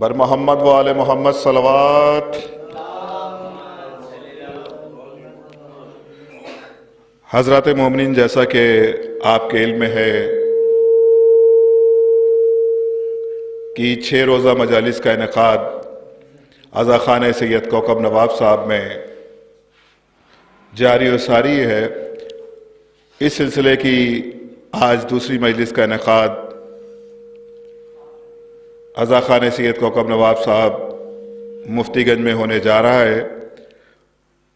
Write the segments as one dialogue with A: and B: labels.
A: بر محمد و آل محمد صلوات۔ حضرات مومنین، جیسا کہ آپ کے علم میں ہے کہ 6 روزہ مجالس کا انعقاد عزا خانہ سید کوکب نواب صاحب میں جاری و ساری ہے۔ اس سلسلے کی آج دوسری مجلس کا انعقاد عزا خانہ سید کوکب نواب صاحب مفتی گنج میں ہونے جا رہا ہے۔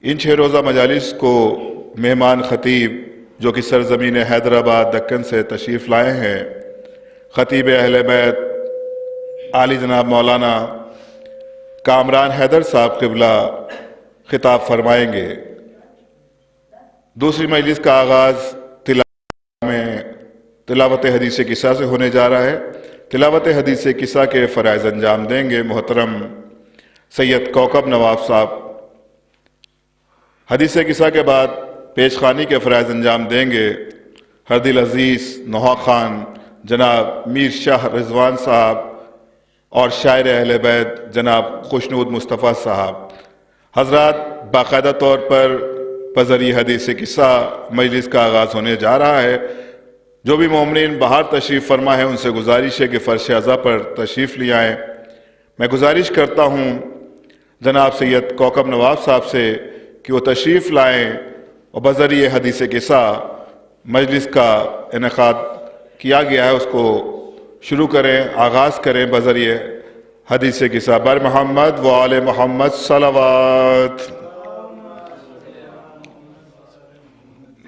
A: ان 6 روزہ مجالس کو مہمان خطیب جو کہ سرزمین حیدرآباد دکن سے تشریف لائے ہیں، خطیب اہل بیت عالی جناب مولانا کامران حیدر صاحب قبلہ خطاب فرمائیں گے۔ دوسری مجلس کا آغاز تلاوت حدیث قصہ سے ہونے جا رہا ہے۔ تلاوت حدیث قصہ کے فرائض انجام دیں گے محترم سید کوکب نواب صاحب۔ حدیث قصہ کے بعد پیش خوانی کے فرائض انجام دیں گے ہر دل عزیز نوحہ خان جناب میر شاہ رضوان صاحب اور شاعر اہل بیت جناب خوشنود مصطفیٰ صاحب۔ حضرات، باقاعدہ طور پر بذریعہ حدیث قصہ مجلس کا آغاز ہونے جا رہا ہے۔ جو بھی مومنین باہر تشریف فرما ہے ان سے گزارش ہے کہ فرش عزا پر تشریف لے آئیں۔ میں گزارش کرتا ہوں جناب سید کوکب نواب صاحب سے کہ وہ تشریف لائیں اور بذریعہ حدیث قصہ مجلس کا انعقاد کیا گیا ہے اس کو شروع کریں، آغاز کریں بذریعہ حدیث قصہ۔ بر محمد و آل محمد صلوات۔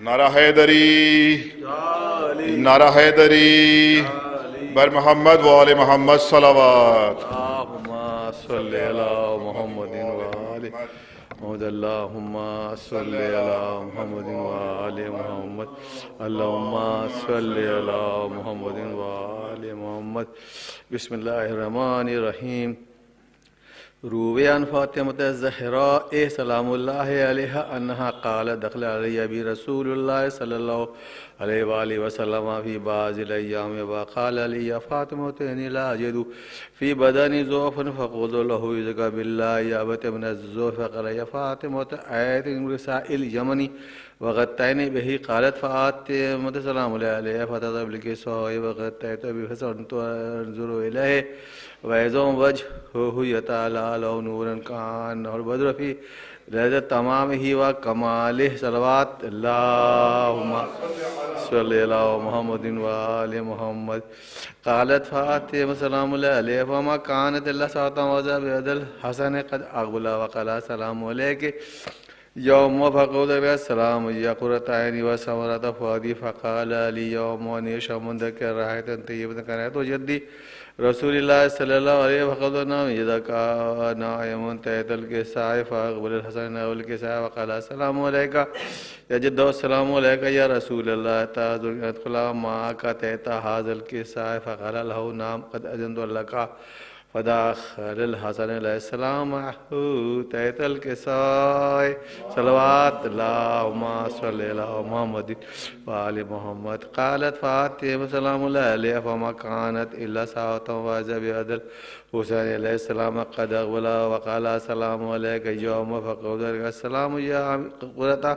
A: نعرہ حیدری، نعرہ حیدری، بر محمد و آل محمد صلوات۔
B: اللہم صلی علی محمد و آل محمد، اللہم صلی علی محمد و آل محمد، اللہم صلی علی محمد و آل محمد۔ بسم اللہ الرحمن الرحیم۔ روی عن فاطمۃ الزہراء سلام اللہ علیہا انہا قالت دخل علی ابی رسول اللہ صلی اللہ علیہ وآلہ وسلم فی بعض الایام وقال لی یا فاطمۃ انی لا اجد فی بدنی ضعفا فقلت له اذک باللہ یا ابت من الضعف فقال یا فاطمۃ آیت رساء الیمن وغطینی بہی قالت فاطمۃ السلام علیہ فتذب لکساء وغطیت بفسنت انظر الیہ وَإِذَا وَجْهُهُ يَتَعَالَى نُورًا كَأَنَّهُ الْبَدْرُ فِي لَيْلَةِ تَمَامِهِ وَكَمَالِهِ صلوات اللهم صل على محمد وآل محمد۔ قالت فاطمة سلام الله عليها فما كانت إلا ساعة وذا بيد الحسن قد أقبل وقال السلام عليك يوم فقود السلام يا قرة عيني وثمرة فؤادي فقال لي يوم أني شمندك راحة طيبة كانت جدي رسول اللہ صلی اللہ علیہ وسلم اذا كان نائما تحت الكساء فاقبل الحسن نحو الكساء وقال السلام علیک یا جد السلام علیک یا رسول اللہ تعذر ان ادخل معك تحت هذا الكساء فقال له نعم قد اذنت لك فدخل الحسن علیہ السلام معه تحت الكساء صلوات اللهم صل على محمد وآل محمد۔ قالت فاطمة سلام الله عليها فما كانت إلا ساعة وإذا بيد الحسين عليه السلام قد أقبل وقال السلام عليك يوم فقال السلام يا قرة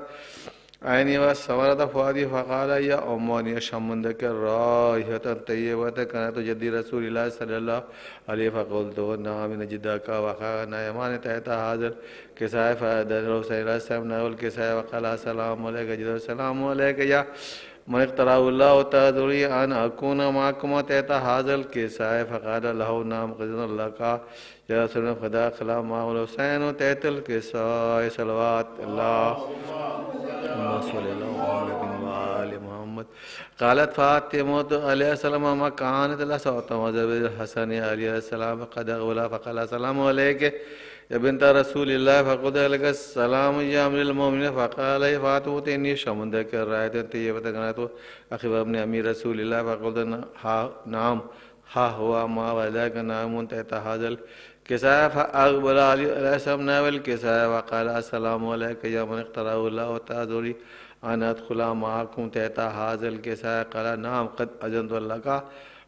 B: عيني وثمرة فؤادي فقال يا أماني شمندك رائحة طيبة كانت جدي رسول الله صلى الله عليه فقلت نعم نجدك وكان يمان تحت هذا الكساء فأدن الحسين عليه السلام نحو الكساء وقال السلام عليك جد السلام عليك يا من اخترع الله تعذري أن أكون معكم تحت هذا الكساء فقال له نعم قد لك يا رسول الله فدخل معه الحسين تحت الكساء صلوات اللهم صل على محمد وآل محمد۔ قالت فاطمة عليه السلام ما كانت إلا ساعة وذا بالحسن عليه السلام قد أقبل فقال السلام عليك يا بنت رسول الله فقد لك السلام يا أمير المؤمنين فقال يا فاطمة إني شمندك راية طيبة كانت أخي ابن أمير رسول الله فقلت نعم ها هو ما وذاك نعم تحت هذا الكساء فأقبل عليه السلام نحو الكساء وقال السلام عليك يا من اختاره الله تعذري أن أدخل معكم تحت هذا الكساء قال نعم قد أذنت لك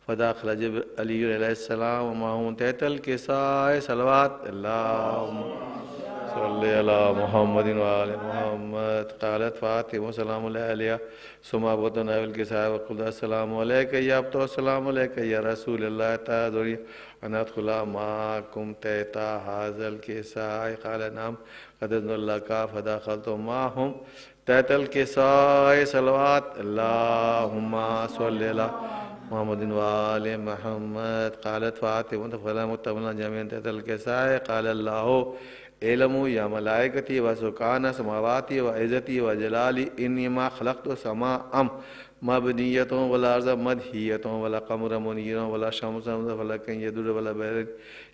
B: فداخل علی علیہ السلام ومعهم تحت الكساء صلوات اللهم صلی علی محمد وآل محمد. قالت فاطمہ سلام اللہ علیہ ثم ابوتنا بالكساء وقلت السلام علیک یا ابت السلام علیک یا رسول اللہ تعالی ان ادخل معكم تحت هذا الكساء قال نعم قد اذن لك فدخلت معهم تحت الكساء صلوات اللهم صل علی محمد وآل محمد. قالت فاطمہ فلا متبنا جميعا تحت الكساء قال الله علموا یا ملائکتی و سکان سماواتی و عزتی و جلالی انی ما خلقت سماء مبنیتوں ولا ارض مدحیتوں ولا قمر منیروں ولا شمس فلکن یدر ولا بحر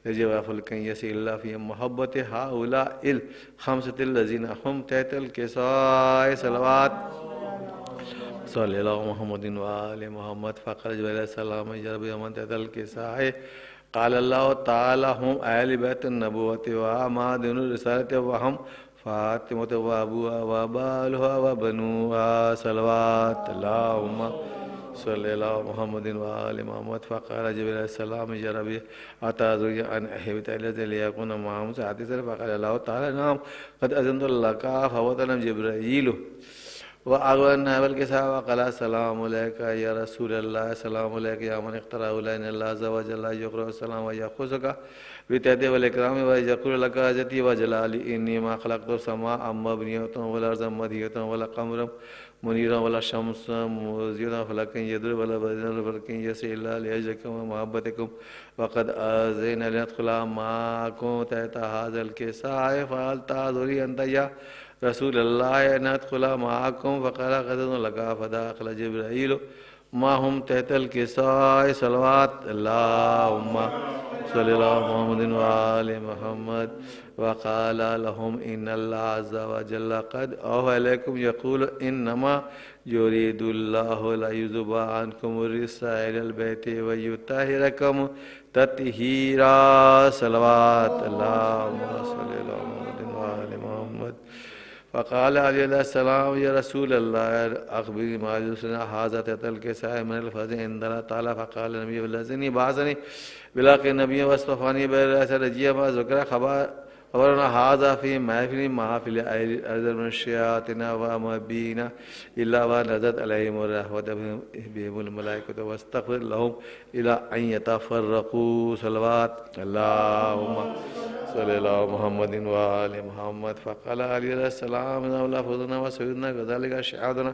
B: یجب فلکن یسی اللہ فی محبت هؤلاء الخمسة الذین هم تحت الكساء صلوات صلی اللہ محمد وآل محمد. فخرج علیہ السلام جرب یمن تحت الكساء قال اللہ تعالی هم اہل بیت النبوت و معدن الرسالت و ہم فاطمۃ و ابوها و بالها و بنوها صلوات اللہم صلی اللہ محمد و آل محمد. فقال جبريل علیہ السلام جرب اتعذر ان احبت الذين ليكون معهم سادسا فقال اللہ تعالی نعم قد اذنت لك فوطن جبرائیل وأغواننا بالكساء وقال السلام عليك يا رسول الله السلام عليك يا من اخترع لنا الله عز وجل يقرأ السلام ويأخذك بتأدي والإكرام ويقول لك عزتي وجلالي إني ما خلقت السماء مبنية ولا أرض مدحية ولا قمر منيرا ولا شمس مضيئة فلكن يدر ولا بدر فلكن يسير الله لأجلكم ومحبتكم وقد آذينا لندخل معكم تحت هذا الكساء فهل تعذري أنت يا رسول اللہ ندخل معكم فقال قد اذن لك فدخل جبرائیل معهم تحت الكساء صلوات اللهم صلی اللہ محمد وآل محمد. وقال لهم ان اللہ عز وجل قد اوحى اليكم يقول انما يريد الله ليذهب عنكم الرجس الى البيت ويطهركم تطهيرا صلوات اللهم صلی اللہ محمد وآل محمد. فقال علی علیہ السلام یا رسول اللہ اخبرنی ما یدرسنا هذا تحت الكساء من الفضل عند الله تعالی. فقال النبی الذي بعثني بالحق نبيا واصطفاني برأس رجيا ما ذكر خبرنا هذا في محافل أهل الأرض من الشياطين وما بينا إلا ونزلت عليهم الرحمة بهم الملائكة واستغفر لهم إلى أن يتفرقوا صلوات اللهم صلی اللہ محمد وآل محمد. فقال علی علیہ السلام اللہ فضلنا وسیدنا كذلك شهادنا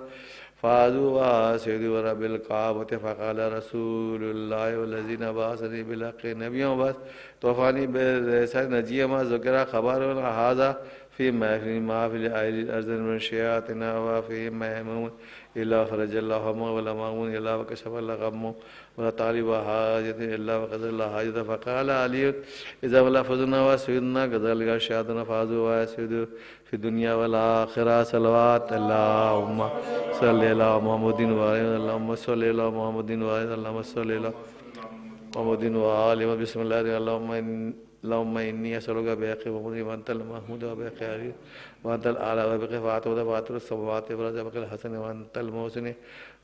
B: فاذوا وسيدوا رب الكعبة. فقال رسول الله والذين بعثني بالحق نبيا وبعث توفاني برسالة نجيا ما ذكر خبرنا هذا في محافل أهل الأرض من شياطنا وفي مهمون إلا فرج الله همه ولا مامون إلا وكشف الله غمه ولا طالب حاجة إلا وقدر الله حاجة. فقال علي إذا ولا فزنا وسيدنا كذلك شهادنا فازوا وسيدوا في الدنيا والآخرة صلوات اللهم صل على محمد وآله اللهم صل على محمد وآله اللهم صل على محمد وآله. بسم الله اللهم إني أسألك بحق محمد وأنت المحمود وبحق علي وأنت الأعلى وبحق فاطمة فاطر السماوات والأرض وبحق الحسن وأنت المحسن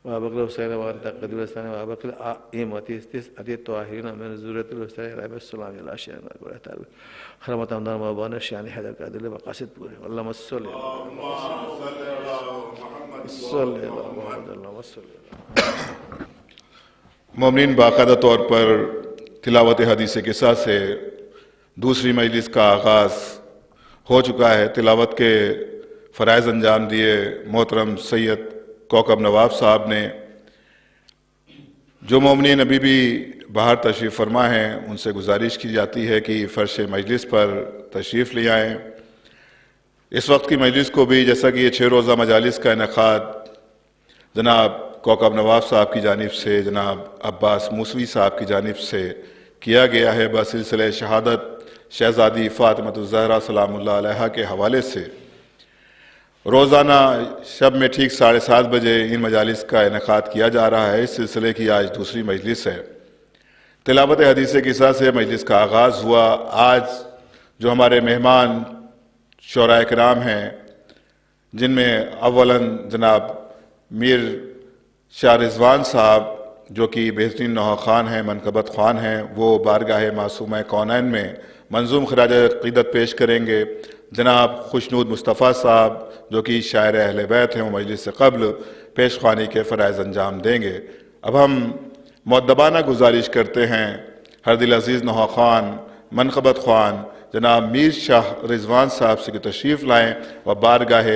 B: وبحق الحسين وأنت قدير الحسن وبحق الأئمة التسعة الطاهرين من ذرية الحسين عليه السلام إلى أشياء نقول تعالى خرمة أمدان وأبانا الشيعان حيدر قادر مقاصد پورے. اللهم صل على محمد صلی اللہ محمد اللهم صل على
A: مومنین باقاعدہ طور پر تلاوت حدیث قصہ سے دوسری مجلس کا آغاز ہو چکا ہے. تلاوت کے فرائض انجام دیے محترم سید کوکب نواب صاحب نے. جو مومنین ابھی بھی باہر تشریف فرما ہیں ان سے گزارش کی جاتی ہے کہ فرش مجلس پر تشریف لے آئیں. اس وقت کی مجلس کو بھی جیسا کہ یہ 6 روزہ مجالس کا انعقاد جناب کوکب نواب صاحب کی جانب سے جناب عباس موسوی صاحب کی جانب سے کیا گیا ہے بسلسلہ شہادت شہزادی فاطمۃ الزہرا سلام اللہ علیہا کے حوالے سے. روزانہ شب میں ٹھیک 7:30 بجے ان مجالس کا انعقاد کیا جا رہا ہے. اس سلسلے کی آج دوسری مجلس ہے. تلاوت حدیث قصہ سے مجلس کا آغاز ہوا. آج جو ہمارے مہمان شعراء کرام ہیں جن میں اولاً جناب میر شاہ رضوان صاحب جو کہ بہترین نوحہ خوان ہیں، منقبت خوان ہیں، وہ بارگاہ معصومہ کونین میں منظوم خراج عقیدت پیش کریں گے۔ جناب خوشنود مصطفیٰ صاحب جو کہ شاعر اہل بیت ہیں، وہ مجلس سے قبل پیش خوانی کے فرائض انجام دیں گے۔ اب ہم مؤدبانہ گزارش کرتے ہیں ہر دل عزیز نوحہ خوان، منقبت خوان جناب میر شاہ رضوان صاحب سے کہ تشریف لائیں و بارگاہ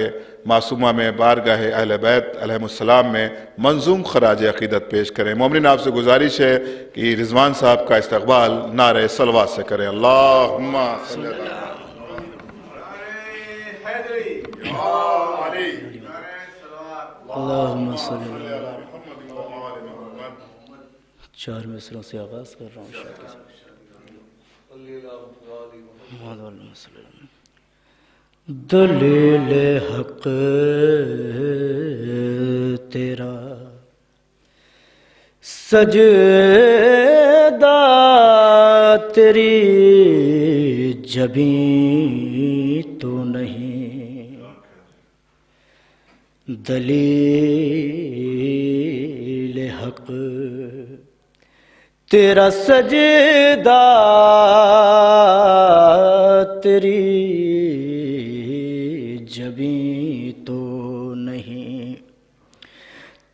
A: معصومہ میں، بارگاہ اہل بیت علیہ السلام میں منظوم خراج عقیدت پیش کریں۔ مومنین آپ سے گزارش ہے کہ رضوان صاحب کا استقبال نعرہ صلوات سے کریں۔ اللہم صلی اللہ
C: اللہم صلی اللہ علیہ چار مصروں سے آغاز کر رہا ہوں شاہ کے ساتھ۔ دلیل حق تیرا سجدہ تیری جبیں تو نہیں، دلیل حق تیرا سجدہ تیری جبیں تو نہیں،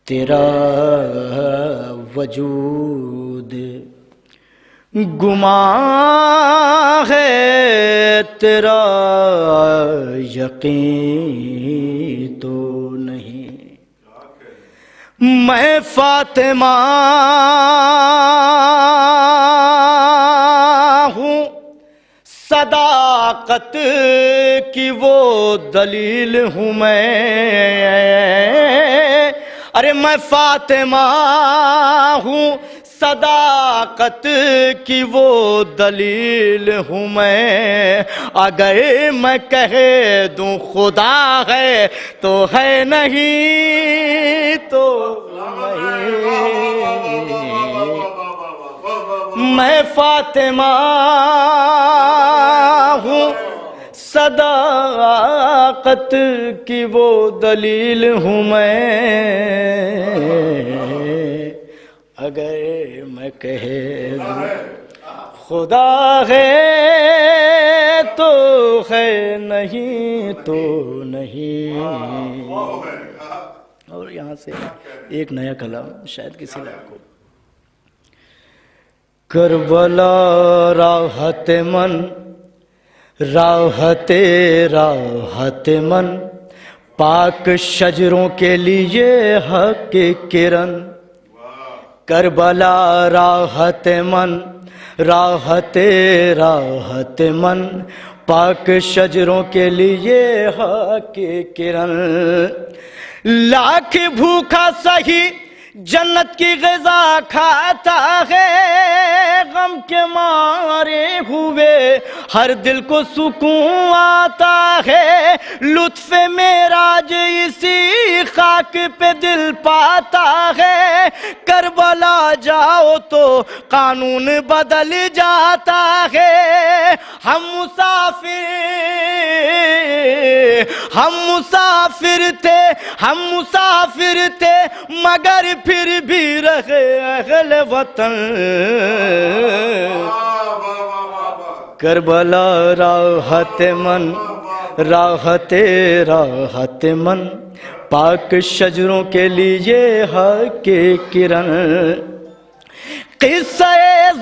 C: تیرا وجود گمان ہے، تیرا یقین تو نہیں۔ میں فاطمہ ہوں، صداقت کی وہ دلیل ہوں میں، ارے میں فاطمہ ہوں، صداقت کی وہ دلیل ہوں میں، اگر میں کہہ دوں خدا ہے تو ہے، نہیں تو نہیں۔ میں فاطمہ ہوں، صداقت کی وہ دلیل ہوں میں، اگر میں کہہ دوں خدا ہے تو ہے، نہیں تو نہیں۔ اور یہاں سے ایک نیا کلام شاید کسی لائق کو۔ کربلا راحت من، راحت راحت من، پاک شجروں کے لیے حق کرن۔ کربلا راحت من، راحت راحت من، پاک شجروں کے لیے حق کرن۔ لاکھ بھوکا سہی جنت کی غذا کھاتا ہے، غم کے مارے ہوئے ہر دل کو سکون آتا ہے، لطف معراج اسی خاک پہ دل پاتا ہے، کربلا جاؤ تو قانون بدل جاتا ہے۔ ہم مسافر تھے مگر پھر بھی رہے اہل وطن۔ کربلا راحت من، راحت راحت من، پاک شجروں کے لیے حق کرن۔ قصہ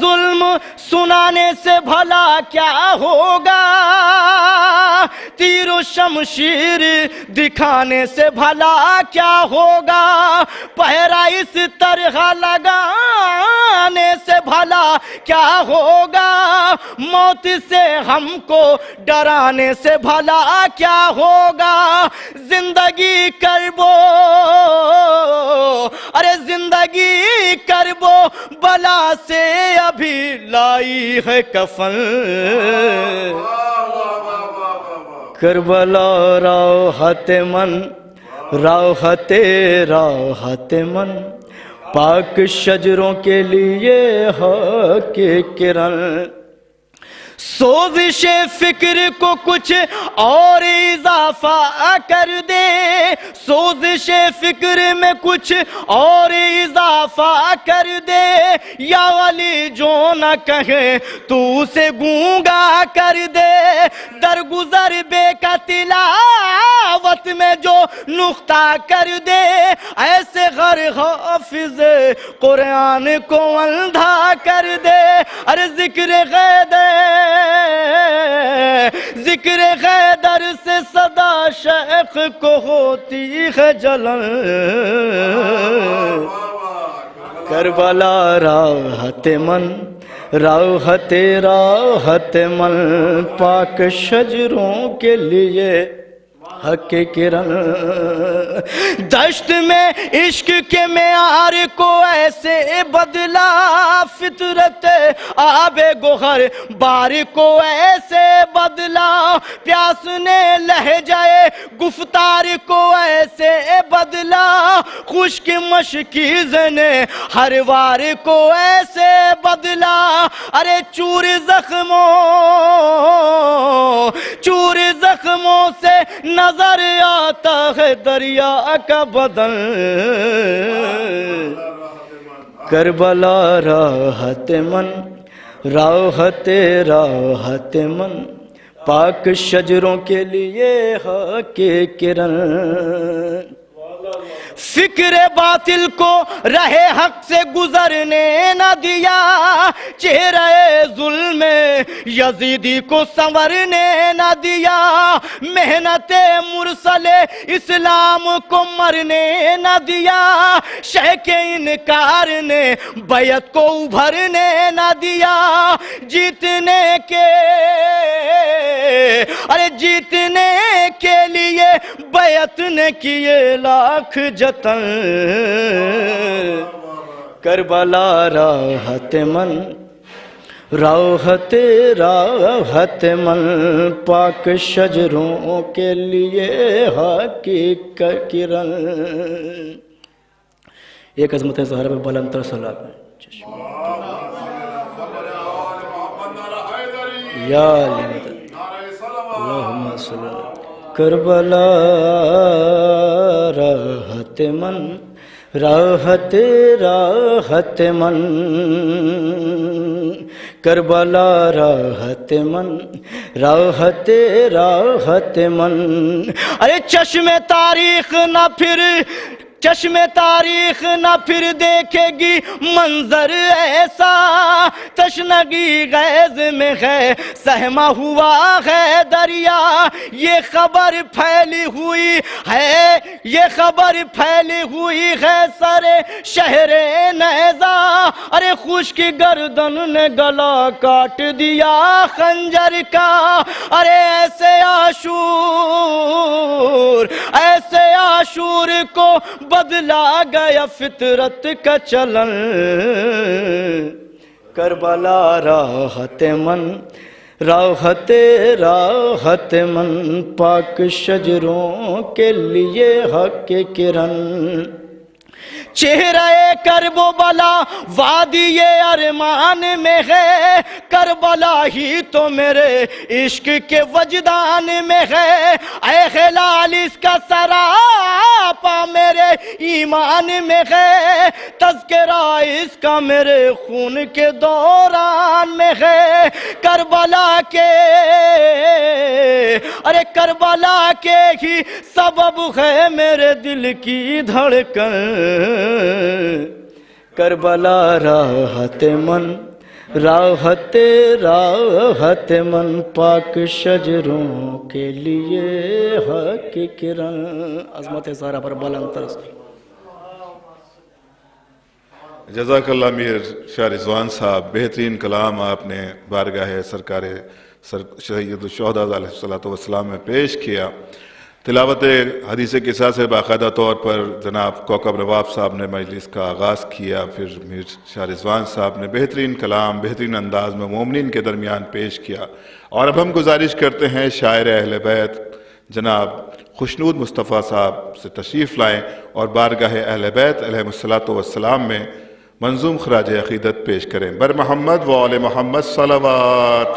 C: ظلم سنانے سے بھلا کیا ہوگا، تیر و شمشیر دکھانے سے بھلا کیا ہوگا، پہرا اس طرح لگانے سے بھلا کیا ہوگا، موت سے ہم کو ڈرانے سے بھلا کیا ہوگا۔ زندگی کربو، ارے زندگی کربو بلا سے ابھی لائی ہے کفن۔ کربلا راحت من، راحت راحت من، پاک شجروں کے لیے حق کرن۔ سوزش فکر کو کچھ اور اضافہ کر دے، سوزش فکر میں کچھ اور اضافہ کر دے، یا علی جو نہ کہے تو اسے گونگا کر دے، درگزر بے کا تلاوت میں جو نقطہ کر دے، ایسے غر حافظ قرآن کو اندھا کر دے۔ ارے ذکر غیدر سے صدا شیخ کو ہوتی ہے جلن، کربلا راحت من، راحت من پاک شجروں کے لیے حق کرن، دشت میں عشق کے معیار کو ایسے بدلا، فطرت آب گوہر بار کو ایسے بدلا، پیاس نے لہجہ گفتار کو ایسے بدلا، خشک مشکیز نے ہر وار کو ایسے بدلا۔ ارے چور زخموں سے نظر آتا ہے دریا کا بدن، کربلا راحت من، راحت من پاک شجروں کے لیے حق کرن، فکر باطل کو راہ حق سے گزرنے نہ دیا، چہرہ ظلم یزیدی کو سنورنے نہ دیا، محنت مرسل اسلام کو مرنے نہ دیا، شہ کے انکار نے بیعت کو ابھرنے نہ دیا، جیتنے کے لیے بیعت نے کیے لاکھ جتن، کربلا راحت من، راحت من پاک شجروں کے لیے حق کرن۔ ایک عظمت زہرا پہ بلند تر صلوات یا اللہم صلی اللہ کربلا راحت من، راحت من کربلا راحت من، راحت من۔ ارے چشم تاریخ نہ پھر دیکھے گی منظر ایسا، تشنگی غیظ میں ہے سہما ہوا ہے دریا، یہ خبر پھیلی ہوئی ہے سر شہر نیزہ، ارے خشک گردن نے گلا کاٹ دیا خنجر کا، ارے ایسے عاشور کو بدلا گیا فطرت کا چلن، کربلا راحت من، راحت من پاک شجروں کے لیے حق کرن، چہرہ کرب و بلا وادی ارمان میں ہے، کربلا ہی تو میرے عشق کے وجدان میں ہے، اے خلال اس کا سراپا میرے ایمان میں ہے، تذکرہ اس کا میرے خون کے دوران میں ہے، کربلا کے ہی سبب ہے میرے دل کی دھڑکن، کربلا راحت من، راحت من پاک شجروں کے لیے حق کرن۔ عظمت زہرا پر بلند تر
A: جزاک اللہ میر شاہ رضوان صاحب، بہترین کلام آپ نے بارگاہ سرکار سید الشہداء علیہ الصلوۃ والسلام میں پیش کیا۔ تلاوت حدیث قصہ سے باقاعدہ طور پر جناب کوکب نواب صاحب نے مجلس کا آغاز کیا، پھر میر شاہ رضوان صاحب نے بہترین کلام بہترین انداز میں مومنین کے درمیان پیش کیا، اور اب ہم گزارش کرتے ہیں شاعر اہل بیت جناب خوشنود مصطفیٰ صاحب سے تشریف لائیں اور بارگاہ اہل بیت علیہ الصلوۃ والسلام میں منظوم خراج عقیدت پیش کریں۔ بر محمد و آل محمد صلوات۔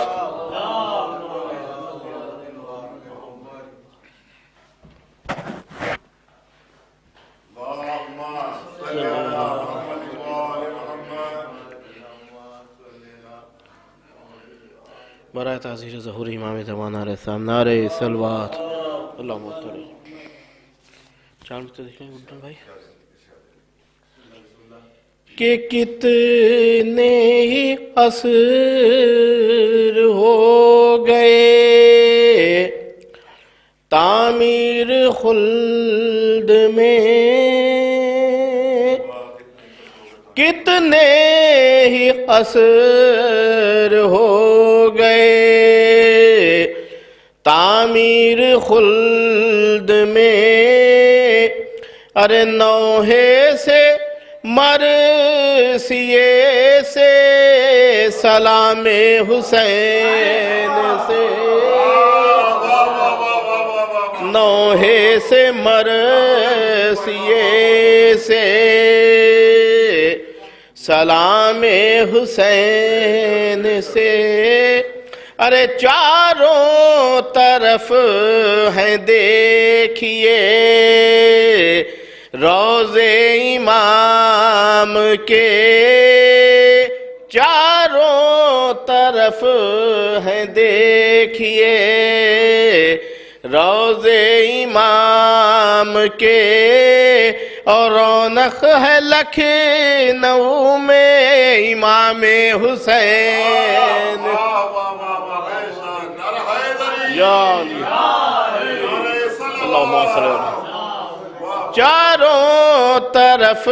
D: برائے تعزیر ظہور امام زمان علیہ السلام نعرہ صلوات اللہم صلی چار مجھتے دیکھیں گے بھائی کہ کتنے ہی عصر ہو گئے تعمیر خلد میں کتنے ہی عصر ہو گئے تعمیر خلد میں ارے نوحے سے مرثیے سے سلام حسین سے نوحے سے مرثیے سے سلام حسین سے ارے چاروں طرف ہیں دیکھیے روضے امام کے چاروں طرف ہیں دیکھیے روضے امام کے اور رونق ہے لکھنؤ میں امام حسین یا اللہم صلی اللہ چاروں طرف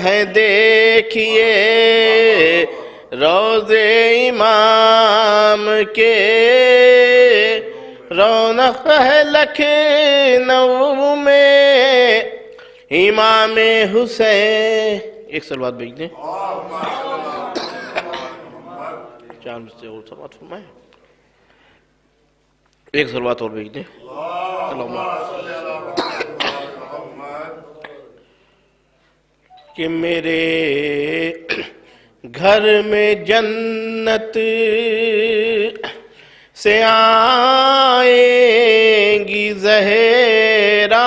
D: ہیں دیکھیے روضے امام کے رونق ہے لکھنؤ میں امام حسین ایک صلوات بھیج دیں چار مجھ سے اور صلوات فرمائیں ایک صلوات اور بھیج دیں کہ میرے گھر میں جنت سے آئیں گی زہرا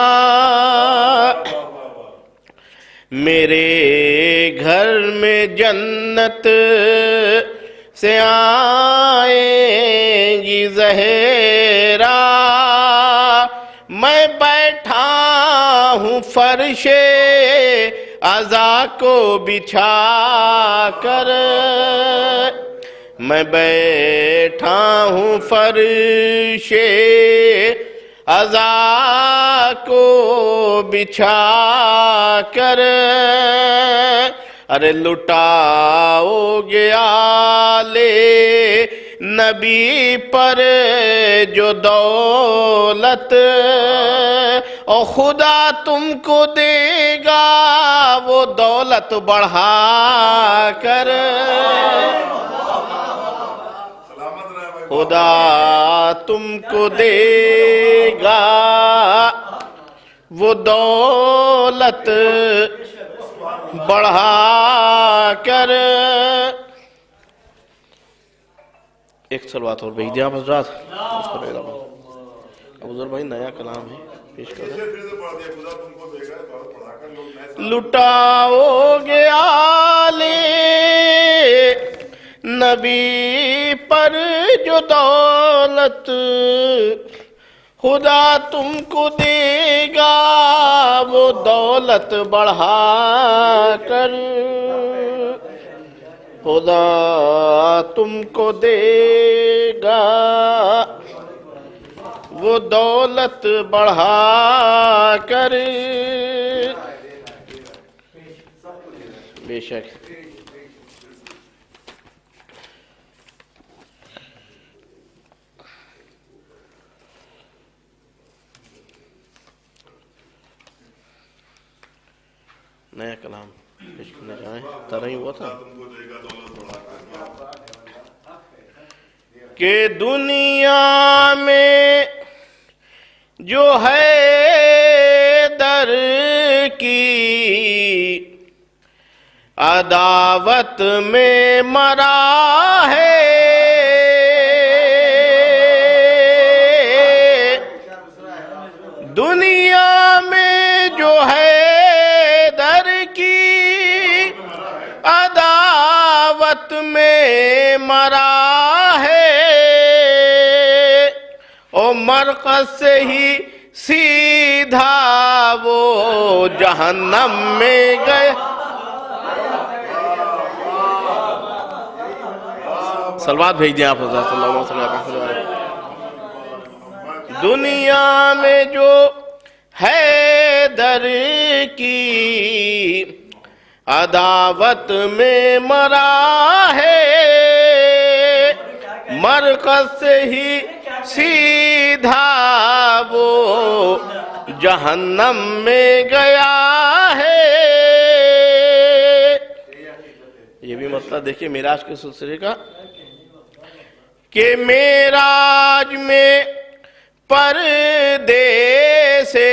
D: میرے گھر میں جنت سے آئیں گی زہرا میں بیٹھا ہوں فرش عزا کو بچھا کر میں بیٹھا ہوں فرش عزا کو بچھا کر ارے لٹاؤ گیا لے نبی پر جو دولت اور خدا تم کو دے گا وہ دولت بڑھا کر خدا تم کو دے گا وہ دولت بڑھا کر ایک صلوات اور بھیج دیا آپ حضرات ابو ذر بھائی نیا کلام ہے پیش کر دیں لٹاؤ گے آلے نبی پر جو دولت خدا تم کو دے گا وہ دولت بڑھا کر خدا تم کو دے گا وہ دولت بڑھا کر بے شک نیا کلام پیش کرنے جائیں ترہی ہوا تھا کہ دنیا میں جو ہے در کی عداوت میں مرا ہے دنیا میں جو ہے در کی عداوت میں مرا ہے مرکز سے ہی سیدھا وہ جہنم میں گئے. سلوات بھیج دیں آپ حضرت صلی اللہ علیہ وسلم. دنیا میں جو حیدر کی عداوت میں مرا ہے، مرکز سے ہی سیدھا وہ جہنم میں گیا ہے. یہ بھی مسئلہ دیکھیے معراج کے سلسلے کا کہ معراج میں پردے سے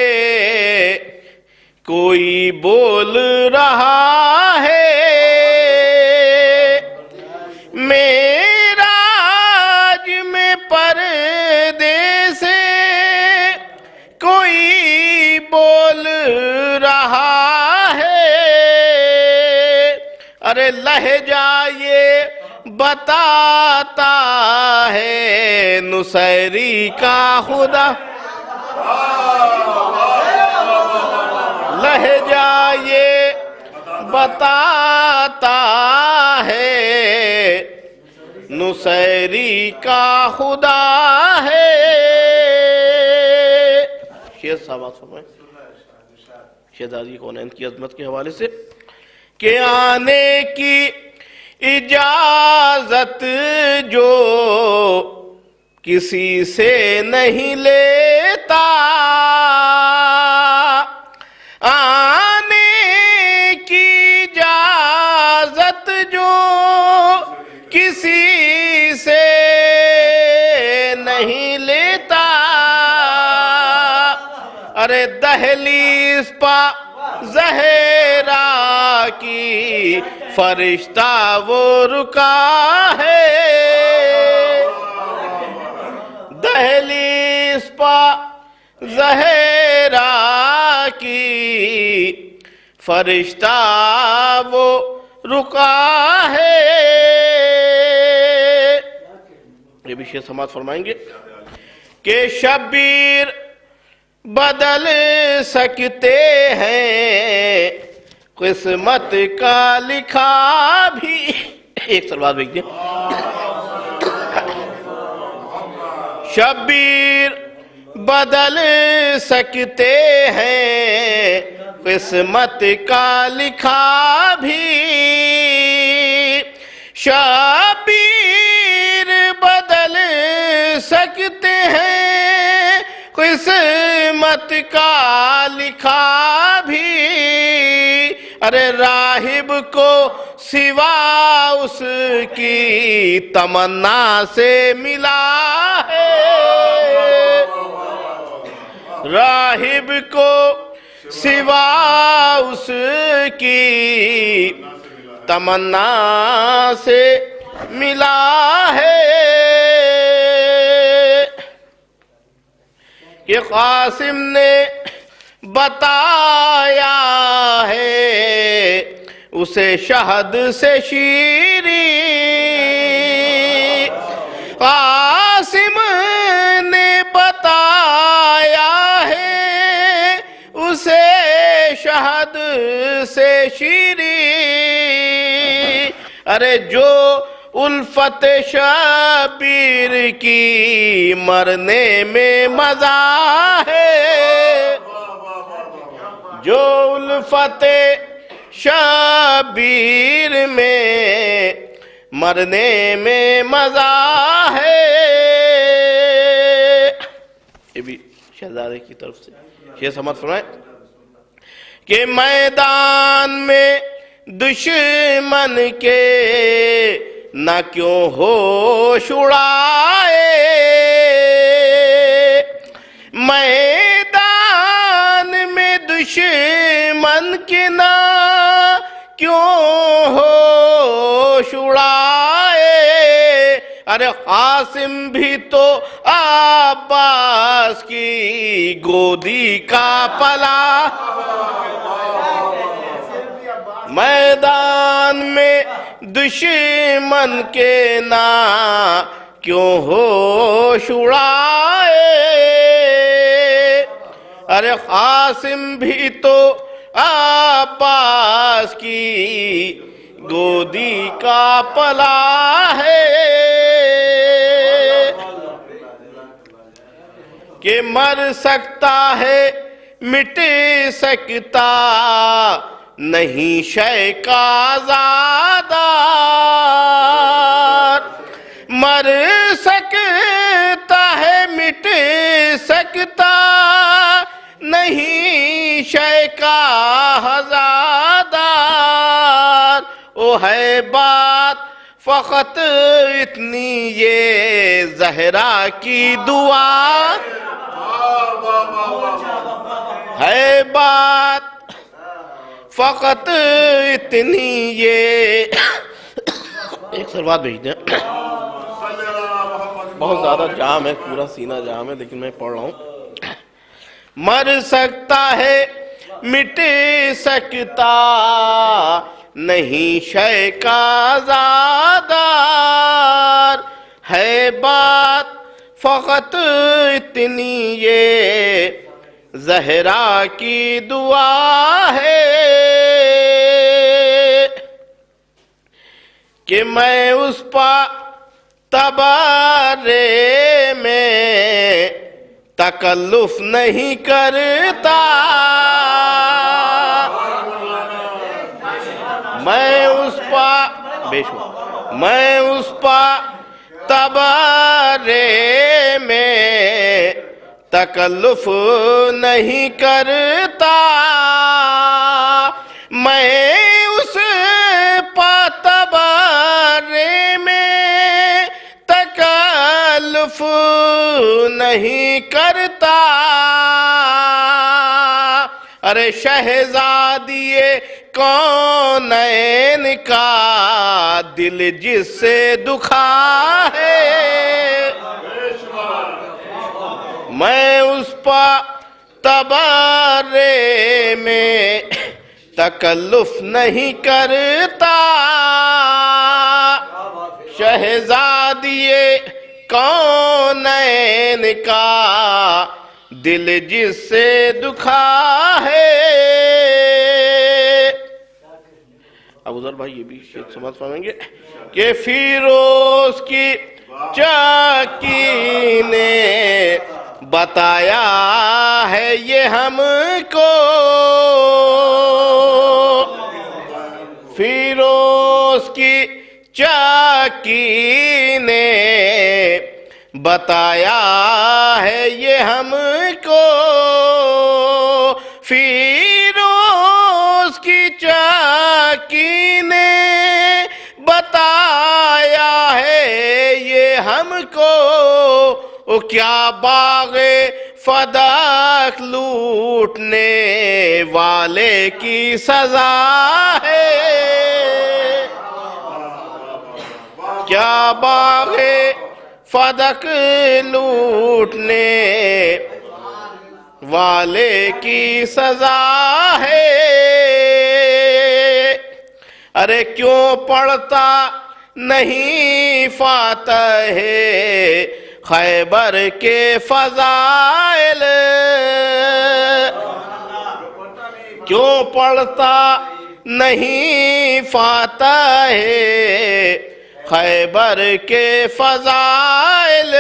D: کوئی بول رہا ہے. معراج میں پردے سے کوئی بول رہا ہے. ارے لہجہ یہ بتاتا ہے نصیری کا خدا. لہجہ یہ بتاتا ہے نصیری کا خدا ہے. شیخ صاحب فرمائیں شہزادی کونین کی عظمت کے حوالے سے کہ آنے کی اجازت جو کسی سے نہیں لیتا، آنے کی اجازت جو کسی سے نہیں لیتا. ارے دہلیز پا زہرا کی فرشتہ وہ رکا ہے. دہلیز پا زہرا کی فرشتہ وہ رکا ہے. یہ بھی شیخ سماعت فرمائیں گے کہ شبیر بدل سکتے ہیں قسمت کا لکھا بھی. ایک سلوات بھیج دیں. شبیر بدل سکتے ہیں قسمت کا لکھا بھی. شبیر بدل سکتے ہیں قسمت کا لکھا بھی. ارے راہب کو سوا اس کی تمنا سے ملا ہے. راہب کو سوا اس کی تمنا سے ملا ہے. کہ قاسم نے بتایا ہے اسے شہد سے شیریں. قاسم نے بتایا ہے اسے شہد سے شیریں. ارے جو الفت شبیر کی مرنے میں مزہ ہے، جو الفت شبیر میں مرنے میں مزہ ہے. یہ بھی شہزادے کی طرف سے شیخ سماعت فرمائیں کہ میدان میں دشمن کے نہ کیوں ہوش اڑائے. میدان میں دشمن کے نہ کیوں ہوش اڑائے. ارے قاسم بھی تو عباس کی گودی کا پلا. میدان میں دشمن کے نا کیوں ہوش اڑائے. ارے قاسم بھی تو عباس کی گودی کا پلا ہے کہ مر سکتا ہے مٹ سکتا نہیں شے کا زادار مر سکتا ہے مٹ سکتا نہیں شے کا ہزادار او ہے بات فقط اتنی یہ زہرا کی دعا ہے بات فقط اتنی یہ ایک سلوات بھیج دیں بہت زیادہ جام ہے پورا سینہ جام ہے لیکن میں پڑھ رہا ہوں مر سکتا ہے مٹ سکتا نہیں شے کا زادار ہے بات فقط اتنی یہ زہرا کی دعا ہے کہ میں اس پا تبارے میں تکلف نہیں کرتا میں اس پا میں اس پا تبارے میں تکلف نہیں کرتا میں اس پا تبارے میں تکلف نہیں کرتا ارے شہزادیے کونین کا دل جس سے دکھا ہے میں اس پا تبارے میں تکلف نہیں کرتا شہزادیے کونین کا دل جس سے دکھا ہے ابو ذر بھائی یہ بھی شیخ سمجھ پائیں گے کہ فیروز کی چاکی نے بتایا ہے یہ ہم کو فیروز کی چاکی نے بتایا ہے یہ ہم کو فیروز کی چاکی نے بتایا ہے یہ ہم کو او کیا باغ فدق لوٹنے والے کی سزا ہے کیا باغ فدق لوٹنے والے کی سزا ہے ارے کیوں پڑھتا نہیں فاتح خیبر کے فضائل کیوں پڑھتا نہیں فاتح خیبر کے فضائل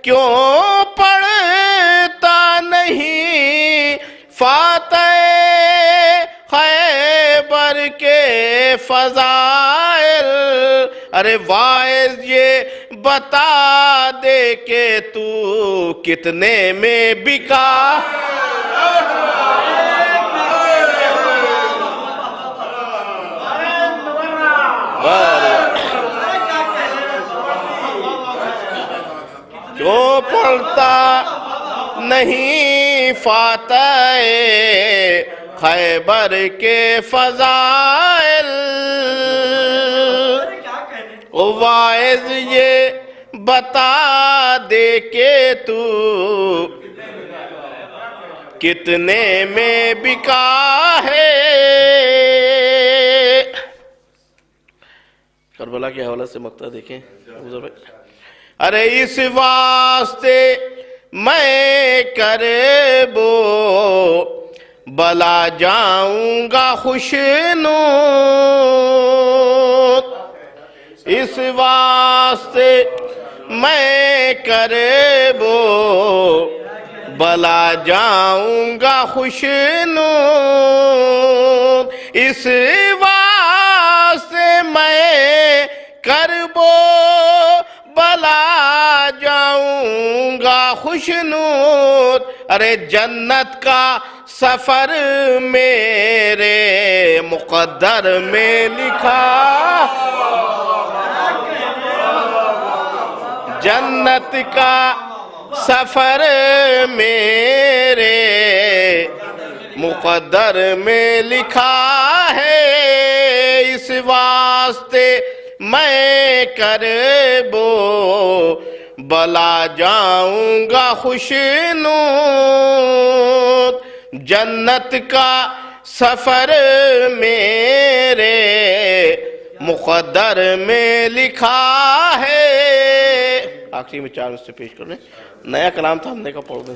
D: کیوں پڑھتا نہیں فاتح خیبر کے فضائل ارے واعظ یہ بتا دے کہ تو کتنے میں بکا کیوں پڑھتا نہیں فاتح خیبر کے فضائل واعظ یہ بتا دے کہ تو کتنے میں بکا ہے کربلا کے حوالے سے مقطع دیکھیں ارے اس واسطے میں کربو بلا جاؤں گا خوشنود، اس واسطے میں کربو بلا جاؤں گا خوشنود، اس واسطے میں کربو بلا جاؤں گا خوشنود۔ ارے جنت کا سفر میرے مقدر میں لکھا، جنت کا سفر میرے مقدر میں لکھا ہے، اس واسطے میں کربو بلا جاؤں گا خوشنود، جنت کا سفر میرے مقدر میں لکھا ہے۔ آخری میں 4 سے پیش کر لیں، نیا کلام تھا ہم نے کہا پڑھ دیں۔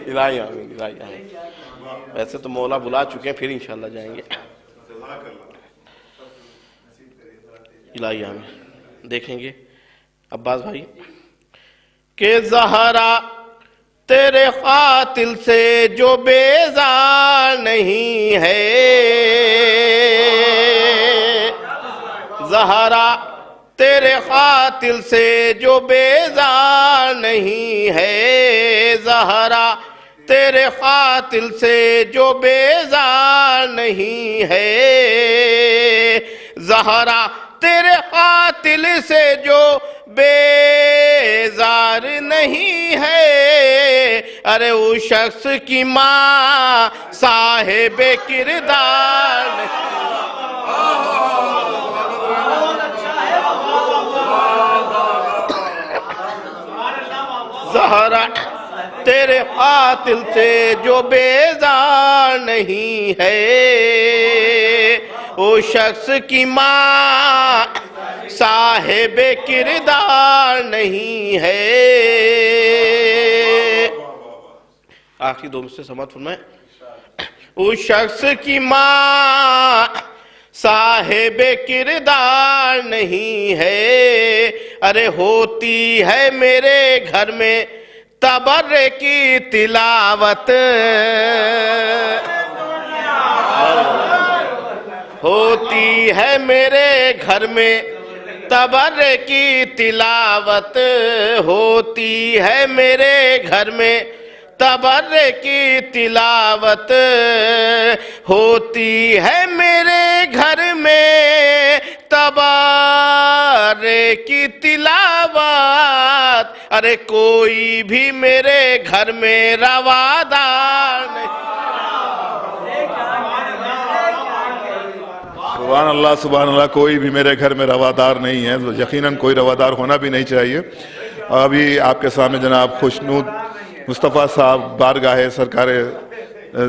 D: الہی آمین، الہی آمین۔ ویسے تو مولا بلا چکے ہیں، پھر انشاءاللہ جائیں گے۔ الہی آمین۔ دیکھیں گے عباس بھائی کہ زہرا تیرے قاتل سے جو بیزار نہیں ہے، زہرا تیرے قاتل سے جو بیزار نہیں ہے، زہرا تیرے قاتل سے جو بیزار نہیں ہے، زہرا تیرے قاتل سے جو بیزار نہیں ہے، ارے اس شخص کی ماں صاحب کردار نہیں۔ زہرا تیرے قاتل سے جو بیزار نہیں ہے، وہ شخص کی ماں صاحب کردار نہیں ہے۔ آخری 2 سے سماعت فرمائیں۔ اس شخص کی ماں صاحب کردار نہیں ہے، ارے ہوتی ہے میرے گھر میں تبرے کی تلاوت، ہوتی ہے میرے گھر میں تبرے کی تلاوت، ہوتی ہے میرے گھر میں تبرے کی تلاوت، ہوتی ہے میرے گھر میں تبرے کی تلاوت، ارے کوئی بھی میرے گھر میں روادار نہیں۔
A: سبحان اللہ، کوئی بھی میرے گھر میں روادار نہیں ہے، یقیناً کوئی روادار ہونا بھی نہیں چاہیے۔ ابھی آپ کے سامنے جناب خوشنود مصطفیٰ صاحب بارگاہ سرکار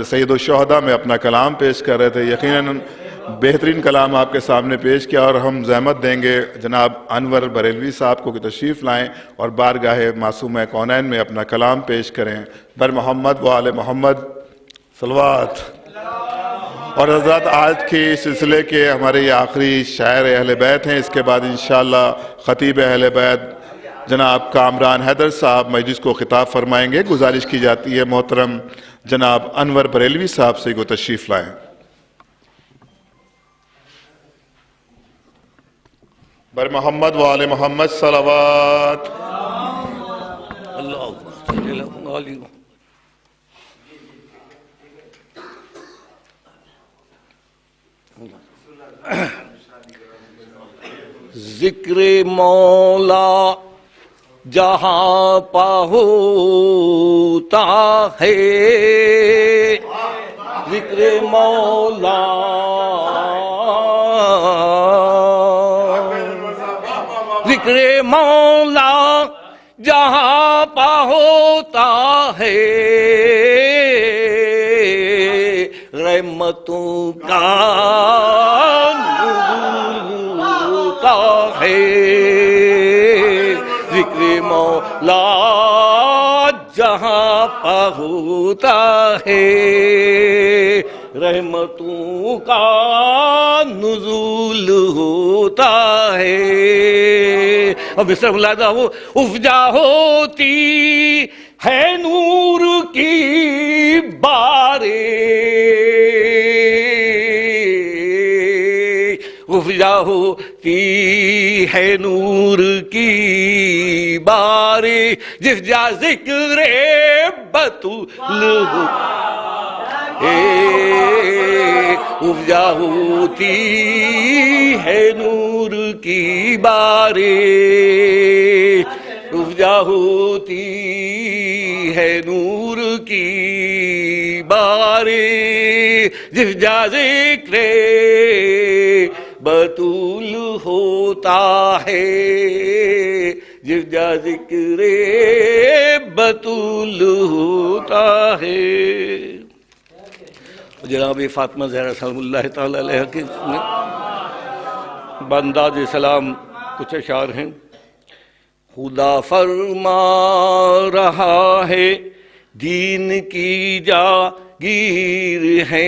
A: سید الشہداء میں اپنا کلام پیش کر رہے تھے، یقیناً بہترین کلام آپ کے سامنے پیش کیا، اور ہم زحمت دیں گے جناب انور بریلوی صاحب کو کہ تشریف لائیں اور بارگاہ معصوم کونین میں اپنا کلام پیش کریں۔ بر محمد و آل محمد صلوات۔ اور حضرات آج کے سلسلے کے ہمارے یہ آخری شاعر اہل بیت ہیں، اس کے بعد انشاءاللہ خطیب اہل بیت جناب کامران حیدر صاحب مجلس کو خطاب فرمائیں گے۔ گزارش کی جاتی ہے محترم جناب انور بریلوی صاحب سے کو تشریف لائیں۔ بر محمد و آل محمد صلوات۔
E: ذکر مولا جہاں پہوتا ہے، ذکر مولا ذکر مولا جہاں پہوتا ہے، رحمتوں کا نزول ہوتا ہے ذکر مولا جہاں پہ ہوتا ہے رحمتوں کا نزول ہوتا ہے اب اس طرح ملاحظہ ہو افجا ہوتی ہے نور کی بارش افجا ہوتی ہے نور کی بارش جس جا ذکر بطول افجا ہوتی ہے نور کی بارش افجا ہوتی ہے نور کی بارش جس جا ذکر بطول ہوتا ہے جس جا ذکر بطول ہوتا ہے جناب فاطمہ زہرا سلام اللہ تعالی علیہ کے بانداز سلام کچھ اشعار ہیں خدا فرما رہا ہے دین کی جاگیر ہے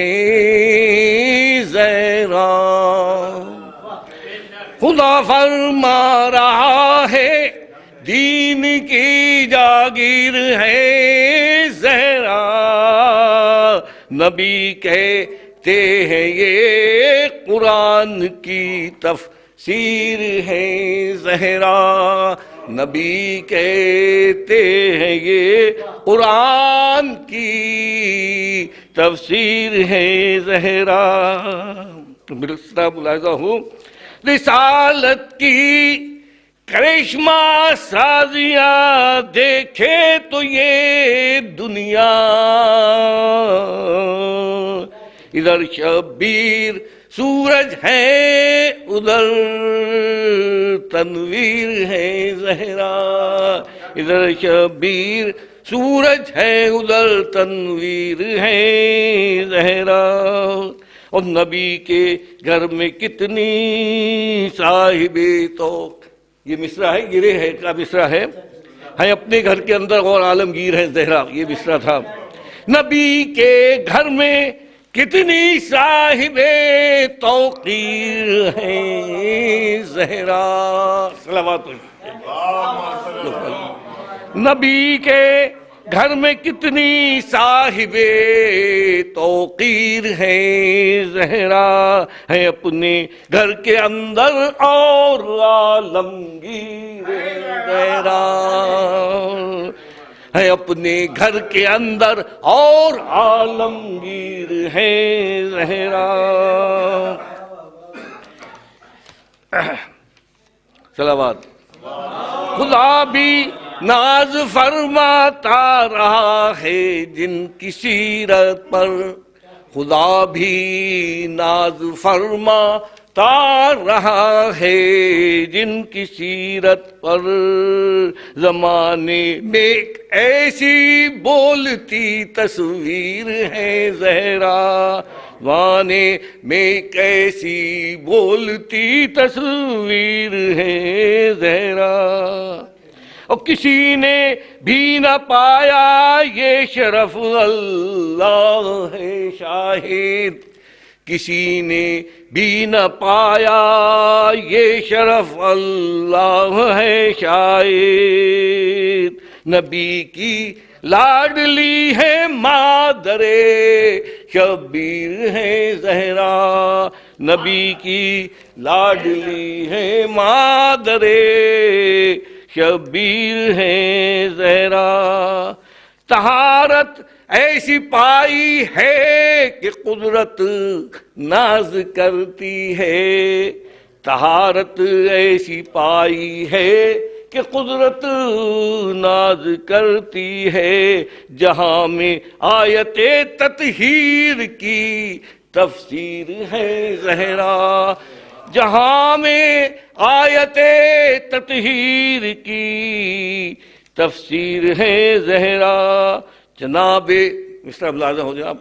E: زہرا خدا فرما رہا ہے دین کی جاگیر ہے زہرا نبی کہتے ہیں یہ قرآن کی تفسیر ہے زہرا نبی کہتے ہیں یہ قرآن کی تفسیر ہے زہرا مرسلہ ملاحظہ ہوں رسالت کی کرشمہ سازیاں دیکھے تو یہ دنیا ادھر شبیر سورج ہے ادھر تنویر ہے زہرا ادھر شبیر سورج ہے ادھر تنویر ہے زہرا اور نبی کے گھر میں کتنی صاحب توق یہ مصرع ہے گرے ہے کا مصرع ہے اپنے گھر کے اندر اور عالمگیر ہے زہرا یہ مصرع تھا نبی کے گھر میں کتنی صاحب توقیر ہیں زہرا صلوات نبی کے گھر میں کتنی صاحب توقیر ہیں زہرا ہے اپنے گھر کے اندر اور عالمگیر زہرا ہے اپنے گھر کے اندر اور عالمگیر ہے زہرا صلوات خدا بھی ناز فرماتا رہا ہے جن کی سیرت پر خدا بھی ناز فرماتا رہا ہے جن کی سیرت پر زمانے میں ایک ایسی بولتی تصویر ہے زہرا زمانے میں ایک ایسی بولتی تصویر ہے زہرا اور کسی نے بھی نہ پایا یہ شرف اللہ ہے شاہد کسی نے بھی نہ پایا یہ شرف اللہ ہے شاہد نبی کی لاڈلی ہے مادر شبیر ہے زہرا نبی کی لاڈلی ہے مادر شبیر ہے زہرا طہارت ایسی پائی ہے کہ قدرت ناز کرتی ہے طہارت ایسی پائی ہے کہ قدرت ناز کرتی ہے جہاں میں آیت تطہیر کی تفسیر ہے زہرا جہاں میں آیت تطہیر کی تفسیر ہے زہرا جناب مصرع ملاحظہ ہو جناب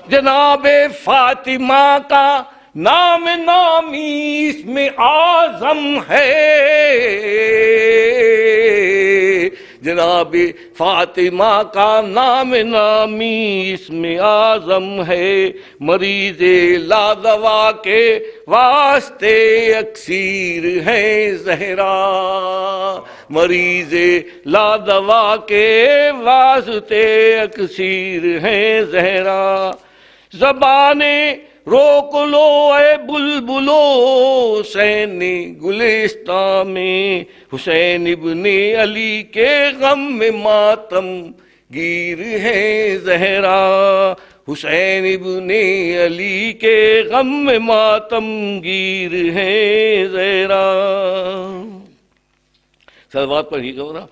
E: جناب فاطمہ کا نام نامی اس میں اعظم ہے، جناب فاطمہ کا نام نامی اس میں اعظم ہے، مریض لادوا کے واسطے اکسیر ہے زہرا، مریض لادوا کے واسطے اکسیر ہے زہرا، زبانیں روک لو اے بلبلو حسین گلستان میں، حسین ابن علی کے غم میں ماتم گیر ہے زہرا، حسین ابن علی کے غم میں ماتم گیر ہے زہرا۔ صلوات پڑھی گا نا۔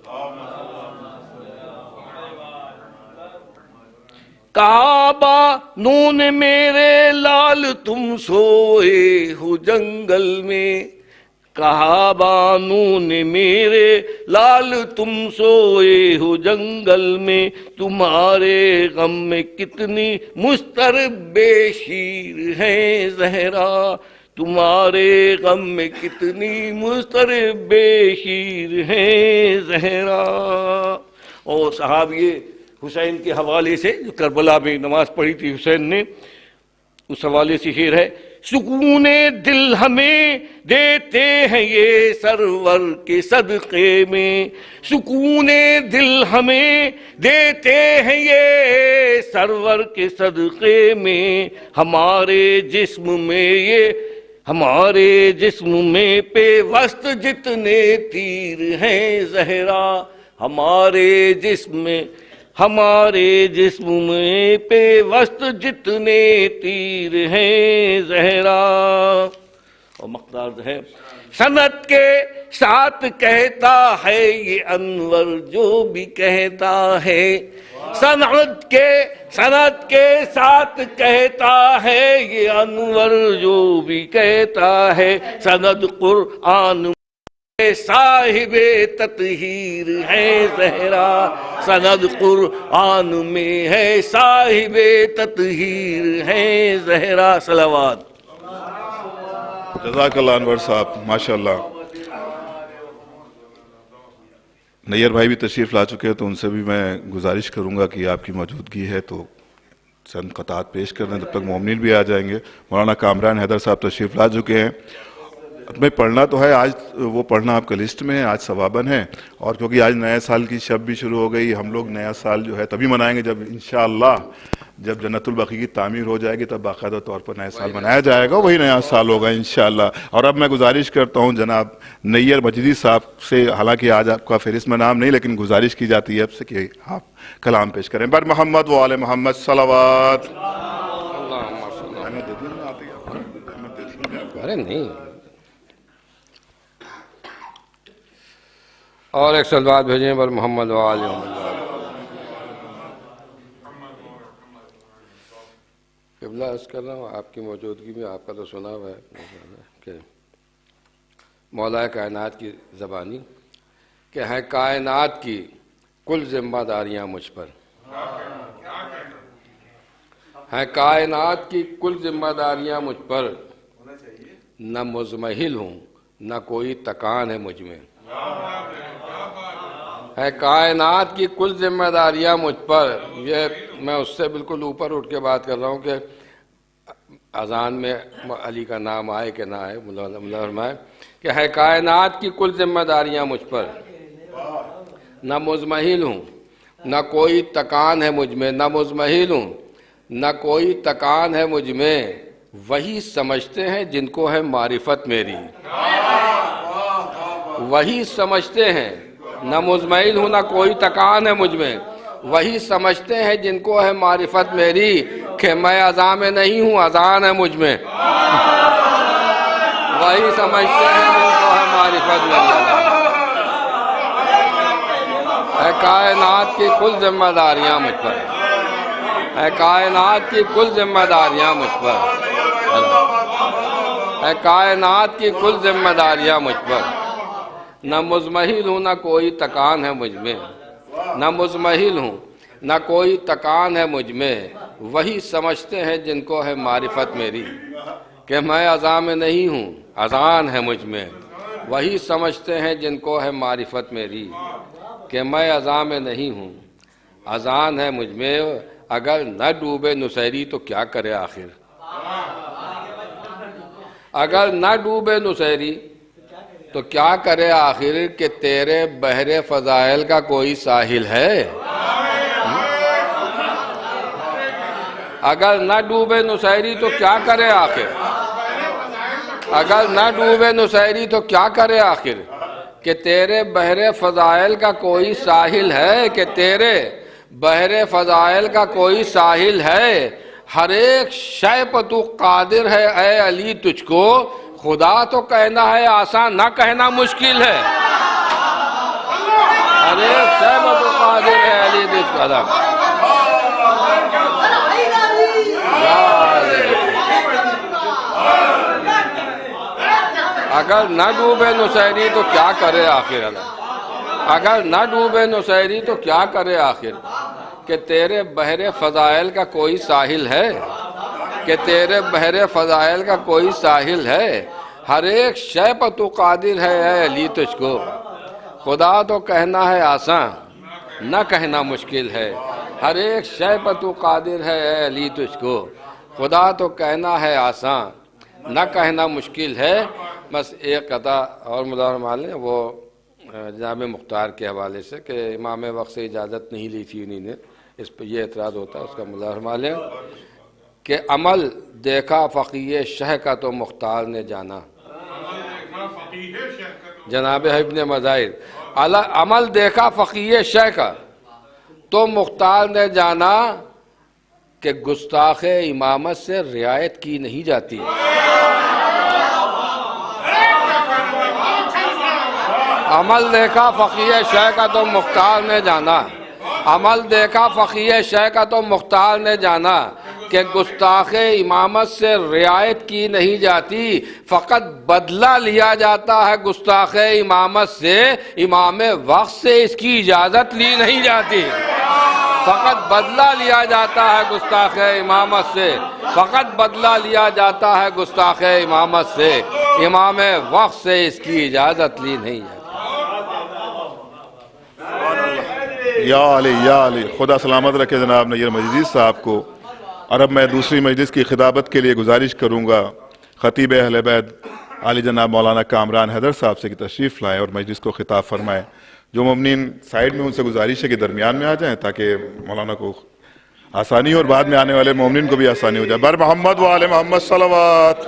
E: کعبہ نون میرے لال تم سوئے ہو جنگل میں، کعبہ نون میرے لال تم سوئے ہو جنگل میں، تمہارے غم میں کتنی مضطرب شیر ہے زہرا، تمہارے غم میں کتنی مضطرب شیر ہے زہرا۔ اور صاحب یہ حسین کے حوالے سے جو کربلا میں نماز پڑھی تھی حسین نے، اس حوالے سے شعر ہے، سکون دل ہمیں دیتے ہیں یہ سرور کے صدقے میں، سکون دل ہمیں دیتے ہیں یہ سرور کے صدقے میں، ہمارے جسم میں یہ ہمارے جسم میں پیوست جتنے تیر ہیں زہرا، ہمارے جسم میں پیوست جتنے تیر ہیں زہرا۔ اور مقدار ہے، سند کے ساتھ کہتا ہے یہ انور جو بھی کہتا ہے، سند کے ساتھ کہتا ہے یہ انور جو بھی کہتا ہے، سند قرآن صاحب تطہیر ہے زہرا، سند قرآن میں ہے صاحب تطہیر ہے زہرا۔ صلوات۔
A: جزاک اللہ انور صاحب، ماشاءاللہ۔ نیئر بھائی بھی تشریف لا چکے ہیں، تو ان سے بھی میں گزارش کروں گا کہ آپ کی موجودگی ہے تو چند قطعات پیش کر دیں، تب تک مومنین بھی آ جائیں گے۔ مولانا کامران حیدر صاحب تشریف لا چکے ہیں، میں پڑھنا تو ہے آج، وہ پڑھنا آپ کا لسٹ میں ہے، آج ثواباً ہے، اور کیونکہ آج نئے سال کی شب بھی شروع ہو گئی، ہم لوگ نیا سال جو ہے تبھی منائیں گے جب انشاءاللہ جب جنت البقیع کی تعمیر ہو جائے گی، تب باقاعدہ طور پر نیا سال منایا جائے گا، وہی نیا سال ہوگا انشاءاللہ۔ اور اب میں گزارش کرتا ہوں جناب نیئر مجدی صاحب سے، حالانکہ آج آپ کا فہرست میں نام نہیں، لیکن گزارش کی جاتی ہے اب سے کہ آپ کلام پیش کریں۔ بر محمد و آل محمد صلوات۔
F: ارے نہیں، اور ایک صلوات بھیجیں بر محمد و آل محمد۔ قبلہ عرض کر رہا ہوں آپ کی موجودگی میں، آپ کا تو سنا ہوا ہے کہ مولا کائنات کی زبانی کہ ہے کائنات کی کل ذمہ داریاں مجھ پر، ہے کائنات کی کل ذمہ داریاں مجھ پر، نہ مزمحل ہوں نہ کوئی تکان ہے مجھ میں، ہے کائنات کی کل ذمہ داریاں مجھ پر۔ یہ میں اس سے بالکل اوپر اٹھ کے بات کر رہا ہوں کہ اذان میں علی کا نام آئے کہ نہ آئے، مولا فرمائے کہ ہے کائنات کی کل ذمہ داریاں مجھ پر، نہ مزمحل ہوں نہ کوئی تکان ہے مجھ میں، نہ مزمحل ہوں نہ کوئی تکان ہے مجھ میں، وہی سمجھتے ہیں جن کو ہے معرفت میری، وہی سمجھتے ہیں، نہ مزمحل ہوں نہ کوئی تکان ہے مجھ میں، وہی سمجھتے ہیں جن کو ہے معرفت میری، کہ میں اذان میں نہیں ہوں اذان ہے مجھ میں، وہی سمجھتے ہیں جن کو ہے معرفت میری، ہے کائنات کی کل ذمہ داریاں مجھ پر، ہے کائنات کی کل ذمہ داریاں مجھ پر، ہے کائنات کی کل ذمہ داریاں مجھ پر، نہ مزمحل ہوں نہ کوئی تکان ہے مجھ میں، نہ مزمحل ہوں نہ کوئی تکان ہے مجھ میں، وہی سمجھتے ہیں جن کو ہے معرفت میری، کہ میں اذان میں نہیں ہوں، اذان ہے مجھ میں، وہی سمجھتے ہیں جن کو ہے معرفت میری کہ میں اذان میں نہیں ہوں، اذان ہے مجھ میں، اگر نہ ڈوبے نصیری تو کیا کرے آخر، اگر نہ ڈوبے نصیری تو کیا کرے آخر، کہ تیرے بحر فضائل کا کوئی ساحل ہے، اگر نہ ڈوبے نصیری تو کیا کرے آخر، اگر نہ ڈوبے نصیری تو کیا کرے آخر، کہ تیرے بحر فضائل کا کوئی ساحل ہے، کہ تیرے بحر فضائل کا کوئی ساحل ہے، ہر ایک شے پر تو قادر ہے اے علی تجھ کو، خدا تو کہنا ہے آسان، نہ کہنا مشکل ہے، ہر ایک شے پر تو قادر ہے علی تجھ کو، اگر نہ ڈوبے نصیری تو کیا کرے آخر، اگر نہ ڈوبے نصیری تو کیا کرے آخر، کہ تیرے بحر فضائل کا کوئی ساحل ہے، کہ تیرے بحر فضائل کا کوئی ساحل ہے، ہر ایک شے پر تو قادر ہے اے علی تجھ کو، خدا تو کہنا ہے آسان نہ کہنا مشکل ہے، ہر ایک شے پر تو قادر ہے اے علی تجھ کو، خدا تو کہنا ہے آسان نہ کہنا مشکل ہے۔ بس ایک قطع اور مدار مال نے وہ جناب مختار کے حوالے سے کہ امام وقت سے اجازت نہیں لی تھی انہی نے، اس پہ یہ اعتراض ہوتا ہے، اس کا مدار مال ہے کہ عمل دیکھا فقیہ شہ کا تو مختار نے جانا، جناب ابن مظاہر، عمل دیکھا فقیہ شہ کا تو مختار نے جانا کہ گستاخ امامت سے رعایت کی نہیں جاتی، عمل دیکھا فقیہ شہ کا تو مختار نے جانا، عمل دیکھا فقیہ شہ کا تو مختار نے جانا کہ گستاخ امامت سے رعایت کی نہیں جاتی، فقط بدلہ لیا جاتا ہے گستاخ امامت سے، امام وقت سے اس کی اجازت لی نہیں جاتی، فقط بدلہ لیا جاتا ہے گستاخ امامت سے، فقط بدلہ لیا جاتا ہے گستاخ امامت سے، امام وقت سے اس کی اجازت لی نہیں جاتی۔
A: یا علی خدا سلامت رکھے جناب نیر مجیدی صاحب کو۔ اور اب میں دوسری مجلس کی خطابت کے لیے گزارش کروں گا خطیب اہل بیت عالی جناب مولانا کامران حیدر صاحب سے کہ تشریف لائیں اور مجلس کو خطاب فرمائیں۔ جو ممنین سائیڈ میں ان سے گزارش ہے کہ درمیان میں آ جائیں تاکہ مولانا کو آسانی ہو اور بعد میں آنے والے مومنین کو بھی آسانی ہو جائے۔ بر محمد و آل محمد صلوات۔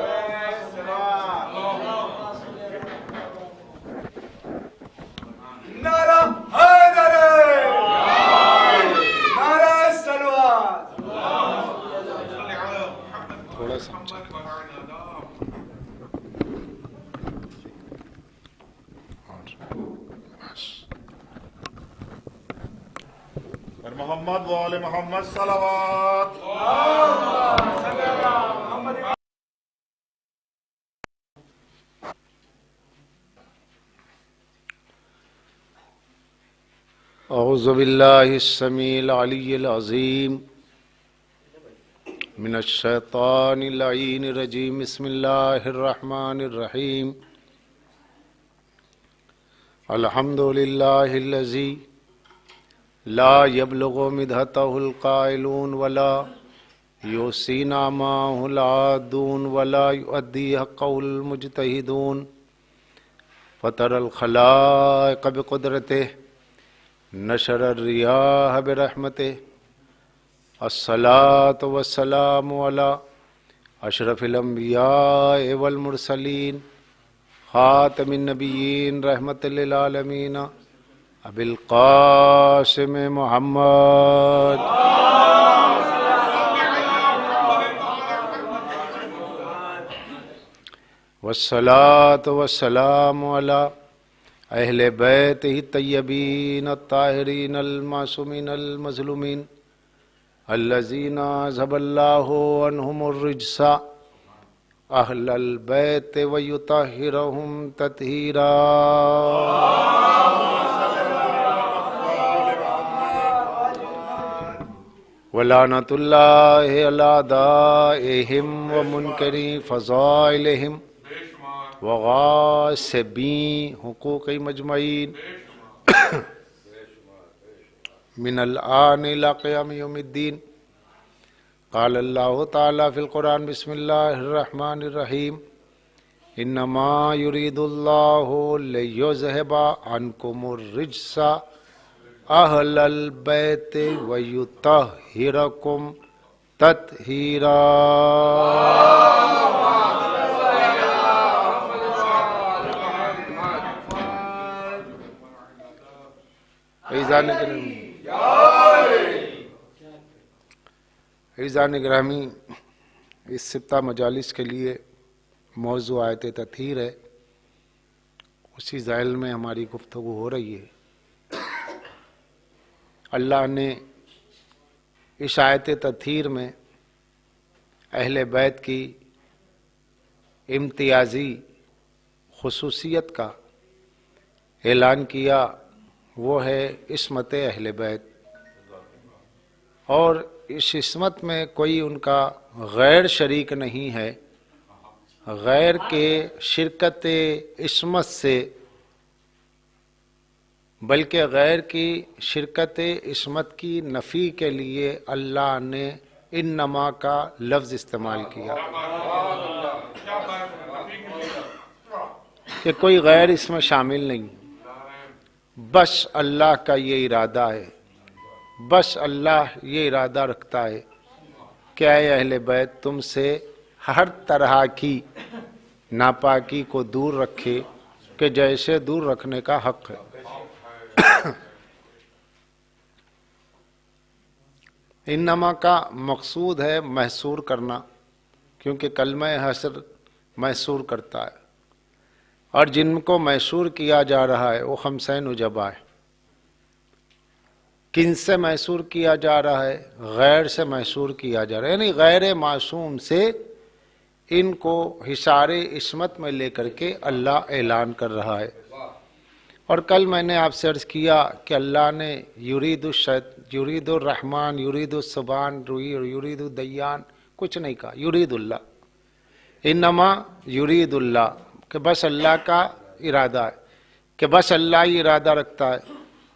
A: محمد و آل محمد صلوات۔
G: اعوذ باللہ السمیع العلی العظیم من الشیطان اللعین الرجیم، بسم اللہ الرحمن الرحیم، الحمدللہ الذی لا يبلغ مدحتہ القائلون ولا یحصی نعمہ العادون ولا یؤدی حقہ المجتہدون، فطر الخلائق بقدرتہ، نشر الریاح برحمتہ، الصلاة والسلام علی اشرف الانبیاء والمرسلین، خاتم النبیین رحمت للعالمین، ابی القاسم محمد والصلاة والسلام علی اہل بیتہ الطیبین الطاہرین المعصومین المظلومین الذین اذھب اللہ عنہم الرجس اہل البیت ویطہرہم تطہیرا۔ ولعنۃ اللہ علی اعدائہم ومنکری فضائلہم وغاصبین حقوق مجمعین من الآن الی قیام یوم الدین. قال اللہ تعالی فی القرآن بسم اللہ الرحمن الرحیم انما یرید اللہ لیذہب عنکم الرجس اہل البیت ویطہرکم تطہیرا. عزیزان گرامی، اس ستہ مجالس کے لیے موضوع آیت تطہیر ہے، اسی ذیل میں ہماری گفتگو ہو رہی ہے. اللہ نے اس آیت تطہیر میں اہل بیت کی امتیازی خصوصیت کا اعلان کیا، وہ ہے عصمت اہل بیت، اور اس عصمت میں کوئی ان کا غیر شریک نہیں ہے. غیر کے شرکت عصمت سے، بلکہ غیر کی شرکت عصمت کی نفی کے لیے اللہ نے انما کا لفظ استعمال کیا کہ کوئی غیر اس میں شامل نہیں. بس اللہ کا یہ ارادہ ہے، بس اللہ یہ ارادہ رکھتا ہے کہ اے اہل بیت تم سے ہر طرح کی ناپاکی کو دور رکھے کہ جیسے دور رکھنے کا حق ہے. انما کا مقصود ہے محصور کرنا، کیونکہ کلمہ حصر محصور کرتا ہے، اور جن کو محصور کیا جا رہا ہے وہ خمسین وجبہ ہے. کن سے محصور کیا جا رہا ہے؟ غیر سے محصور کیا جا رہا ہے، یعنی غیر معصوم سے ان کو حصار عصمت میں لے کر کے اللہ اعلان کر رہا ہے. اور کل میں نے آپ سے عرض کیا کہ اللہ نے یرید الرحمن، یرید السبحان، یرید الدیان کچھ نہیں کہا، یرید اللہ. انما یرید اللہ، کہ بس اللہ کا ارادہ ہے، کہ بس اللہ ہی ارادہ رکھتا ہے.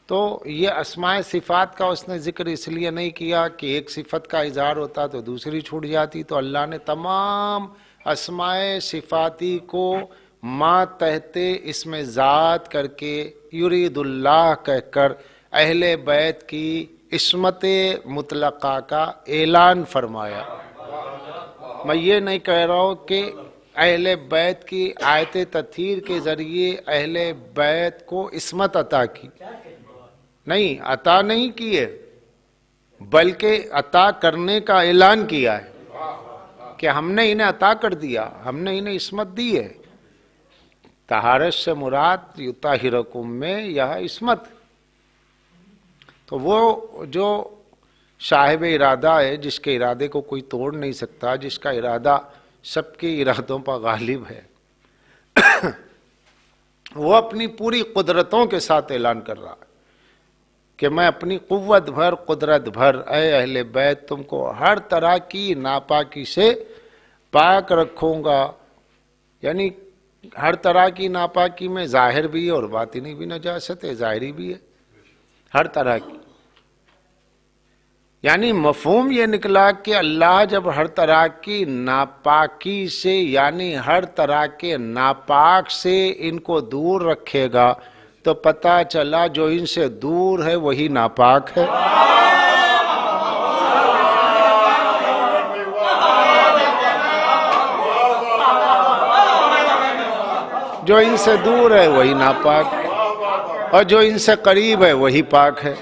G: تو یہ اسماء صفات کا اس نے ذکر اس لیے نہیں کیا کہ ایک صفت کا اظہار ہوتا تو دوسری چھوٹ جاتی. تو اللہ نے تمام اسماء صفاتی کو ما تحت اسم ذات کر کے یرید اللہ کہہ کر اہل بیت کی عصمت مطلقہ کا اعلان فرمایا. میں یہ نہیں کہہ رہا ہوں کہ اہل بیت کی آیت تطہیر کے ذریعے اہل بیت کو عصمت عطا کی، نہیں، عطا نہیں کیے، بلکہ عطا کرنے کا اعلان کیا ہے کہ ہم نے انہیں عطا کر دیا، ہم نے انہیں عصمت دی ہے. طہارت سے مراد یطہرکم میں یہ عصمت. تو وہ جو صاحب ارادہ ہے، جس کے ارادے کو کوئی توڑ نہیں سکتا، جس کا ارادہ سب کے ارادوں پر غالب ہے، وہ اپنی پوری قدرتوں کے ساتھ اعلان کر رہا ہے کہ میں اپنی قوت بھر، قدرت بھر اے اہل بیت تم کو ہر طرح کی ناپاکی سے پاک رکھوں گا. یعنی ہر طرح کی ناپاکی میں ظاہر بھی ہے اور باطنی بھی نجاست ہے، ظاہری بھی ہے، ہر طرح کی. یعنی مفہوم یہ نکلا کہ اللہ جب ہر طرح کی ناپاکی سے، یعنی ہر طرح کے ناپاک سے ان کو دور رکھے گا تو پتہ چلا جو ان سے دور ہے وہی ناپاک ہے. جو ان سے دور ہے وہی ناپاک، اور جو ان سے قریب ہے وہی پاک ہے.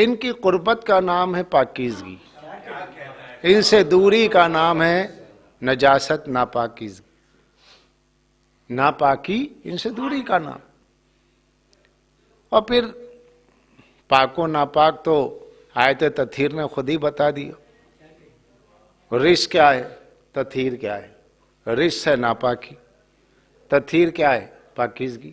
G: ان کی قربت کا نام ہے پاکیزگی، ان سے دوری کا نام ہے نجاست، ناپاکیزگی. ناپاکی ان سے دوری کا نام. اور پھر پاک و ناپاک تو آیت تطہیر نے خود ہی بتا دیا. رجس کیا ہے، تطہیر کیا ہے. رجس ہے ناپاکی، تطہیر کیا ہے، پاکیزگی.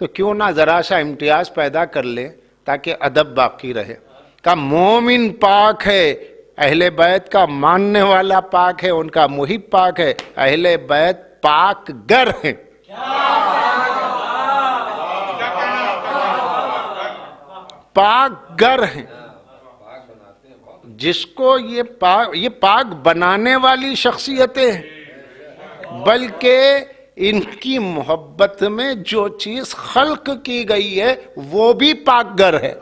G: تو کیوں نہ ذرا سا امتیاز پیدا کر لے تاکہ ادب باقی رہے. کہ مومن پاک ہے، اہل بیت کا ماننے والا پاک ہے، ان کا محب پاک ہے، اہل بیت پاک گر ہیں. پاک گر ہیں. جس کو یہ پاک بنانے والی شخصیتیں ہیں، بلکہ ان کی محبت میں جو چیز خلق کی گئی ہے وہ بھی پاک گر ہے.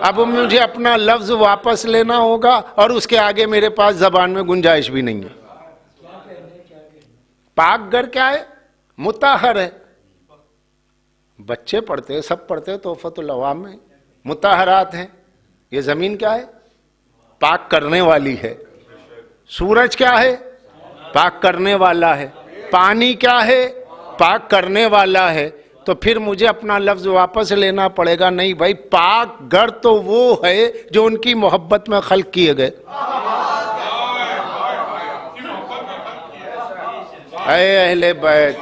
G: اب مجھے اپنا لفظ واپس لینا ہوگا اور اس کے آگے میرے پاس زبان میں گنجائش بھی نہیں ہے. پاک گر کیا ہے؟ مطہر ہے. بچے پڑھتے، سب پڑھتے تحفۃ العوام میں، مطہرات ہیں. یہ زمین کیا ہے؟ پاک کرنے والی ہے. سورج کیا ہے؟ پاک کرنے والا ہے. پانی کیا ہے؟ پاک کرنے والا ہے. تو پھر مجھے اپنا لفظ واپس لینا پڑے گا. نہیں بھائی، پاک گر تو وہ ہے جو ان کی محبت میں خلق کیے گئے. اے اہل بیت،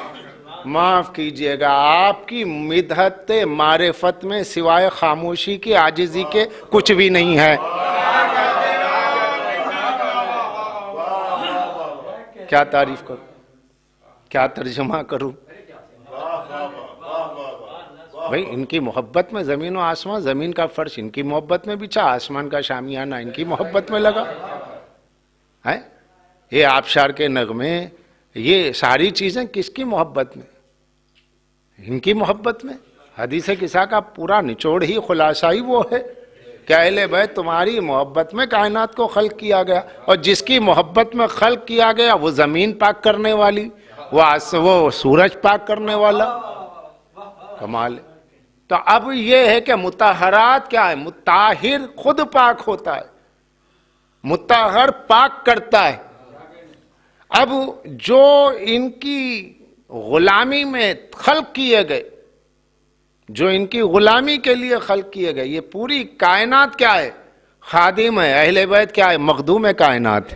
G: معاف کیجئے گا، آپ کی مدحت معرفت میں سوائے خاموشی کی، عاجزی کے کچھ بھی نہیں ہے. کیا تعریف کروں، کیا ترجمہ کروں؟ بھئی ان کی محبت میں زمین و آسمان، زمین کا فرش ان کی محبت میں بچھا، آسمان کا شامیانہ ان کی محبت میں لگا ہے. یہ آبشار کے نغمے، یہ ساری چیزیں کس کی محبت میں؟ ان کی محبت میں. حدیث قصہ کا پورا نچوڑ ہی، خلاصہ ہی وہ ہے کہ اہل بیت تمہاری محبت میں کائنات کو خلق کیا گیا، اور جس کی محبت میں خلق کیا گیا وہ زمین پاک کرنے والی، وہ سورج پاک کرنے والا. کمال ہے. تو اب یہ ہے کہ مطہرات کیا ہے؟ مطہر خود پاک ہوتا ہے، مطہر پاک کرتا ہے. اب جو ان کی غلامی میں خلق کیے گئے، جو ان کی غلامی کے لیے خلق کیے گئے، یہ پوری کائنات کیا ہے؟ خادم ہے. اہل بیت کیا ہے؟ مخدوم کائنات.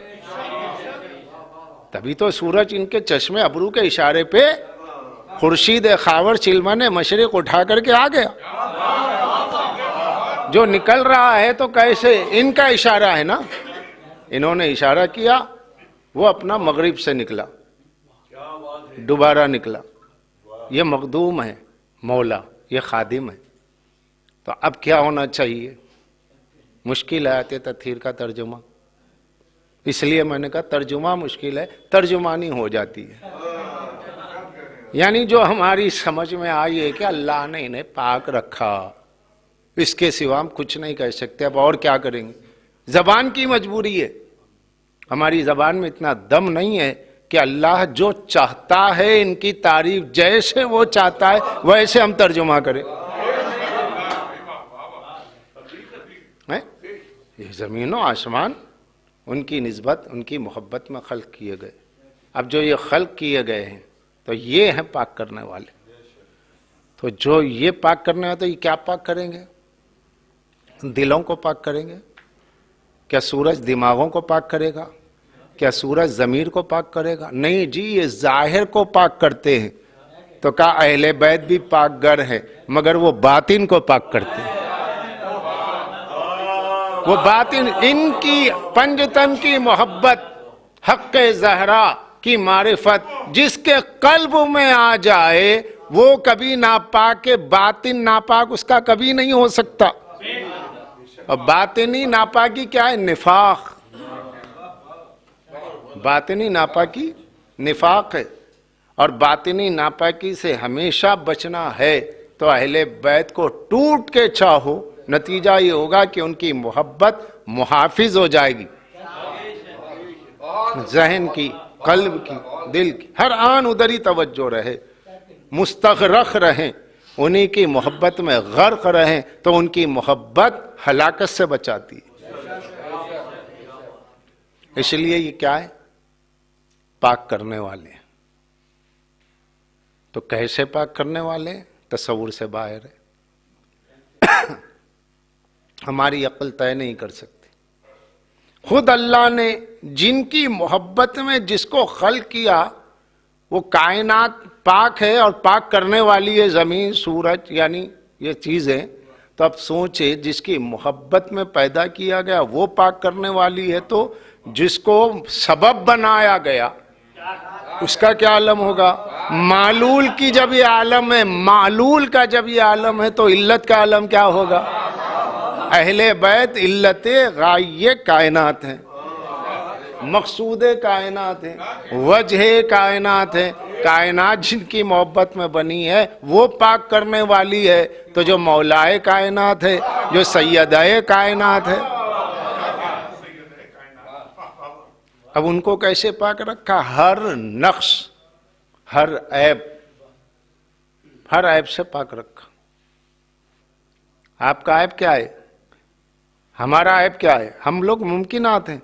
G: تبھی تو سورج ان کے چشمے ابرو کے اشارے پہ خورشید خاور چلمن مشرق اٹھا کر کے آ گیا. جو نکل رہا ہے تو کیسے؟ ان کا اشارہ ہے نا، انہوں نے اشارہ کیا، وہ اپنا مغرب سے نکلا، دوبارہ نکلا. یہ مخدوم ہے مولا، یہ خادم ہے. تو اب کیا ہونا چاہیے؟ مشکل آیت تطہیر کا ترجمہ. اس لیے میں نے کہا ترجمہ مشکل ہے، ترجمانی ہو جاتی ہے. یعنی جو ہماری سمجھ میں آئی ہے کہ اللہ نے انہیں پاک رکھا، اس کے سوا ہم کچھ نہیں کہہ سکتے. اب اور کیا کریں گے؟ زبان کی مجبوری ہے. ہماری زبان میں اتنا دم نہیں ہے کہ اللہ جو چاہتا ہے ان کی تعریف جیسے وہ چاہتا ہے ویسے ہم ترجمہ کریں. یہ زمین و آسمان ان کی نسبت، ان کی محبت میں خلق کیے گئے. اب جو یہ خلق کیے گئے ہیں تو یہ ہیں پاک کرنے والے. تو جو یہ پاک کرنے والے، تو یہ کیا پاک کریں گے؟ دلوں کو پاک کریں گے. کیا سورج دماغوں کو پاک کرے گا؟ کیا سورج ضمیر کو پاک کرے گا؟ نہیں جی، یہ ظاہر کو پاک کرتے ہیں. تو کہا اہل بیت بھی پاک گر ہے، مگر وہ باطن کو پاک کرتے ہیں. وہ باطن، ان کی پنجتن کی محبت، حق زہرا کی معرفت جس کے قلب میں آ جائے وہ کبھی ناپاک، باطن ناپاک اس کا کبھی نہیں ہو سکتا. اور باطنی ناپاکی کیا ہے؟ نفاق. باطنی ناپاکی نفاق ہے، اور باطنی ناپاکی سے ہمیشہ بچنا ہے. تو اہل بیت کو ٹوٹ کے چاہو، نتیجہ یہ ہوگا کہ ان کی محبت محافظ ہو جائے گی، ذہن کی، قلب کی، دل کی، ہر آن ادھری توجہ رہے، مستغرق رہیں، انہی کی محبت میں غرق رہیں. تو ان کی محبت ہلاکت سے بچاتی ہے. اس لیے یہ کیا ہے؟ پاک کرنے والے. تو کیسے پاک کرنے والے؟ تصور سے باہر ہے. ہماری عقل طے نہیں کر سکتی. خود اللہ نے جن کی محبت میں جس کو خلق کیا، وہ کائنات پاک ہے اور پاک کرنے والی ہے زمین، سورج، یعنی یہ چیزیں، تو اب سوچے جس کی محبت میں پیدا کیا گیا وہ پاک کرنے والی ہے، تو جس کو سبب بنایا گیا اس کا کیا عالم ہوگا؟ معلول کی جب یہ عالم ہے، معلول کا جب یہ عالم ہے تو علت کا عالم کیا ہوگا؟ اہل بیت علت غائیہ کائنات ہیں، مقصود کائنات ہیں، وجہ کائنات ہیں، کائنات جن کی محبت میں بنی ہے وہ پاک کرنے والی ہے، تو جو مولائے کائنات ہے، جو سیدہ کائنات ہے، اب ان کو کیسے پاک رکھا؟ ہر نقص، ہر عیب سے پاک رکھا۔ آپ کا عیب کیا ہے؟ ہمارا عیب کیا ہے؟ ہم لوگ ممکنات ہیں،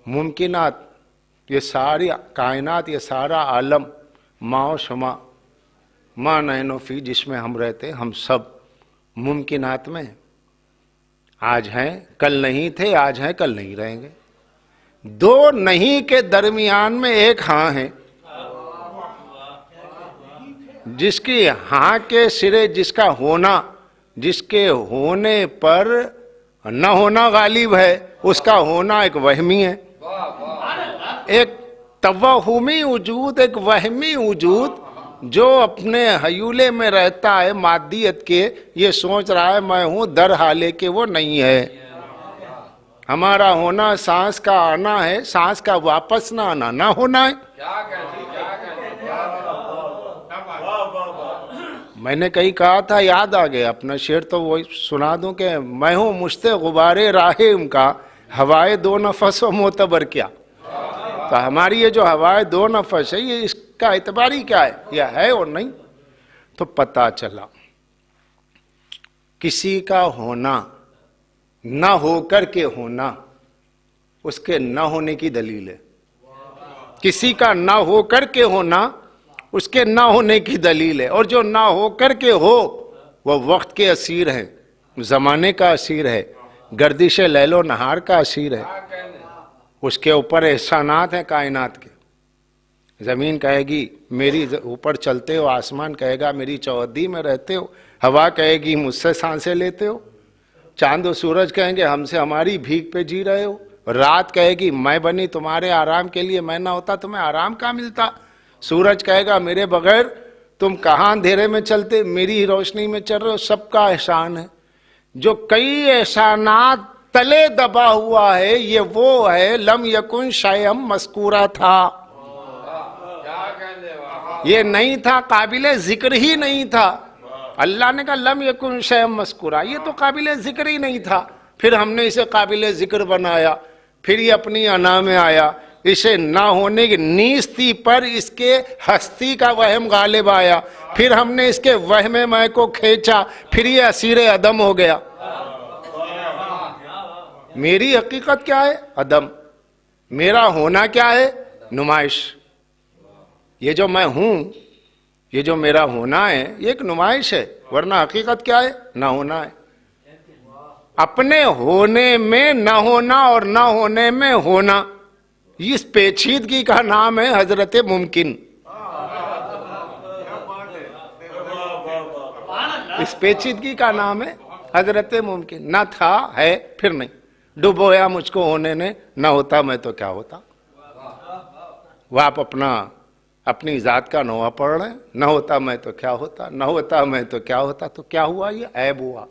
G: ممکنات، یہ ساری کائنات، یہ سارا عالم، ما و شما، ما نحن فی، جس میں ہم رہتے، ہم سب ممکنات میں ہیں۔ آج ہیں کل نہیں تھے، آج ہیں کل نہیں رہیں گے۔ دو نہیں کے درمیان میں ایک ہاں ہے، جس کی ہاں کے سرے جس کا ہونا، جس کے ہونے پر نہ ہونا غالب ہے، اس کا ہونا ایک وہمی ہے، ایک توہمی وجود، ایک وہمی وجود جو اپنے حیولے میں رہتا ہے مادیت کے، یہ سوچ رہا ہے میں ہوں، در حالے کہ وہ نہیں ہے۔ ہمارا ہونا سانس کا آنا ہے، سانس کا واپس نہ آنا، نہ ہونا ہے۔ میں نے کہیں کہا تھا، یاد آ گیا اپنا شعر، تو وہی سنا دوں کہ میں ہوں مشت غبارے راہم کا، ہوائے دو نفس و معتبر کیا۔ تو ہماری یہ جو ہوائے دو نفس ہے، یہ اس کا اعتباری کیا ہے؟ یہ ہے اور نہیں۔ تو پتہ چلا کسی کا ہونا نہ ہو کر کے ہونا اس کے نہ ہونے کی دلیل ہے، کسی کا نہ ہو کر کے ہونا اس کے نہ ہونے کی دلیل ہے، اور جو نہ ہو کر کے ہو وہ وقت کے اسیر ہے، زمانے کا اسیر ہے، گردش لیل و نہار کا اسیر ہے، اس کے اوپر احسانات ہیں کائنات کے۔ زمین کہے گی میری اوپر چلتے ہو، آسمان کہے گا میری چوہدی میں رہتے ہو، ہوا کہے گی مجھ سے سانسیں لیتے ہو، چاند و سورج کہیں گے ہم سے ہماری بھیک پہ جی رہے ہو، رات کہے گی میں بنی تمہارے آرام کے لیے، میں نہ ہوتا تمہیں آرام کہاں ملتا، سورج کہے گا میرے بغیر تم کہاں اندھیرے میں چلتے، میری ہی روشنی میں چل رہے ہو۔ سب کا احسان ہے، جو کئی احسانات تلے دبا ہوا ہے، یہ وہ ہے لم یکن شیئم مذکورا تھا، یہ نہیں تھا، قابل ذکر ہی نہیں تھا۔ اللہ نے کہا لم یکن شیئم مذکورا، یہ تو قابل ذکر ہی نہیں تھا، پھر ہم نے اسے قابل ذکر بنایا، پھر یہ اپنی انا میں آیا، اسے نہ ہونے کی نیستی پر اس کے ہستی کا وہم غالب آیا، پھر ہم نے اس کے وہم میں کو کھینچا، پھر یہ اسیر عدم ہو گیا۔ میری حقیقت کیا ہے؟ عدم۔ میرا ہونا کیا ہے؟ نمائش۔ یہ جو میں ہوں، یہ جو میرا ہونا ہے، یہ ایک نمائش ہے، ورنہ حقیقت کیا ہے؟ نہ ہونا ہے۔ اپنے ہونے میں نہ ہونا اور نہ ہونے میں ہونا، اس پیچیدگی کا نام ہے حضرت ممکن۔ اس پیچیدگی کا نام ہے حضرت ممکن۔ نہ تھا، ہے، پھر نہیں۔ ڈبویا مجھ کو ہونے نے، نہ ہوتا میں تو کیا ہوتا۔ وہ آپ اپنی ذات کا نوحہ پڑھ رہے ہیں، نہ ہوتا میں تو کیا ہوتا، نہ ہوتا میں تو کیا ہوتا، تو کیا ہوا؟ یہ عیب ہوا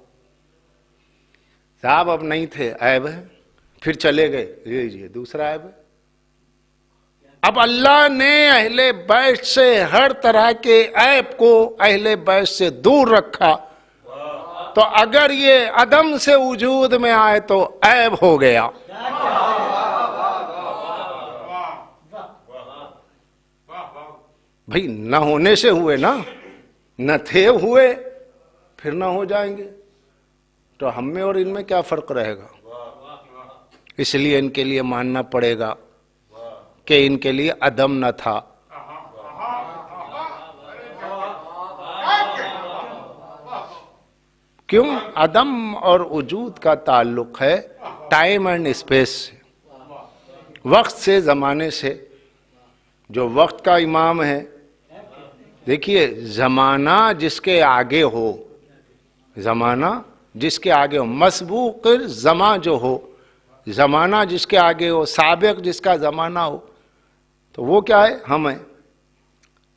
G: صاحب، اب نہیں تھے، عیب ہے، پھر چلے گئے، یہ دوسرا عیب ہے۔ اب اللہ نے اہل بیت سے ہر طرح کے عیب کو اہل بیت سے دور رکھا، تو اگر یہ عدم سے وجود میں آئے تو عیب ہو گیا۔ بھئی نہ ہونے سے ہوئے نا، نہ تھے ہوئے، پھر نہ ہو جائیں گے، تو ہم میں اور ان میں کیا فرق رہے گا؟ اس لیے ان کے لیے ماننا پڑے گا کہ ان کے لیے عدم نہ تھا۔ کیوں؟ عدم اور وجود کا تعلق ہے ٹائم اینڈ اسپیس سے، وقت سے، زمانے سے۔ جو وقت کا امام ہے. دیکھیے زمانہ جس کے آگے ہو، زمانہ جس کے آگے ہو، مسبوق زماں جو ہو، زمانہ جس کے آگے ہو، سابق جس کا زمانہ ہو، تو وہ کیا ہے؟ ہم ہیں.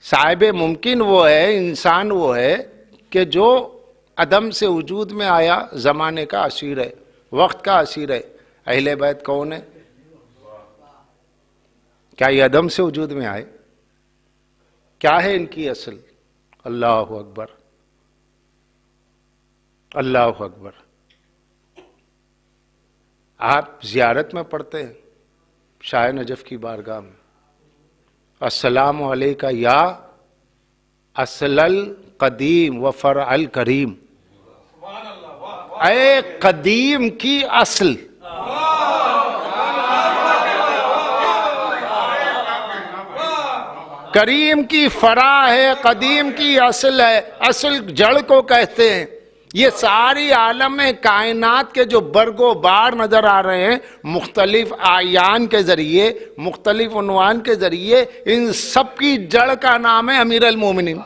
G: صاحب ممکن وہ ہے، انسان وہ ہے کہ جو عدم سے وجود میں آیا، زمانے کا اسیر ہے، وقت کا اسیر ہے. اہل بیت کون ہے؟ کیا یہ عدم سے وجود میں آئے؟ کیا ہے ان کی اصل؟ اللہ اکبر، اللہ اکبر. آپ زیارت میں پڑھتے ہیں شاہ نجف کی بارگاہ میں، السلام علیکہ یا اصل القدیم و فرع الکریم، اے قدیم کی اصل، کریم کی فرع ہے، قدیم کی اصل ہے. اصل جڑ کو کہتے ہیں. یہ ساری عالم کائنات کے جو برگ و بار نظر آ رہے ہیں مختلف اعیان کے ذریعے، مختلف عنوان کے ذریعے، ان سب کی جڑ کا نام ہے امیر المومنین.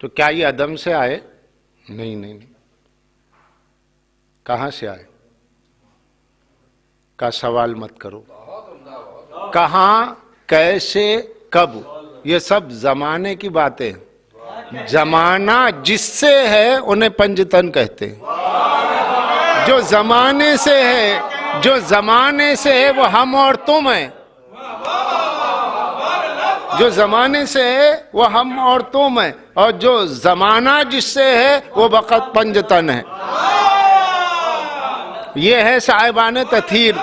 G: تو کیا یہ عدم سے آئے؟ نہیں نہیں نہیں. کہاں سے آئے کا سوال مت کرو. کہاں، کیسے، کب، یہ سب زمانے کی باتیں ہیں. زمانہ جس سے ہے انہیں پنجتن کہتے ہیں. جو زمانے سے ہے، جو زمانے سے ہے وہ ہم اور تم ہیں. جو زمانے سے ہے وہ ہم اور تم ہیں، اور جو زمانہ جس سے ہے وہ وقت پنجتن ہے. یہ ہے صاحبان تطہیر.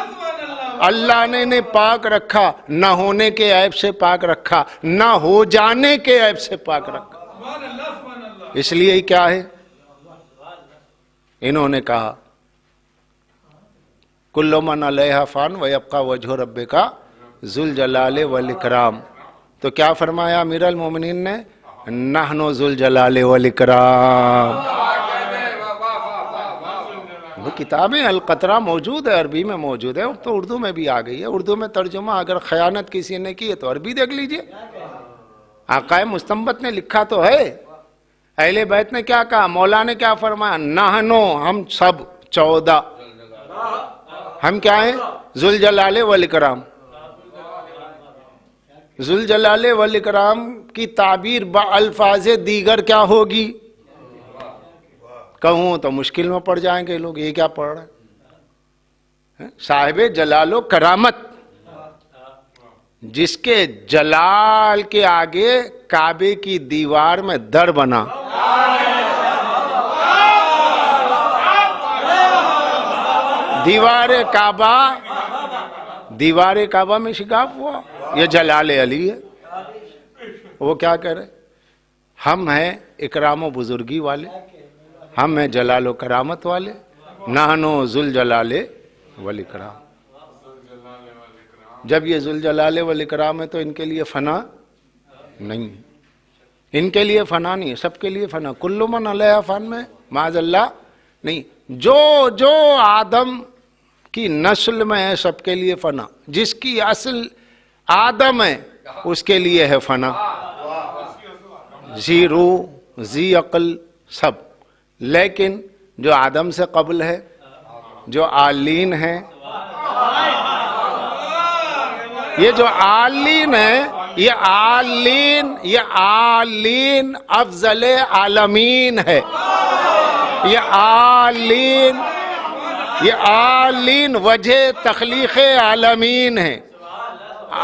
G: اللہ نے انہیں پاک رکھا، نہ ہونے کے عیب سے پاک رکھا، نہ ہو جانے کے عیب سے پاک رکھا. اس لیے کیا ہے؟ انہوں نے کہا کل من علیہا فان ویبقی وجہ ربک ذو الجلال والاکرام. تو کیا فرمایا امیر المومنین نے؟ نحن ذو الجلال والاکرام. وہ کتابیں القطرہ موجود ہے، عربی میں موجود ہے، تو اردو میں بھی آ گئی ہے. اردو میں ترجمہ اگر خیانت کسی نے کی ہے تو عربی دیکھ لیجئے. آقائے مستنبت نے لکھا تو ہے. اہل بیت نے کیا کہا؟ مولا نے کیا فرمایا؟ نحنو، ہم سب 14، ہم کیا ہیں؟ ذو الجلال والاکرام. ذو الجلال والاکرام کی تعبیر بالفاظ دیگر کیا ہوگی؟ کہوں تو مشکل میں پڑ جائیں گے لوگ، یہ کیا پڑھ رہے ہیں؟ صاحب جلال و کرامت، جس کے جلال کے آگے کعبے کی دیوار میں در بنا، دیوار کعبہ میں شگاف ہوا. یہ جلال علی ہے. وہ کیا کہہ رہے؟ ہم ہیں اکرام و بزرگی والے، ہم ہیں جلال و کرامت والے. نحنو ذو الجلال والاکرام. جب یہ ذو الجلال والاکرام ہے تو ان کے لیے فنا نہیں، ان کے لیے فنا نہیں، سب کے لیے فنا. کل من علیہا فان میں معاذ اللہ نہیں. جو آدم کی نسل میں ہے سب کے لیے فنا. جس کی اصل آدم ہے اس کے لیے ہے فنا. ذی روح، ذی عقل، سب. لیکن جو آدم سے قبل ہے، جو آلین ہے، یہ جو آلین ہے، یہ آلین افضل عالمین ہے. یہ آلین وجہ تخلیق عالمین ہے.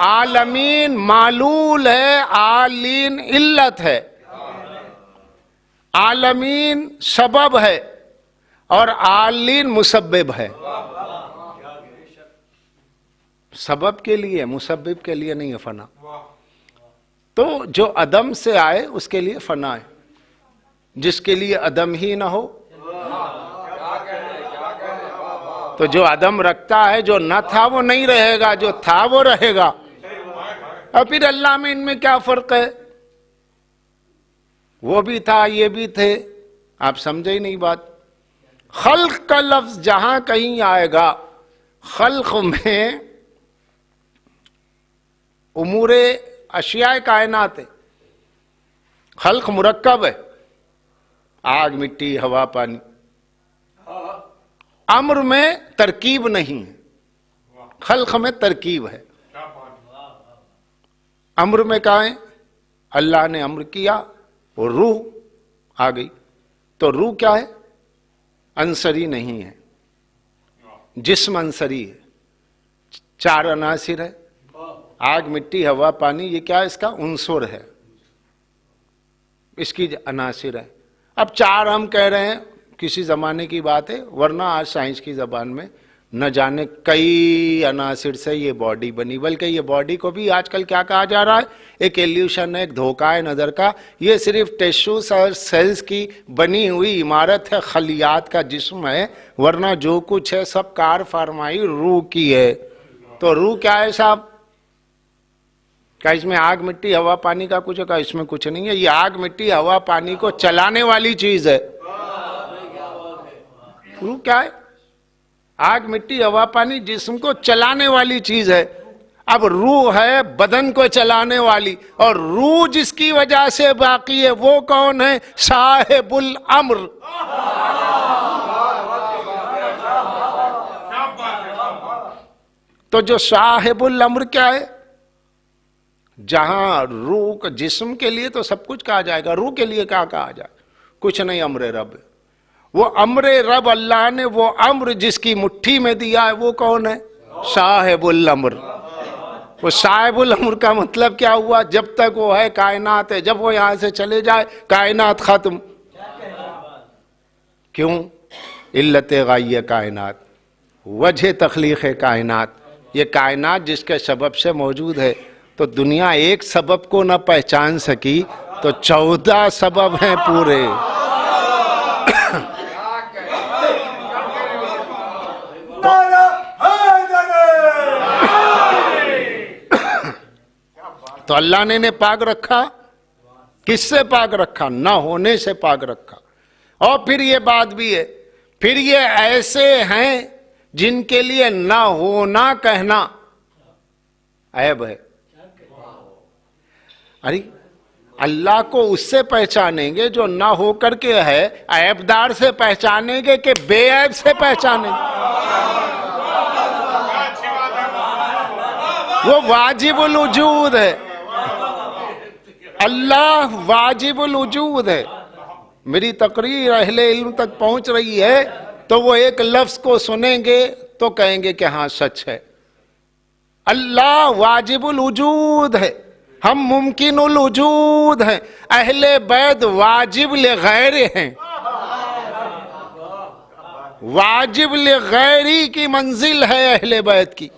G: عالمین معلول ہے، آلین علت ہے. عالمین سبب ہے اور آلین مسبب ہے. سبب کے لیے، مسبب کے لیے نہیں ہے فنا. تو جو عدم سے آئے اس کے لیے فنا ہے. جس کے لیے عدم ہی نہ ہو تو جو عدم رکھتا ہے، جو نہ تھا وہ نہیں رہے گا، جو تھا وہ رہے گا. اور پھر اللہ میں ان میں کیا فرق ہے؟ وہ بھی تھا، یہ بھی تھے. آپ سمجھے ہی نہیں بات. خلق کا لفظ جہاں کہیں آئے گا، خلق میں امور اشیاء کائنات ہے. خلق مرکب ہے، آگ، مٹی، ہوا، پانی. امر میں ترکیب نہیں ہے، خلق میں ترکیب ہے. امر میں کہاں ہے؟ اللہ نے امر کیا اور روح آ گئی. تو روح کیا ہے؟ عنصری نہیں ہے، جسم عنصری ہے. 4 عناصر ہے، آگ، مٹی، ہوا، پانی. یہ کیا ہے؟ اس کا عنصر ہے، اس کی عناصر ہے. اب 4 ہم کہہ رہے ہیں، کسی زمانے کی بات ہے، ورنہ آج سائنس کی زبان میں نہ جانے کئی عناصر سے یہ باڈی بنی. بلکہ یہ باڈی کو بھی آج کل کیا کہا جا رہا ہے؟ ایک ایلیوشن ہے، ایک دھوکہ ہے نظر کا. یہ صرف ٹیشوز اور سیلز کی بنی ہوئی عمارت ہے، خلیات کا جسم ہے، ورنہ جو کچھ ہے سب کار فرمائی روح کی ہے. تو روح کیا ہے صاحب؟ کیا اس میں آگ، مٹی، ہوا، پانی کا کچھ ہے؟ کہا اس میں کچھ نہیں ہے. یہ آگ، مٹی، ہوا، پانی کو چلانے والی چیز ہے. روح کیا ہے؟ آگ، مٹی، ہوا، پانی جسم کو چلانے والی چیز ہے. اب روح ہے بدن کو چلانے والی، اور روح جس کی وجہ سے باقی ہے وہ کون ہے؟ صاحب الامر. تو جو صاحب الامر کیا ہے؟ جہاں روح جسم کے لیے تو سب کچھ کہا جائے گا، روح کے لیے کیا کہا جائے؟ کچھ نہیں. امر رب. وہ امر رب اللہ نے وہ امر جس کی مٹھی میں دیا ہے وہ کون ہے؟ صاحب الامر. وہ صاحب الامر کا مطلب کیا ہوا؟ جب تک وہ ہے کائنات ہے، جب وہ یہاں سے چلے جائے کائنات ختم. کیوں؟ علت غائیہ کائنات، وجہ تخلیق کائنات. یہ کائنات جس کے سبب سے موجود ہے، تو دنیا ایک سبب کو نہ پہچان سکی تو 14 سبب ہیں پورے. تو اللہ نے پاک رکھا. کس سے پاک رکھا؟ نہ ہونے سے پاک رکھا. اور پھر یہ بات بھی ہے، پھر یہ ایسے ہیں جن کے لیے نہ ہونا کہنا عیب ہے. ارے اللہ کو اس سے پہچانیں گے جو نہ ہو کر کے ہے، عیب دار سے پہچانیں گے کہ بے عیب سے پہچانیں گے؟ وہ واجب الوجود ہے. اللہ واجب الوجود ہے. میری تقریر اہل علم تک پہنچ رہی ہے تو وہ ایک لفظ کو سنیں گے تو کہیں گے کہ ہاں سچ ہے. اللہ واجب الوجود ہے، ہم ممکن الوجود ہیں. اہل بیت واجب لغیر ہیں، واجب لغیری کی منزل ہے اہل بیت کی.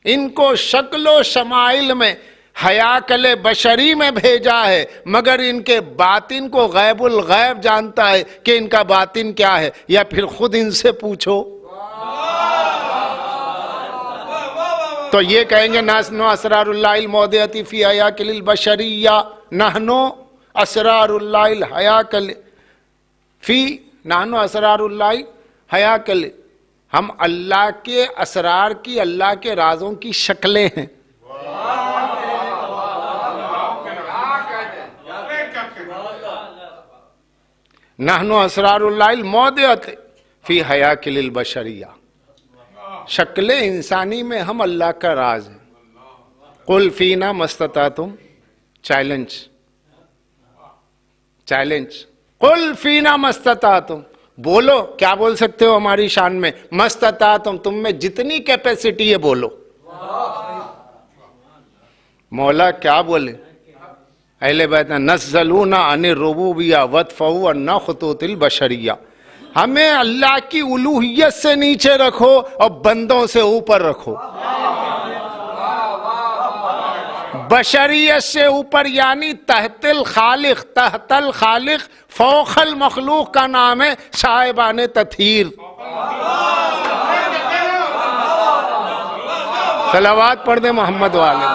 G: ان کو شکل و شمائل میں حیاکل بشری میں بھیجا ہے، مگر ان کے باطن کو غیب الغیب جانتا ہے کہ ان کا باطن کیا ہے. یا پھر خود ان سے پوچھو تو یہ کہیں گے نحن اسرار اللہ المودعۃ فی حیاکل البشریہ، نحن اسرار اللہ الحیاکل فی، نحن اسرار اللہ حیاکل. ہم اللہ کے اسرار کی، اللہ کے رازوں کی شکلیں ہیں. نحن اسرار اللہ المودعۃ فی حیاکل البشریہ، شکل انسانی میں ہم اللہ کا راز ہیں. قل فینا مستطعتم، چیلنج، قل فینا مستطعتم، بولو کیا بول سکتے ہو ہماری شان میں؟ مستطعتم، تم میں جتنی کیپیسٹی ہے بولو. مولا کیا بولے؟ اہل بیت نزلون عن الربوبیہ وادفعوا عن خطوط البشریہ، ہمیں اللہ کی الوہیت سے نیچے رکھو اور بندوں سے اوپر رکھو. بشریت سے اوپر یعنی تحت الخالق، تحت الخالق، فوق المخلوق کا نام ہے صاحبان تطہیر. صلوات پڑھ دیں محمد والے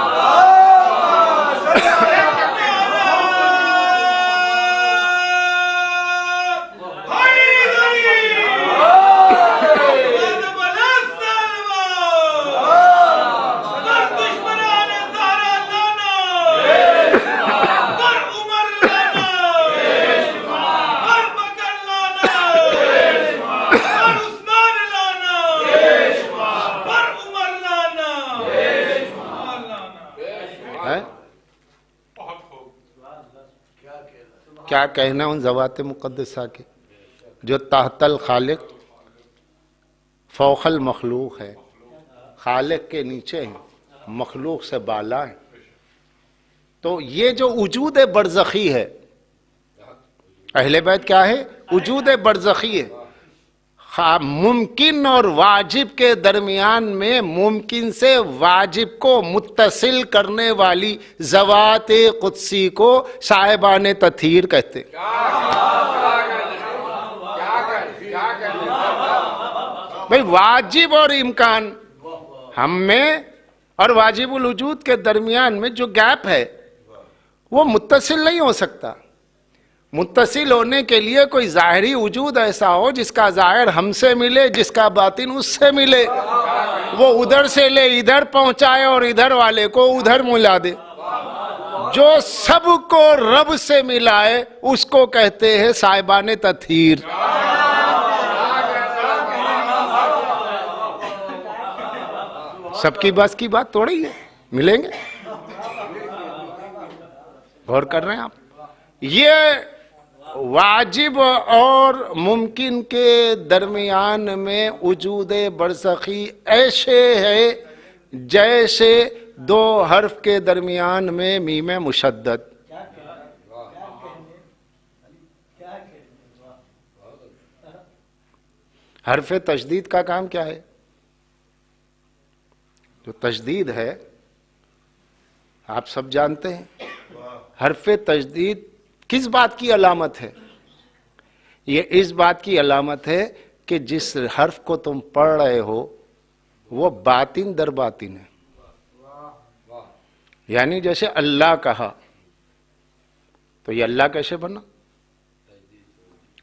G: کیا کہنا ان ذوات مقدسہ کے جو تحت الخالق فوق المخلوق ہے، خالق کے نیچے ہیں، مخلوق سے بالا ہیں. تو یہ جو وجود برزخی ہے، اہل بیت کیا ہے؟ وجود برزخی ہے. ممکن اور واجب کے درمیان میں ممکن سے واجب کو متصل کرنے والی ذوات قدسی کو صاحبان تطہیر کہتے. بھئی واجب اور امکان ہم میں اور واجب الوجود کے درمیان میں جو گیپ ہے وہ متصل نہیں ہو سکتا. متصل ہونے کے لیے کوئی ظاہری وجود ایسا ہو جس کا ظاہر ہم سے ملے، جس کا باطن اس سے ملے، وہ ادھر سے لے ادھر پہنچائے اور ادھر والے کو ادھر ملا دے. جو سب کو رب سے ملائے اس کو کہتے ہیں صاحبان تطہیر. سب کی بس کی بات تھوڑی ہے، ملیں گے. غور کر رہے ہیں آپ؟ یہ واجب اور ممکن کے درمیان میں وجود برزخی ایسے ہے جیسے دو حرف کے درمیان میں میم مشدد. حرف تشدید کا کام کیا ہے؟ جو تشدید ہے آپ سب جانتے ہیں. حرف تشدید کس بات کی علامت ہے؟ یہ اس بات کی علامت ہے کہ جس حرف کو تم پڑھ رہے ہو وہ باطن در باطن ہے. یعنی جیسے اللہ کہا تو یہ اللہ کیسے بنا؟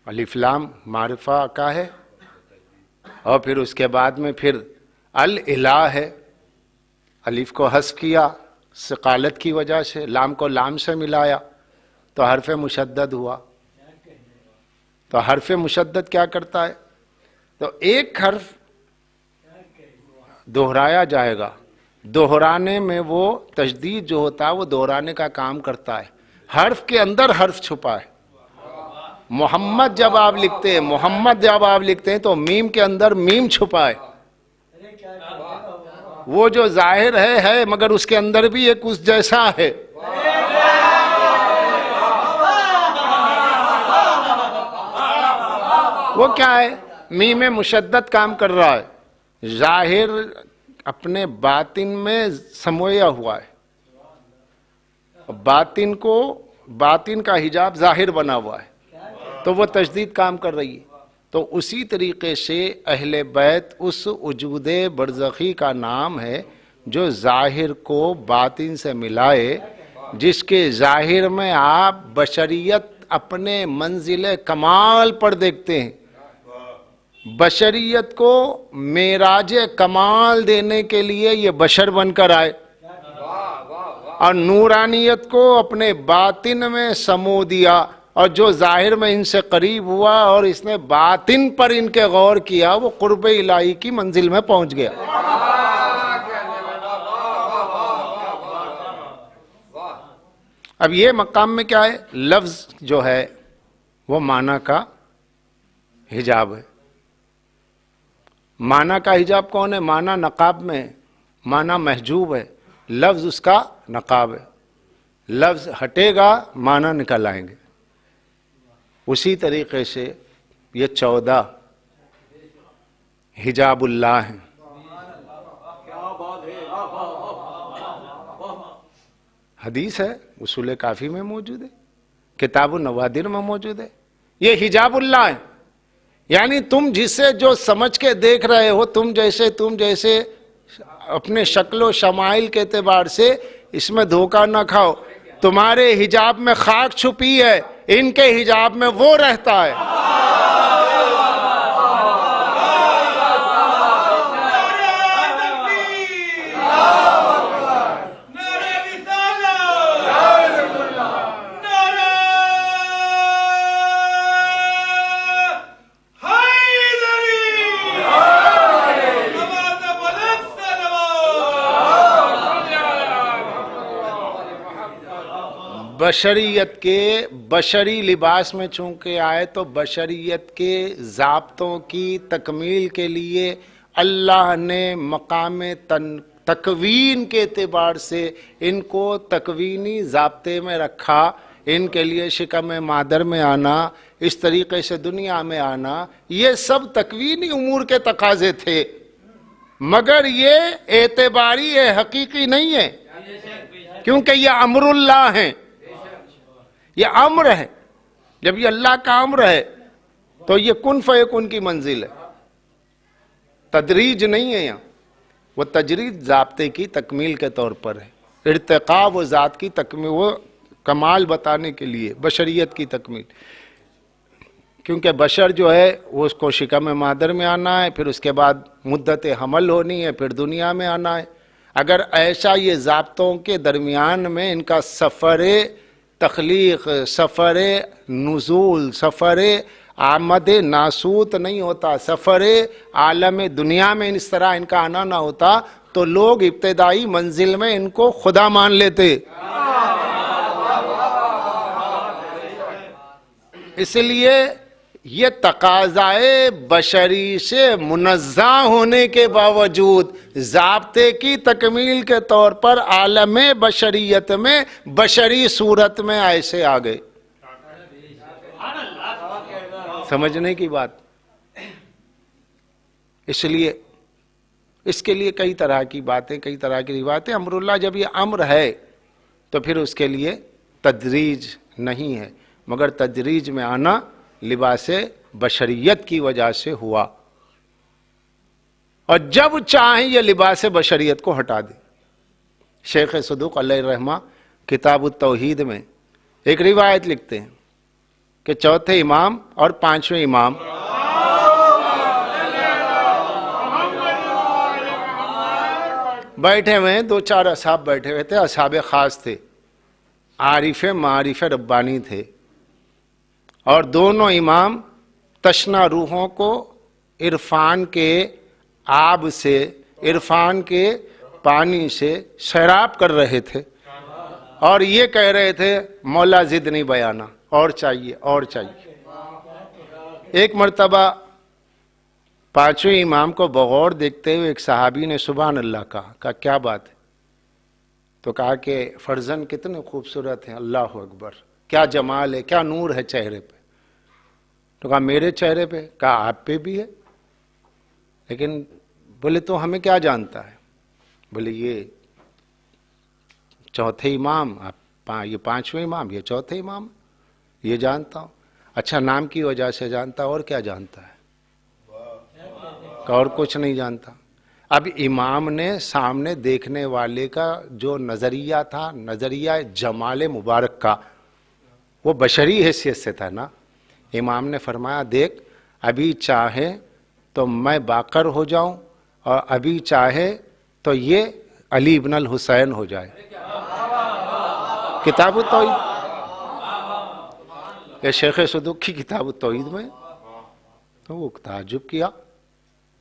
G: الف لام معرفہ کا ہے اور پھر اس کے بعد میں پھر الالہ ہے. الف کو حذف کیا ثقالت کی وجہ سے، لام کو لام سے ملایا تو حرف مشدد ہوا. تو حرف مشدد کیا کرتا ہے؟ تو ایک حرف دہرایا جائے گا، دہرانے میں وہ تشدید جو ہوتا ہے وہ دہرانے کا کام کرتا ہے. حرف کے اندر حرف چھپا ہے. محمد جب آپ لکھتے ہیں، محمد جب آپ لکھتے ہیں تو میم کے اندر میم چھپا ہے. وہ جو ظاہر ہے مگر اس کے اندر بھی ایک اس جیسا ہے. وہ کیا ہے؟ میم مشدد کام کر رہا ہے. ظاہر اپنے باطن میں سمویا ہوا ہے، باطن کا حجاب ظاہر بنا ہوا ہے تو وہ تشدید کام کر رہی ہے. تو اسی طریقے سے اہل بیت اس وجود برزخی کا نام ہے جو ظاہر کو باطن سے ملائے، جس کے ظاہر میں آپ بشریت اپنے منزل کمال پر دیکھتے ہیں. بشریت کو معراج کمال دینے کے لیے یہ بشر بن کر آئے اور نورانیت کو اپنے باطن میں سمو دیا، اور جو ظاہر میں ان سے قریب ہوا اور اس نے باطن پر ان کے غور کیا وہ قرب الہی کی منزل میں پہنچ گیا. اب یہ مقام میں کیا ہے؟ لفظ جو ہے وہ معنی کا حجاب ہے. معنی کا حجاب کون ہے؟ معنی نقاب میں ہے، معنی محجوب ہے، لفظ اس کا نقاب ہے. لفظ ہٹے گا معنی نکل آئیں گے. اسی طریقے سے یہ 14 حجاب اللہ ہیں. حدیث ہے، اصول کافی میں موجود ہے، کتاب النوادر میں موجود ہے. یہ حجاب اللہ ہے. یعنی تم جسے جو سمجھ کے دیکھ رہے ہو، تم جیسے اپنے شکل و شمائل کے اعتبار سے اس میں دھوکہ نہ کھاؤ. تمہارے حجاب میں خاک چھپی ہے، ان کے حجاب میں وہ رہتا ہے. بشریت کے بشری لباس میں چونکہ آئے تو بشریت کے ضابطوں کی تکمیل کے لیے اللہ نے مقام تکوین کے اعتبار سے ان کو تکوینی ضابطے میں رکھا. ان کے لیے شکم مادر میں آنا، اس طریقے سے دنیا میں آنا، یہ سب تکوینی امور کے تقاضے تھے، مگر یہ اعتباری ہے، حقیقی نہیں ہے، کیونکہ یہ امر اللہ ہے. یہ امر ہے. جب یہ اللہ کا امر ہے تو یہ کن فیکن کی منزل ہے، تدریج نہیں ہے. یہاں وہ تجرید ضابطے کی تکمیل کے طور پر ہے، ارتقاء و ذات کی تکمیل، وہ کمال بتانے کے لیے بشریت کی تکمیل. کیونکہ بشر جو ہے وہ اس کو شکم مادر میں آنا ہے، پھر اس کے بعد مدت حمل ہونی ہے، پھر دنیا میں آنا ہے. اگر ایسا یہ ضابطوں کے درمیان میں ان کا سفر تخلیق، سفر نزول، سفر آمد ناسوت نہیں ہوتا، سفر عالم دنیا میں اس طرح ان کا آنا نہ ہوتا تو لوگ ابتدائی منزل میں ان کو خدا مان لیتے. اس لیے یہ تقاضائے بشری سے منزہ ہونے کے باوجود ضابطے کی تکمیل کے طور پر عالم بشریت میں بشری صورت میں ایسے آ گئے. سمجھنے کی بات. اس لیے اس کے لیے کئی طرح کی باتیں، کئی طرح کی روایتیں. امر اللہ جب یہ امر ہے تو پھر اس کے لیے تدریج نہیں ہے، مگر تدریج میں آنا لباس بشریت کی وجہ سے ہوا. اور جب چاہیں یہ لباس بشریت کو ہٹا دیں. شیخ صدوق علیہ الرحمہ کتاب التوحید میں ایک روایت لکھتے ہیں کہ چوتھے امام اور پانچویں امام بیٹھے ہوئے ہیں، دو چار اصحاب بیٹھے ہوئے تھے، اصحاب خاص تھے، عارف معارف ربانی تھے، اور دونوں امام تشنہ روحوں کو عرفان کے آب سے، عرفان کے پانی سے سیراب کر رہے تھے، اور یہ کہہ رہے تھے مولا زدنی بیانہ، اور چاہیے اور چاہیے. ایک مرتبہ پانچویں امام کو بغور دیکھتے ہوئے ایک صحابی نے سبحان اللہ کہا کیا بات ہے؟ تو کہا کہ فرزند کتنے خوبصورت ہیں، اللہ اکبر، کیا جمال ہے، کیا نور ہے چہرے پہ. تو کہا میرے چہرے پہ؟ کہا آپ پہ بھی ہے. لیکن بولے تو ہمیں کیا جانتا ہے؟ بولے یہ چوتھے امام، یہ پانچویں امام، یہ چوتھے امام، یہ جانتا ہوں. اچھا نام کی وجہ سے جانتا، اور کیا جانتا ہے؟ اور کچھ نہیں جانتا. اب امام نے سامنے دیکھنے والے کا جو نظریہ تھا، نظریہ جمال مبارک کا، وہ بشری حیثیت سے تھا نا. امام نے فرمایا دیکھ، ابھی چاہے تو میں باقر ہو جاؤں، اور ابھی چاہے تو یہ علی ابن الحسین ہو جائے. کتاب التوحید، یہ شیخ صدوق کی کتاب التوحید میں. تو وہ تعجب کیا،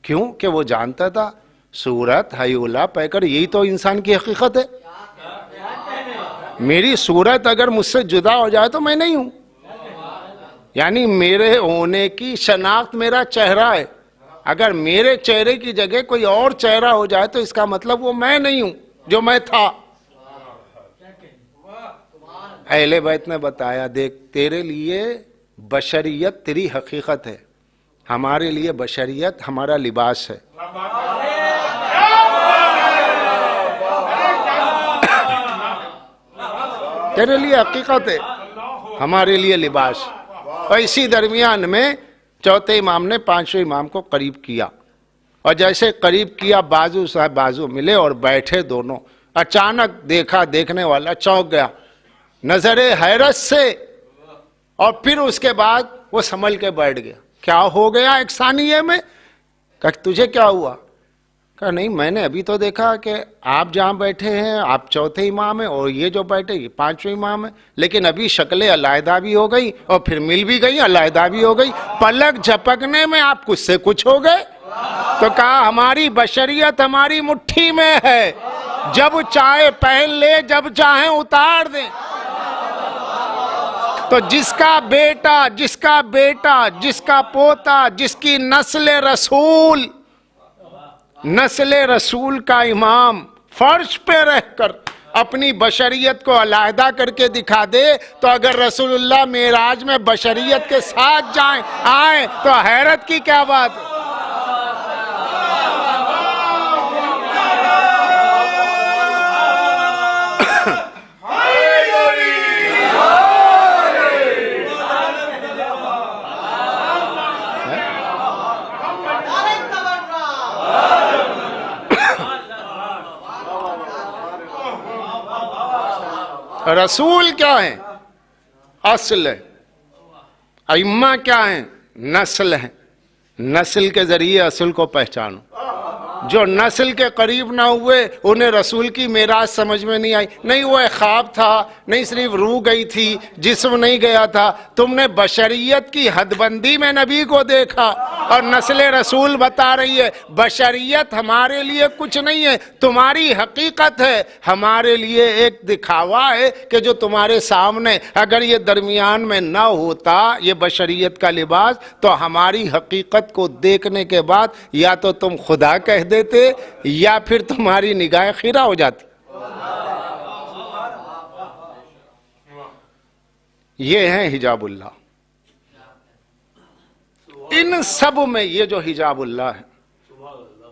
G: کیوں کہ وہ جانتا تھا صورت حیولہ پہ کر یہی تو انسان کی حقیقت ہے. میری صورت اگر مجھ سے جدا ہو جائے تو میں نہیں ہوں، یعنی میرے ہونے کی شناخت میرا چہرہ ہے. اگر میرے چہرے کی جگہ کوئی اور چہرہ ہو جائے تو اس کا مطلب وہ میں نہیں ہوں جو میں تھا. اہل بیت نے بتایا دیکھ تیرے لیے بشریت تیری حقیقت ہے، ہمارے لیے بشریت ہمارا لباس ہے. تیرے لیے حقیقت ہے، ہمارے لیے لباس. اور اسی درمیان میں چوتھے امام نے پانچویں امام کو قریب کیا اور جیسے قریب کیا بازو صاحب بازو ملے اور بیٹھے دونوں. اچانک دیکھا, دیکھنے والا چونک گیا نظر حیرت سے, اور پھر اس کے بعد وہ سنبھل کے بیٹھ گیا. کیا ہو گیا ایک ثانیے میں؟ کہ تجھے کیا ہوا؟ کہ نہیں میں نے ابھی تو دیکھا کہ آپ جہاں بیٹھے ہیں آپ چوتھے امام ہیں اور یہ جو بیٹھے یہ پانچویں امام ہیں, لیکن ابھی شکلیں علیحدہ بھی ہو گئی اور پھر مل بھی گئی, علیحدہ بھی ہو گئی, پلک جھپکنے میں آپ کچھ سے کچھ ہو گئے. تو کہا ہماری بشریت ہماری مٹھی میں ہے, جب چاہے پہن لے جب چاہیں اتار دیں. تو جس کا بیٹا جس کا پوتا, جس کی نسل رسول کا امام فرش پہ رہ کر اپنی بشریت کو علیحدہ کر کے دکھا دے, تو اگر رسول اللہ معراج میں بشریت کے ساتھ آئیں تو حیرت کی کیا بات ہے. رسول کیا ہیں؟ اصل ہے. ائمہ کیا ہیں؟ نسل ہیں. نسل کے ذریعے اصل کو پہچانو. جو نسل کے قریب نہ ہوئے انہیں رسول کی معراج سمجھ میں نہیں آئی. نہیں وہ ایک خواب تھا, نہیں صرف روح گئی تھی, جسم نہیں گیا تھا. تم نے بشریت کی حد بندی میں نبی کو دیکھا, اور نسل رسول بتا رہی ہے بشریت ہمارے لیے کچھ نہیں ہے, تمہاری حقیقت ہے, ہمارے لیے ایک دکھاوا ہے کہ جو تمہارے سامنے اگر یہ درمیان میں نہ ہوتا یہ بشریت کا لباس, تو ہماری حقیقت کو دیکھنے کے بعد یا تو تم خدا کہہ دیتے یا پھر تمہاری نگاہ خیرہ ہو جاتی. یہ ہیں حجاب اللہ. ان سب میں یہ جو حجاب اللہ ہے,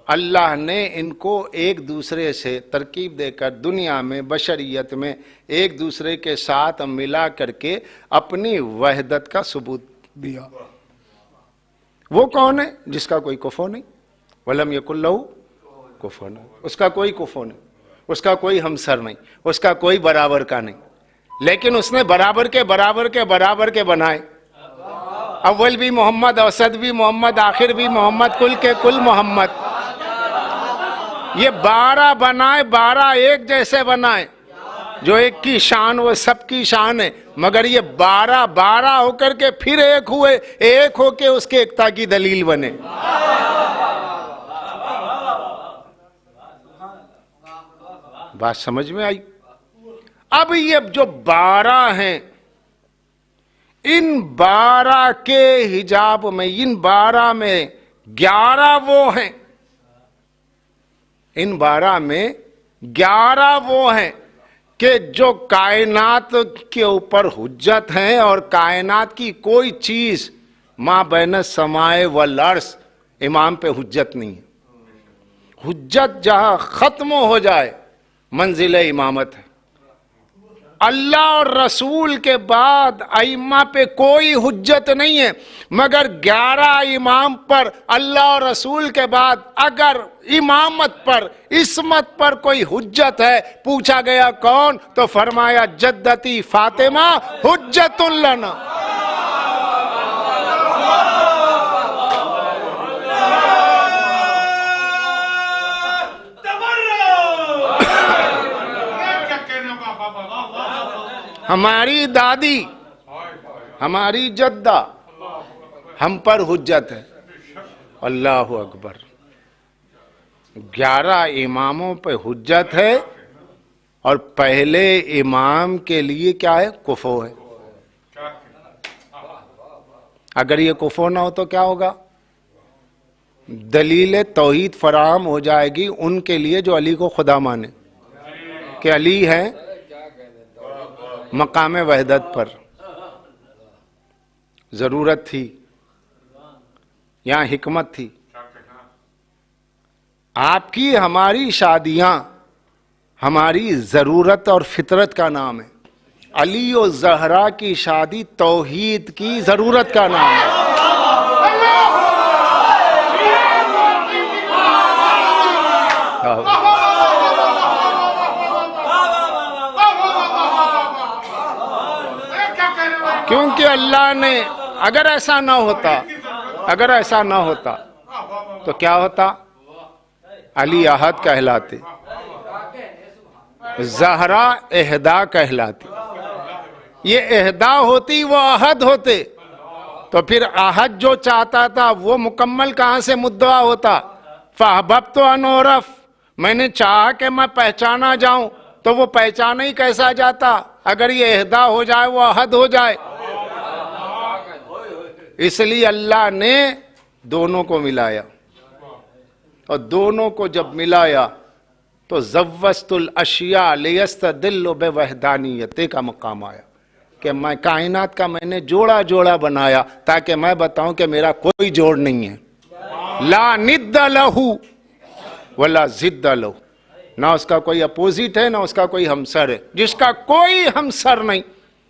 G: اللہ نے ان کو ایک دوسرے سے ترکیب دے کر دنیا میں بشریت میں ایک دوسرے کے ساتھ ملا کر کے اپنی وحدت کا ثبوت دیا. وہ کون ہے؟ جس کا کوئی کفو نہیں. وَلَمْ يَكُنْ لَهُ کفو نہیں, اس کا کوئی کفو نہیں, اس کا کوئی ہمسر نہیں, اس کا کوئی برابر کا نہیں, لیکن اس نے برابر کے بنائے. اول بھی محمد, اوسط بھی محمد, آخر بھی محمد, کل کے کل محمد. یہ 12 بنائے, 12 ایک جیسے بنائے. جو ایک کی شان وہ سب کی شان ہے, مگر یہ 12 ہو کر کے پھر ایک ہوئے, ایک ہو کے اس کے ایکتا کی دلیل بنے. بات سمجھ میں آئی؟ اب یہ جو 12 ہیں, ان 12 کے حجاب میں, ان 12 میں 11 وہ ہیں, ان 12 میں 11 وہ ہیں کہ جو کائنات کے اوپر حجت ہیں, اور کائنات کی کوئی چیز ما بین السماء والارض امام پہ حجت نہیں ہے. حجت جہاں ختم ہو جائے منزل امامت ہے. اللہ اور رسول کے بعد ائمہ پہ کوئی حجت نہیں ہے, مگر 11 امام پر اللہ اور رسول کے بعد اگر امامت پر, عصمت پر کوئی حجت ہے. پوچھا گیا کون, تو فرمایا جدتی فاطمہ حجت لنا. ہماری دادی, ہماری جدہ, ہم پر حجت ہے. اللہ اکبر. 11 اماموں پہ حجت ہے, اور پہلے امام کے لیے کیا ہے؟ کفو ہے. اگر یہ کفو نہ ہو تو کیا ہوگا؟ دلیل توحید فراہم ہو جائے گی ان کے لیے جو علی کو خدا مانے, کہ علی ہے مقام وحدت پر. ضرورت تھی, یہاں حکمت تھی. آپ کی ہماری شادیاں ہماری ضرورت اور فطرت کا نام ہے. علی و زہرا کی شادی توحید کی ضرورت کا نام ہے. کیونکہ اللہ نے اگر ایسا نہ ہوتا تو کیا ہوتا؟ علی احد کہلاتے، زہرا اہدا کہلاتی. یہ اہدا ہوتی وہ احد ہوتے تو پھر احد جو چاہتا تھا وہ مکمل کہاں سے مدعا ہوتا؟ فَأَحْبَبْتُ أَنْ أُعْرَفَ، میں نے چاہا کہ میں پہچانا جاؤں، تو وہ پہچانا ہی کیسا جاتا اگر یہ اہدا ہو جائے، وہ احد ہو جائے. اس لیے اللہ نے دونوں کو ملایا، اور دونوں کو جب ملایا تو زوّجت الاشیاء لیستدل بوحدانیت کا مقام آیا کہ میں کائنات کا میں نے جوڑا جوڑا بنایا تاکہ میں بتاؤں کہ میرا کوئی جوڑ نہیں ہے. لا ند لہ ولا ضد لہ، نہ اس کا کوئی اپوزٹ ہے نہ اس کا کوئی ہمسر ہے. جس کا کوئی ہمسر نہیں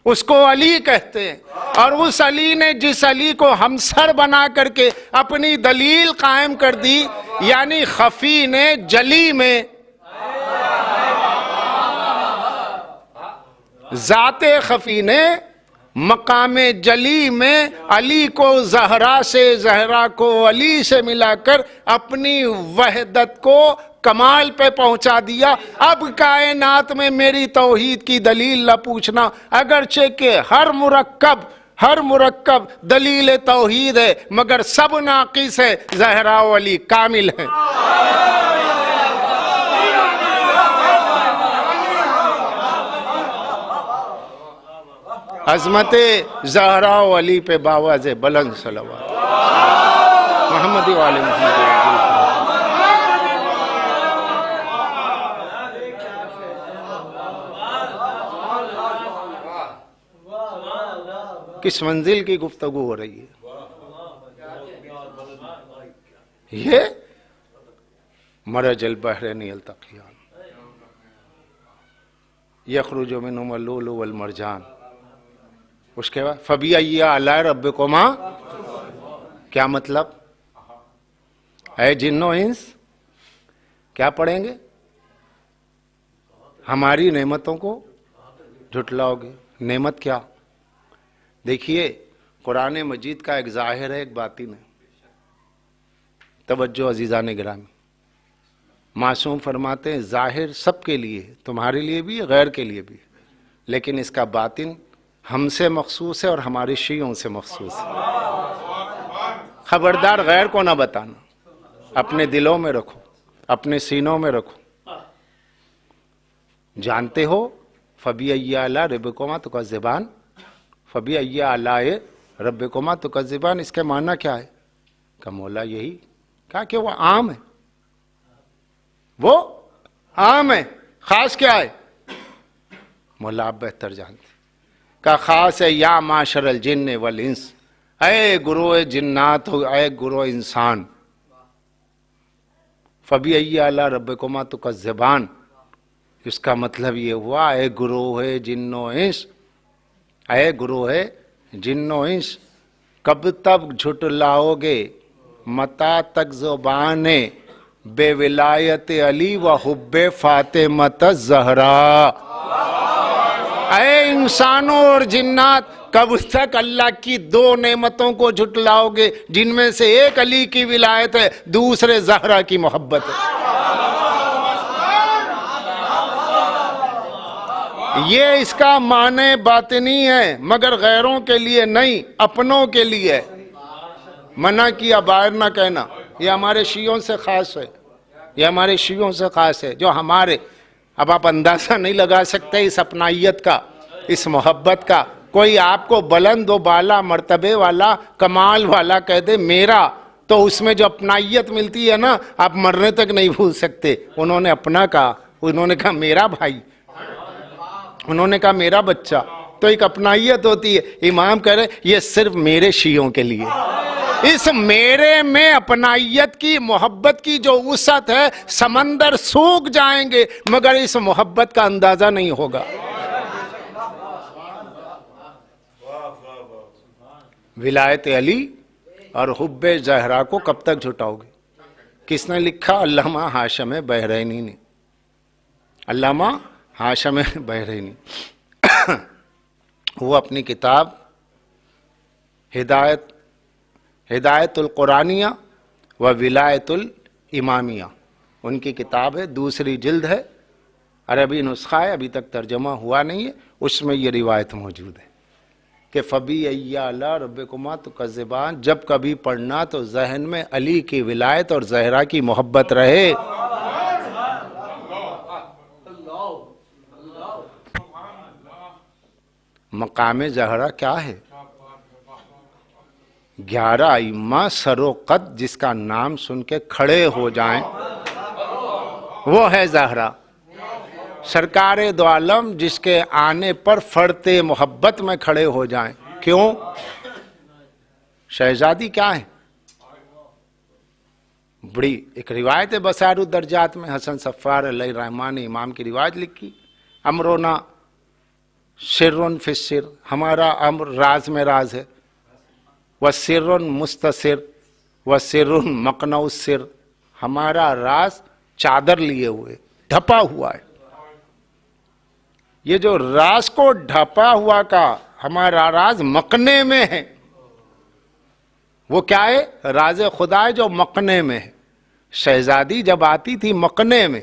G: اس کو علی کہتے ہیں، اور اس علی نے جس علی کو ہمسر بنا کر کے اپنی دلیل قائم کر دی، یعنی خفی نے جلی میں، ذات خفی نے مقام جلی میں علی کو زہرا سے، زہرا کو علی سے ملا کر اپنی وحدت کو کمال پہ پہنچا دیا. اب کائنات میں میری توحید کی دلیل نہ پوچھنا، اگرچہ کہ ہر مرکب دلیل توحید ہے مگر سب ناقص ہے، زہرا و علی کامل ہیں. عظمت زہرا و علی پہ باواز بلند صلوات محمد و آل محمد. کس منزل کی گفتگو ہو رہی ہے؟ یہ مرج البحرین یلتقیان یخرج منہما اللؤلؤ والمرجان. اس کے بعد فَبِأَيِّ آلَاءِ رَبِّكُمَا، کیا مطلب؟ اے جن و انس کیا پڑھیں گے؟ ہماری نعمتوں کو جھٹلاؤ گے. نعمت کیا؟ دیکھیے قرآن مجید کا ایک ظاہر ہے ایک باطن ہے. توجہ عزیزان گرامی، معصوم فرماتے ہیں ظاہر سب کے لیے، تمہارے لیے بھی غیر کے لیے بھی، لیکن اس کا باطن ہم سے مخصوص ہے اور ہمارے شیعوں سے مخصوص ہے. خبردار غیر کو نہ بتانا، اپنے دلوں میں رکھو، اپنے سینوں میں رکھو. جانتے ہو فَبِأَيِّ آلَاءِ رَبِّكُمَا تُكَذِّبَانِ، فَبِأَيِّ آلَاءِ رَبِّكُمَا تُكَذِّبَانِ، اس کے معنی کیا ہے؟ کہ مولا یہی کہا کہ وہ عام ہے، وہ عام ہے. خاص کیا ہے؟ مولا آپ بہتر جانتے. کا خاص ہے یا معاشر الجن والانس، اے گروہ جنات ہو، اے گروہ انسان. فَبِأَيِّ آلَاءِ رَبِّكُمَا تُكَذِّبَانِ، اس کا مطلب یہ ہوا اے گروہ جن و انس، اے گروہ جن و انس، کب تک جھٹلاؤ گے، متا تک زبان بے ولایت علی و حب فاطمۃ الزہرا. اے انسانوں اور جنات، کب تک اللہ کی دو نعمتوں کو جھٹلاؤ گے جن میں سے ایک علی کی ولایت ہے، دوسرے زہرا کی محبت ہے. یہ اس کا معنی باطنی ہے مگر غیروں کے لیے نہیں، اپنوں کے لیے. منع کیا باہر نہ کہنا، یہ ہمارے شیعوں سے خاص ہے، یہ ہمارے شیعوں سے خاص ہے جو ہمارے. اب آپ اندازہ نہیں لگا سکتے اس اپنائیت کا، اس محبت کا. کوئی آپ کو بلند و بالا مرتبے والا کمال والا کہہ دے میرا، تو اس میں جو اپنائیت ملتی ہے نا آپ مرنے تک نہیں بھول سکتے. انہوں نے اپنا کہا، انہوں نے کہا میرا بھائی، انہوں نے کہا میرا بچہ، تو ایک اپنائیت ہوتی ہے. امام کہہ رہے یہ صرف میرے شیعوں کے لیے. اس میرے میں اپنائیت کی، محبت کی جو وسعت ہے، سمندر سوکھ جائیں گے مگر اس محبت کا اندازہ نہیں ہوگا. ولایت علی اور حب زہرا کو کب تک جھٹاؤ گے؟ کس نے لکھا؟ علامہ ہاشم بحرینی نے. علامہ ہاشم بحرینی وہ اپنی کتاب ہدایت القرآنیہ و ولایت الامامیہ، ان کی کتاب ہے، دوسری جلد ہے، عربی نسخہ ہے، ابھی تک ترجمہ ہوا نہیں ہے، اس میں یہ روایت موجود ہے کہ فبی ای آلاء ربکما تکذبان، جب کبھی پڑھنا تو ذہن میں علی کی ولایت اور زہرا کی محبت رہے۔ مقام زہرا کیا ہے؟ 11 ائمہ سر و قد جس کا نام سن کے کھڑے ہو جائیں، وہ ہے زہرا۔ سرکار دو عالم جس کے آنے پر فرتے محبت میں کھڑے ہو جائیں، کیوں؟ شہزادی کیا ہے؟ بڑی ایک روایت ہے بسائر الدرجات میں، حسن صفار علیہ الرحمن نے امام کی روایت لکھی، امرونا سرٌ فی السر، ہمارا امر راز میں راز ہے، وسر مستسر وسر مقنع السر، ہمارا راز چادر لیے ہوئے ڈھپا ہوا ہے۔ یہ جو راز کو ڈھپا ہوا کا ہمارا راز مقنے میں ہے، وہ کیا ہے؟ راز خدا ہے جو مقنے میں ہے۔ شہزادی جب آتی تھی مقنے میں،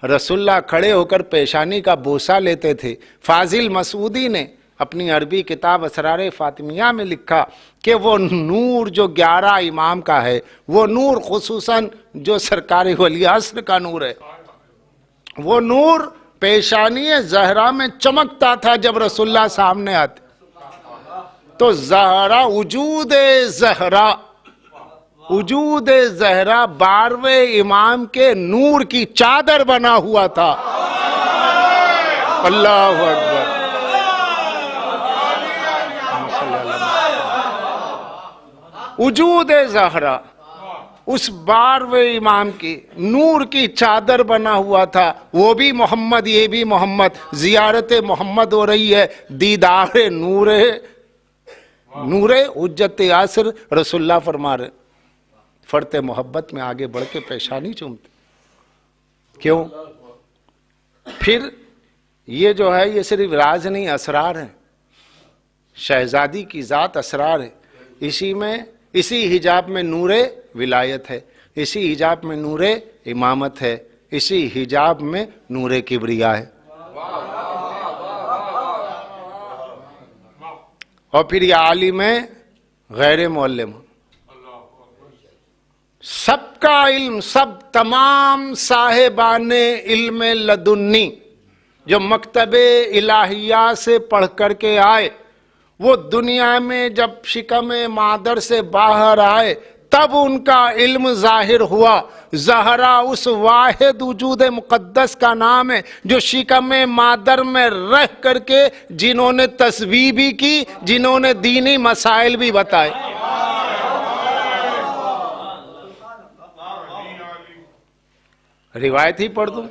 G: رسول اللہ کھڑے ہو کر پیشانی کا بوسہ لیتے تھے۔ فاضل مسعودی نے اپنی عربی کتاب اسرار فاطمیہ میں لکھا کہ وہ نور جو 11 امام کا ہے، وہ نور خصوصاً جو سرکار ولی عصر کا نور ہے، وہ نور پیشانی زہرا میں چمکتا تھا جب رسول اللہ سامنے آتے۔ تو زہرا وجود زہرا 12ویں امام کے نور کی چادر بنا ہوا تھا۔ اللہ اکبر۔ وجود زہرا اس 12ویں امام کی نور کی چادر بنا ہوا تھا، وہ بھی محمد، یہ بھی محمد، زیارت محمد ہو رہی ہے، دیدار نور حجت عصر رسول اللہ فرما رہے، فرت محبت میں آگے بڑھ کے پیشانی چومتے۔ کیوں؟ پھر یہ جو ہے یہ صرف راز نہیں، اسرار ہیں۔ شہزادی کی ذات اسرار ہے، اسی حجاب میں نور ولایت ہے، اسی حجاب میں نور امامت ہے، اسی حجاب میں نور کبریا ہے۔ اور پھر یہ عالم ہے غیر معلم، سب کا علم، سب تمام صاحبان علم لدنی جو مکتب الہیہ سے پڑھ کر کے آئے، وہ دنیا میں جب شکم مادر سے باہر آئے تب ان کا علم ظاہر ہوا۔ زہرا اس واحد وجود مقدس کا نام ہے جو شکم مادر میں رہ کر کے جنہوں نے تسبیح بھی کی، جنہوں نے دینی مسائل بھی بتائے۔ روایت ہی پڑھ دوں،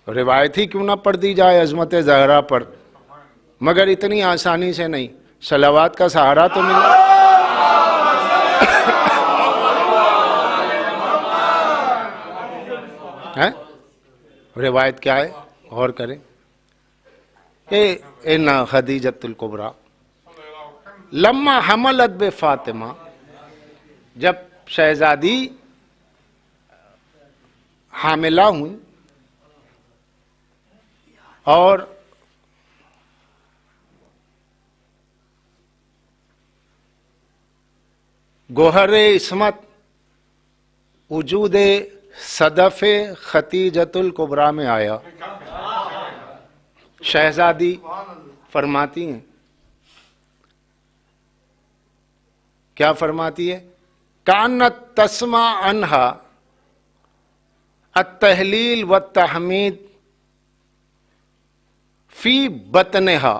G: روایت ہی کیوں نہ پڑھ دی جائے عظمت زہرا پر، مگر اتنی آسانی سے نہیں، صلوات کا سہارا تو ملا۔ روایت کیا ہے؟ غور کریں۔ ان خدیجۃ الکبریٰ لما حملت بفاطمہ، جب شہزادی حاملہ ہوئی اور گوہر عصمت وجود صدف خدیجۃ الکبریٰ میں آیا، شہزادی فرماتی ہیں، کیا فرماتی ہے؟ کانت تسمع عنہا التحلیل والتحمید فی بطنہا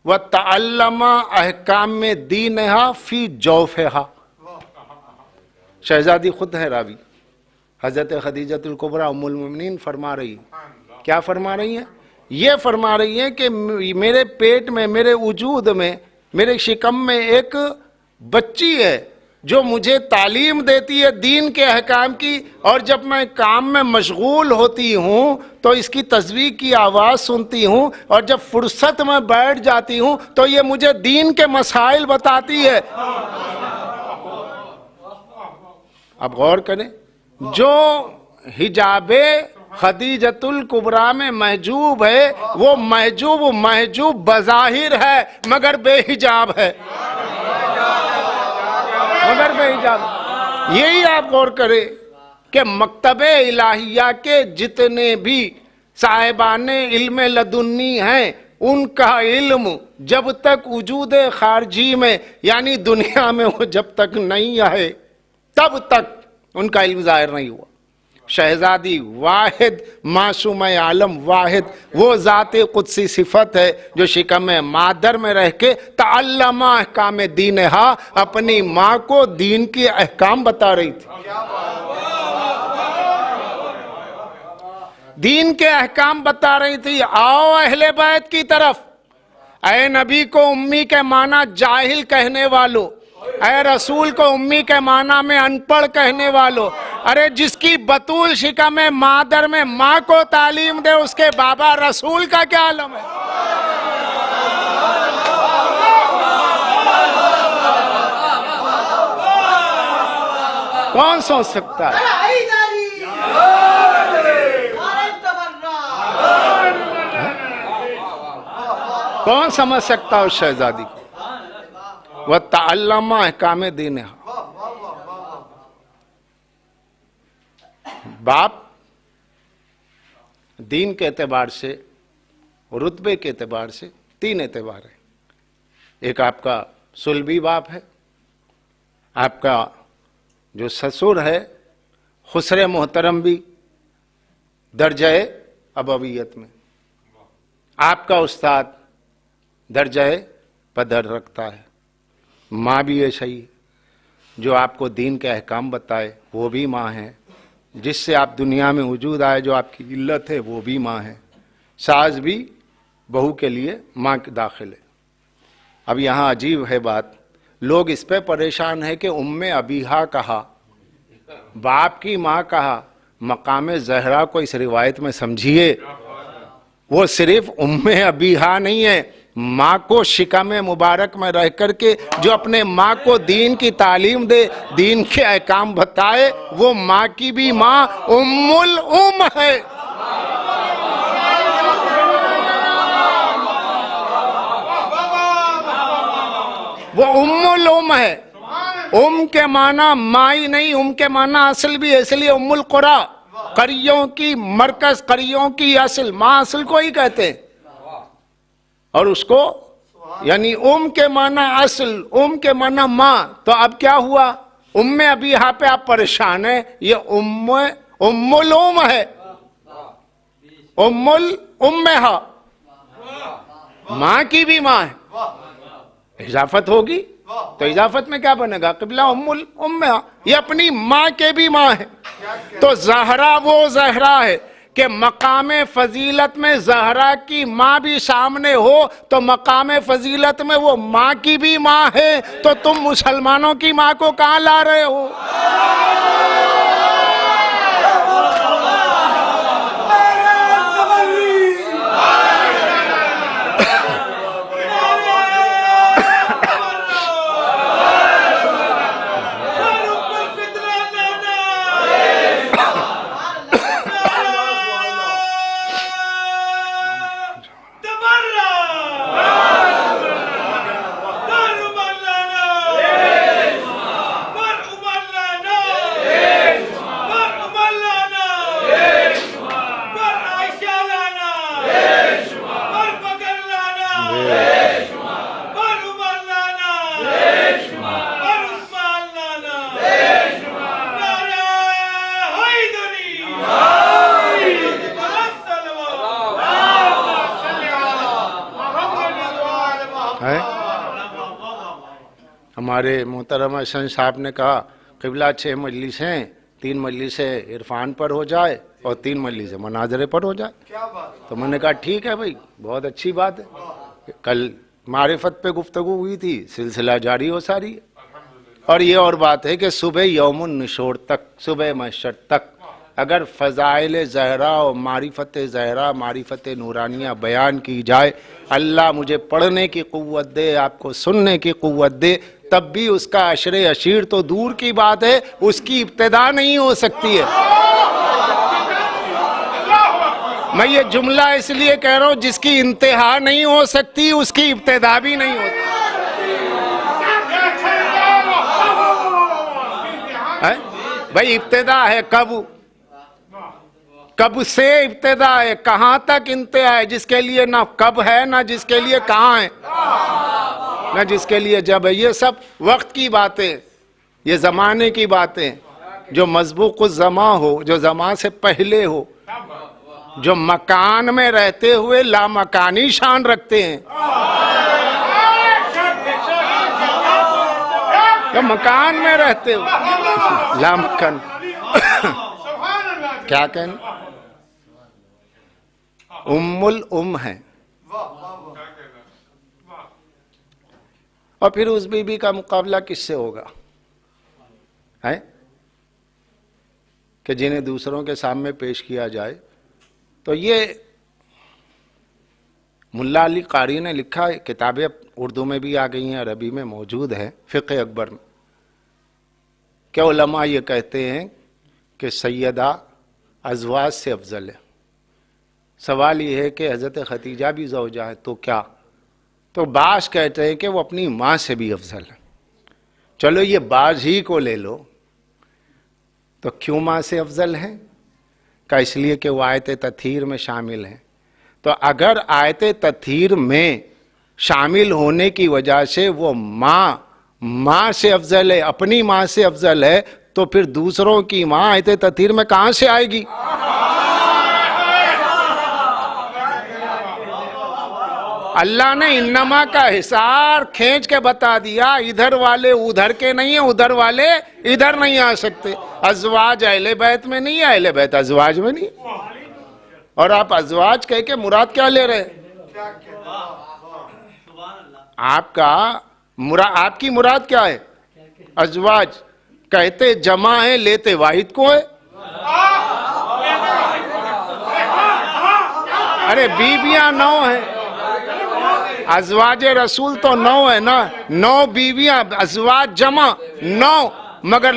G: وتعلم احکام دینہا فی جوفہا۔ شہزادی خود ہے راوی، حضرت خدیجۃ الکبریٰ ام المؤمنین فرما رہی ہیں، کیا فرما رہی ہیں؟ یہ فرما رہی ہیں کہ میرے پیٹ میں، میرے وجود میں، میرے شکم میں ایک بچی ہے جو مجھے تعلیم دیتی ہے دین کے احکام کی، اور جب میں کام میں مشغول ہوتی ہوں تو اس کی تسبیح کی آواز سنتی ہوں، اور جب فرصت میں بیٹھ جاتی ہوں تو یہ مجھے دین کے مسائل بتاتی ہے۔ اب غور کریں، جو حجاب خدیجۃ الکبریٰ میں محجوب ہے وہ محجوب بظاہر ہے مگر بے حجاب ہے، مگر بے حجاب۔ یہی آپ غور کریں کہ مکتب الہیہ کے جتنے بھی صاحبان علم لدنی ہیں، ان کا علم جب تک وجود خارجی میں یعنی دنیا میں وہ جب تک نہیں آئے تب تک ان کا علم ظاہر نہیں ہوا۔ شہزادی واحد معصوم عالم واحد وہ ذات قدسی صفت ہے جو شکم مادر میں رہ کے تعلم احکام دینہا، اپنی ماں کو دین کی احکام بتا رہی تھی، دین کے احکام بتا رہی تھی۔ آؤ اہل بیت کی طرف، اے نبی کو امی کے معنی جاہل کہنے والو، اے رسول کو امی کے معنی میں ان پڑھ کہنے والو، ارے جس کی بطول شکم مادر میں ماں کو تعلیم دے اس کے بابا رسول کا کیا عالم ہے؟ کون سوچ سکتا ہے؟ کون سمجھ سکتا ہے اس شہزادی کو؟ وَتَعَلَّمَ احکام دینہا۔ باپ دین کے اعتبار سے، رتبے کے اعتبار سے تین اعتبار ہے۔ ایک آپ کا صلبی باپ ہے، آپ کا جو سسر ہے خسر محترم بھی درجہ ابویت میں، آپ کا استاد درجہ پدر رکھتا ہے، ماں بھی ایسا ہی ہے، جو آپ کو دین کے احکام بتائے وہ بھی ماں ہے، جس سے آپ دنیا میں وجود آئے جو آپ کی علت ہے وہ بھی ماں ہے، ساز بھی بہو کے لیے ماں کے داخل ہے۔ اب یہاں عجیب ہے بات، لوگ اس پہ پریشان ہے کہ ام ابیہا کہا، باپ کی ماں کہا، مقام زہرا کو اس روایت میں سمجھیے، وہ صرف ام ابیہا نہیں ہے، ماں کو شکم مبارک میں رہ کر کے جو اپنے ماں کو دین کی تعلیم دے، دین کے احکام بتائے، وہ ماں کی بھی ماں ام الام ہے۔ وہ ام الام ہے۔ ام کے معنی مائی نہیں، ام کے معنی اصل بھی ہے، اس لیے ام القریٰ، قریوں کی مرکز، قریوں کی اصل، ماں اصل کو ہی کہتے ہیں، اور اس کو یعنی ام کے معنی اصل، ام کے معنی ماں۔ تو اب کیا ہوا؟ ام ابھی یہاں پہ آپ پریشان ہیں، یہ ام الام ہے، ام الامہا، ماں کی بھی ماں ہے۔ اضافت ہوگی تو اضافت میں کیا بنے گا؟ قبلہ ام الامہا، یہ اپنی ماں کے بھی ماں ہے۔ تو زہرا وہ زہرا ہے کہ مقام فضیلت میں زہرا کی ماں بھی سامنے ہو تو مقام فضیلت میں وہ ماں کی بھی ماں ہے، تو تم مسلمانوں کی ماں کو کہاں لا رہے ہو؟ ہمارے محترم حسن صاحب نے کہا قبلہ 6 مجلسیں، 3 مجلسیں عرفان پر ہو جائے اور 3 مجلسیں مناظرے پر ہو جائے۔ تو میں نے کہا ٹھیک ہے بھائی، بہت اچھی بات ہے۔ کل معرفت پہ گفتگو ہوئی تھی، سلسلہ جاری ہو ساری ہے۔ اور یہ اور بات ہے کہ صبح یوم النشور تک، صبح محشر تک اگر فضائل زہرا اور معرفت زہرا، معرفت نورانیہ بیان کی جائے، اللہ مجھے پڑھنے کی قوت دے، آپ کو سننے کی قوت دے، تب بھی اس کا عشر عشیر تو دور کی بات ہے، اس کی ابتدا نہیں ہو سکتی ہے۔ میں یہ جملہ اس لیے کہہ رہا ہوں، جس کی انتہا نہیں ہو سکتی اس کی ابتدا بھی نہیں ہوتی ہے۔ بھائی ابتدا ہے کب سے ابتدا ہے، کہاں تک انتہا ہے، جس کے لیے نہ کب ہے نہ جس کے لیے کہاں ہے نہ جس کے لیے جب ہے۔ یہ سب وقت کی باتیں، یہ زمانے کی باتیں، جو مسبوق الزمان ہو، جو زمان سے پہلے ہو، جو مکان میں رہتے ہوئے لامکانی شان رکھتے ہیں، جو مکان میں رہتے ہوئے لامکان کیا کہنا، الام ہے۔ اور پھر اس بی بی کا مقابلہ کس سے ہوگا ہے کہ جنہیں دوسروں کے سامنے پیش کیا جائے۔ تو یہ ملا علی قاری نے لکھا ہے، کتابیں اردو میں بھی آ گئی ہیں، عربی میں موجود ہے، فقہ اکبر میں، کہ علماء یہ کہتے ہیں کہ سیدہ ازواج سے افضل ہے۔ سوال یہ ہے کہ حضرت خدیجہ بھی زوجہ ہے تو کیا؟ تو بعض کہتے ہیں کہ وہ اپنی ماں سے بھی افضل ہے۔ چلو یہ بعض ہی کو لے لو، تو کیوں ماں سے افضل ہے؟ کہ اس لیے کہ وہ آیت تطہیر میں شامل ہیں۔ تو اگر آیت تطہیر میں شامل ہونے کی وجہ سے وہ ماں سے افضل ہے، اپنی ماں سے افضل ہے، تو پھر دوسروں کی ماں آیت تطہیر میں کہاں سے آئے گی؟ اللہ نے انما کا حصار کھینچ کے بتا دیا، ادھر والے ادھر کے نہیں ہیں، ادھر والے ادھر نہیں آ سکتے۔ ازواج اہل بیت میں نہیں ہے، اہل بیت ازواج میں نہیں۔ اور آپ ازواج کہہ کے مراد کیا لے رہے؟ آپ کی مراد کیا ہے؟ ازواج کہتے جمع ہے، لیتے واحد کو ہے۔ ارے بیویاں 9 ہیں، ازواج رسول تو 9 ہے نا، 9 بیویاں، ازواج جمع 9، مگر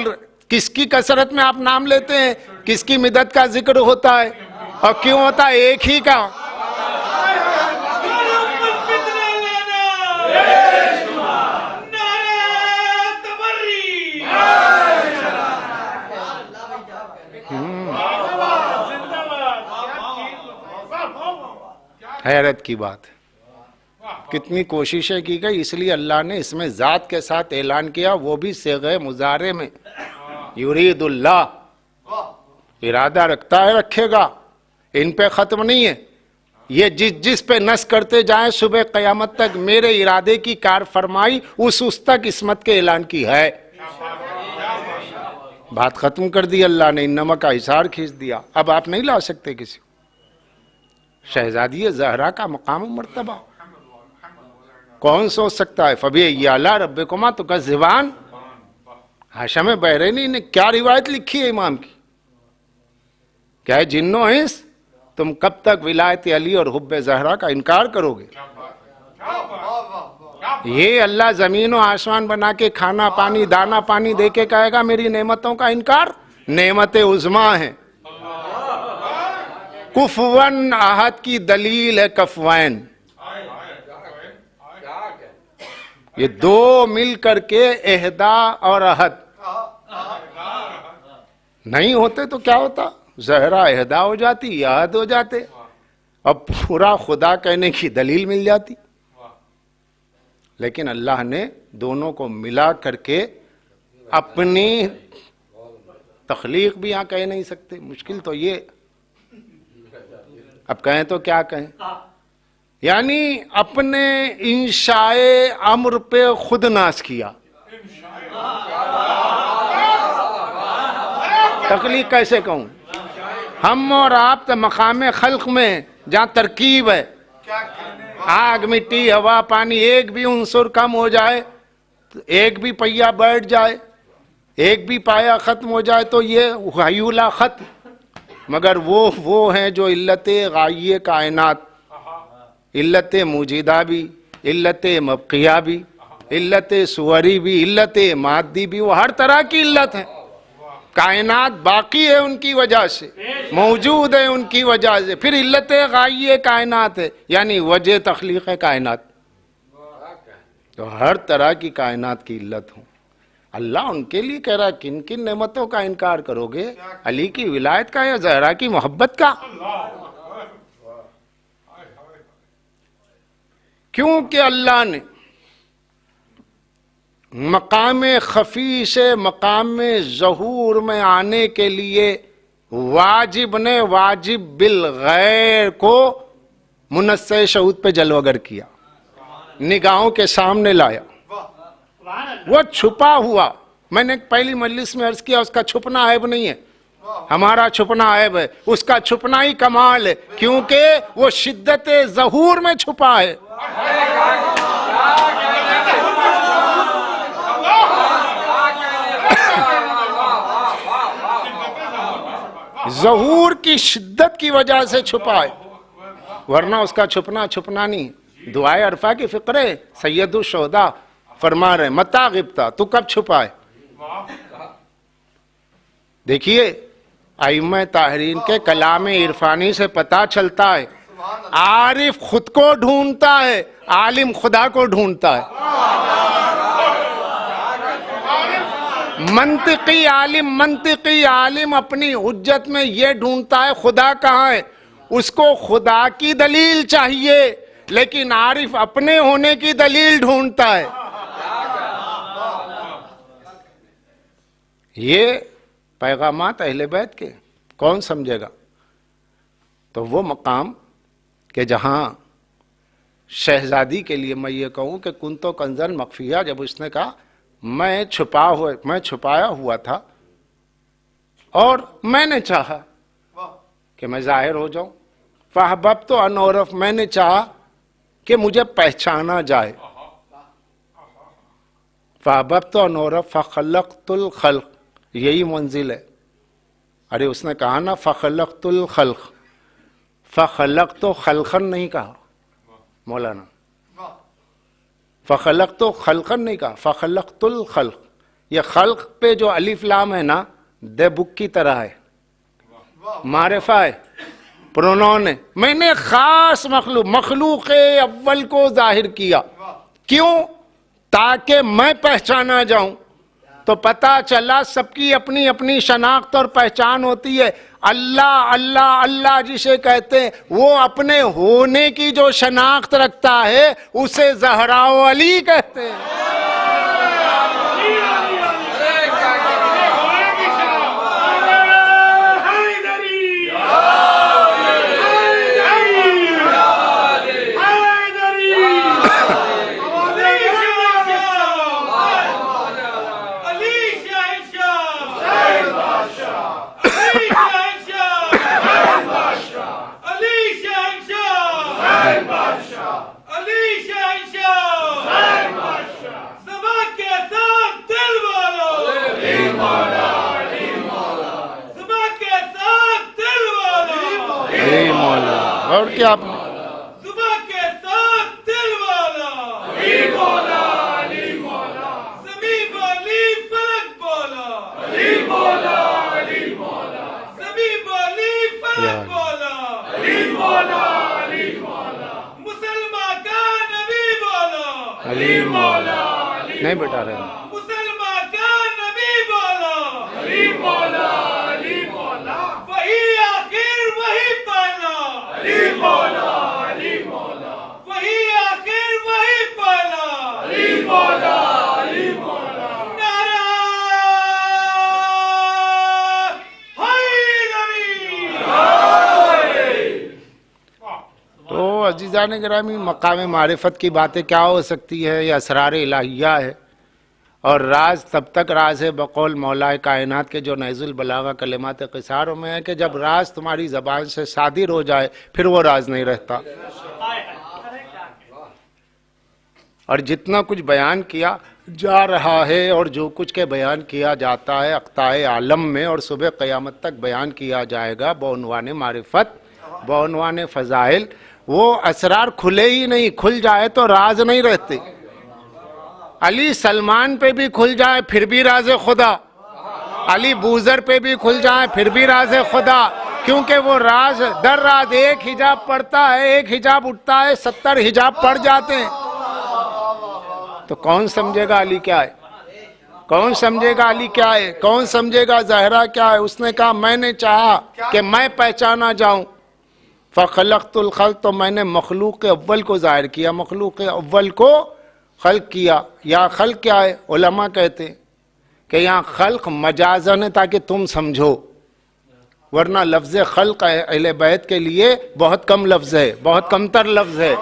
G: کس کی کثرت میں آپ نام لیتے ہیں؟ کس کی مدد کا ذکر ہوتا ہے؟ اور کیوں ہوتا ہے ایک ہی کا؟ حیرت کی بات ہے، کتنی کوششیں کی گئی، اس لیے اللہ نے اس میں ذات کے ساتھ اعلان کیا، وہ بھی صیغہ مضارع میں، یرید اللہ، ارادہ رکھتا ہے، رکھے گا، ان پہ ختم نہیں ہے۔ یہ جس پہ نص کرتے جائیں صبح قیامت تک میرے ارادے کی کار فرمائی، اس تک عصمت کے اعلان کی ہے۔ بات ختم کر دی اللہ نے، انما کا حصار کھینچ دیا، اب آپ نہیں لا سکتے کسی کو۔ شہزادی زہرا کا مقام و مرتبہ کون سوچ سکتا ہے؟ فَبِأَيِّ آلَاءِ رَبِّكُمَا تُكَذِّبَانِ۔ ہاشم بحرینی نے کیا روایت لکھی ہے امام کی، کیا ہے جنو انس، تم کب تک ولایت علی اور حب زہرا کا انکار کرو گے؟ یہ اللہ زمین و آسمان بنا کے کھانا پانی دانا پانی دے کے کہے گا میری نعمتوں کا انکار؟ نعمت عظمیٰ ہے۔ کفون احد کی دلیل ہے کفوین، یہ 2 مل کر کے احدا اور احد، نہیں ہوتے تو کیا ہوتا؟ زہرا احدا ہو جاتی، احد ہو جاتے، اب پورا خدا کہنے کی دلیل مل جاتی۔ لیکن اللہ نے دونوں کو ملا کر کے اپنی تخلیق بھی یہاں کہہ نہیں سکتے، مشکل تو یہ، اب کہیں تو کیا کہیں، یعنی اپنے انشاء امر پہ خود ناز کیا۔ تخلیق کیسے کہوں؟ ہم اور آپ تو مقام خلق میں جہاں ترکیب ہے، آگ مٹی ہوا پانی، ایک بھی عنصر کم ہو جائے ایک بھی پہیا بیٹھ جائے، ایک بھی پایا ختم ہو جائے تو یہ حیولہ ختم. مگر وہ ہیں جو علت غائیہ کائنات، علت موجودہ بھی، علت مبقیہ بھی، علت صوری بھی، علت مادی بھی، وہ ہر طرح کی علت ہے. کائنات باقی ہے ان کی وجہ سے، موجود ہے ان کی وجہ سے. پھر علت غائیہ کائنات ہے، یعنی وجہ تخلیق کائنات. تو ہر طرح کی کائنات کی علت ہوں. اللہ ان کے لیے کہہ رہا ہے کن کن نعمتوں کا انکار کرو گے؟ علی کی ولایت کا یا زہرا کی محبت کا؟ کیونکہ اللہ نے مقام خفی سے مقام ظہور میں آنے کے لیے واجب نے واجب بالغیر کو منصع شہود پہ جلوگر کیا، نگاہوں کے سامنے لایا. وہ چھپا ہوا، میں نے پہلی مجلس میں عرض کیا، اس کا چھپنا عیب نہیں ہے، ہمارا چھپنا عیب ہے. اس کا چھپنا ہی کمال ہے، کیونکہ وہ شدت ظہور میں چھپا ہے. ظہور کی شدت کی وجہ سے چھپا ہے، ورنہ اس کا چھپنا نہیں. دعائے عرفہ کی فقرے سید الشہداء فرما رہے متا غبتا، تو کب چھپا ہے؟ دیکھیے ائمہ طاہرین کے کلام عرفانی سے پتہ چلتا ہے عارف خود کو ڈھونڈتا ہے، عالم خدا کو ڈھونڈتا ہے. منطقی عالم اپنی حجت میں یہ ڈھونڈتا ہے خدا کہاں ہے، اس کو خدا کی دلیل چاہیے، لیکن عارف اپنے ہونے کی دلیل ڈھونڈتا ہے. یہ پیغامات اہل بیت کے کون سمجھے گا؟ تو وہ مقام کہ جہاں شہزادی کے لیے میں یہ کہوں کہ کنتو کنزن مخفیہ، جب اس نے کہا میں چھپایا ہوا تھا اور میں نے چاہا کہ میں ظاہر ہو جاؤں. فَحَبَبْتُ أَنْ أُعْرَفَ، میں نے چاہا کہ مجھے پہچانا جائے. فَحَبَبْتُ أَنْ أُعْرَفَ فَخَلَقْتُ الْخَلْقَ، یہی منزل ہے. ارے اس نے کہا نا فَخَلَقْتُ الْخَلْقَ، فَخَلَقْتُ خَلْقًا نہیں کہا مولانا، فَخَلَقْتُ خَلْقًا نہیں کہا، فَخَلَقْتُ الْخَلْقَ. یہ خلق پہ جو الف لام ہے نا، دے بک کی طرح ہے، معرفہ ہے، پرونون ہے. میں نے خاص مخلوق اول کو ظاہر کیا. کیوں؟ تاکہ میں پہچانا جاؤں. تو پتہ چلا سب کی اپنی اپنی شناخت اور پہچان ہوتی ہے. اللہ اللہ اللہ جسے کہتے ہیں وہ اپنے ہونے کی جو شناخت رکھتا ہے اسے زہرا و علی کہتے ہیں. اور کیا آپ نے
H: صبح کے ساتھ دل والا علی مولا علی مولا، زمین والی فلک بولا علی مولا علی مولا، زمین والی فلک بولا علی مولا علی مولا، مسلمان کا نبی بولا علی مولا علی،
G: نہیں بیٹا رہے
H: مسلمان کا نبی بولا علی مولا علی مولا، وہی آخر وہی پہلا علی مولا علی مولا، وہی آخر وہی پہلا علی مولا علی مولا. نعرہ حیدری.
G: تو عزیزان گرامی، مقام معرفت کی باتیں کیا ہو سکتی ہے؟ یہ اسرار الہیہ ہے، اور راز تب تک راز ہے بقول مولا کائنات کے جو نہج البلاغہ کلمات قصار میں ہے کہ جب راز تمہاری زبان سے صادر ہو جائے پھر وہ راز نہیں رہتا. اور جتنا کچھ بیان کیا جا رہا ہے اور جو کچھ کے بیان کیا جاتا ہے اقطاع عالم میں اور صبح قیامت تک بیان کیا جائے گا بعنوان معرفت، بعنوان فضائل، وہ اسرار کھلے ہی نہیں، کھل جائے تو راز نہیں رہتے۔ علی سلمان پہ بھی کھل جائے پھر بھی راز خدا، علی بوذر پہ بھی کھل جائے پھر بھی راز خدا، کیونکہ وہ راز در راز ایک حجاب پڑتا ہے، ایک حجاب اٹھتا ہے، 70 حجاب پڑ جاتے ہیں۔ تو کون سمجھے گا علی کیا ہے؟ کون سمجھے گا علی کیا ہے؟ کون سمجھے گا زہرا کیا ہے؟ اس نے کہا میں نے چاہا کہ میں پہچانا جاؤں، فخلقت الخلق، تو میں نے مخلوق اول کو ظاہر کیا، مخلوق اول کو خلق کیا۔ یا خلق کیا ہے؟ علماء کہتے ہیں کہ یہاں خلق مجازن ہے تاکہ تم سمجھو، ورنہ لفظ خلق اہل بیت کے لیے بہت کم لفظ ہے، بہت کم تر لفظ ہے،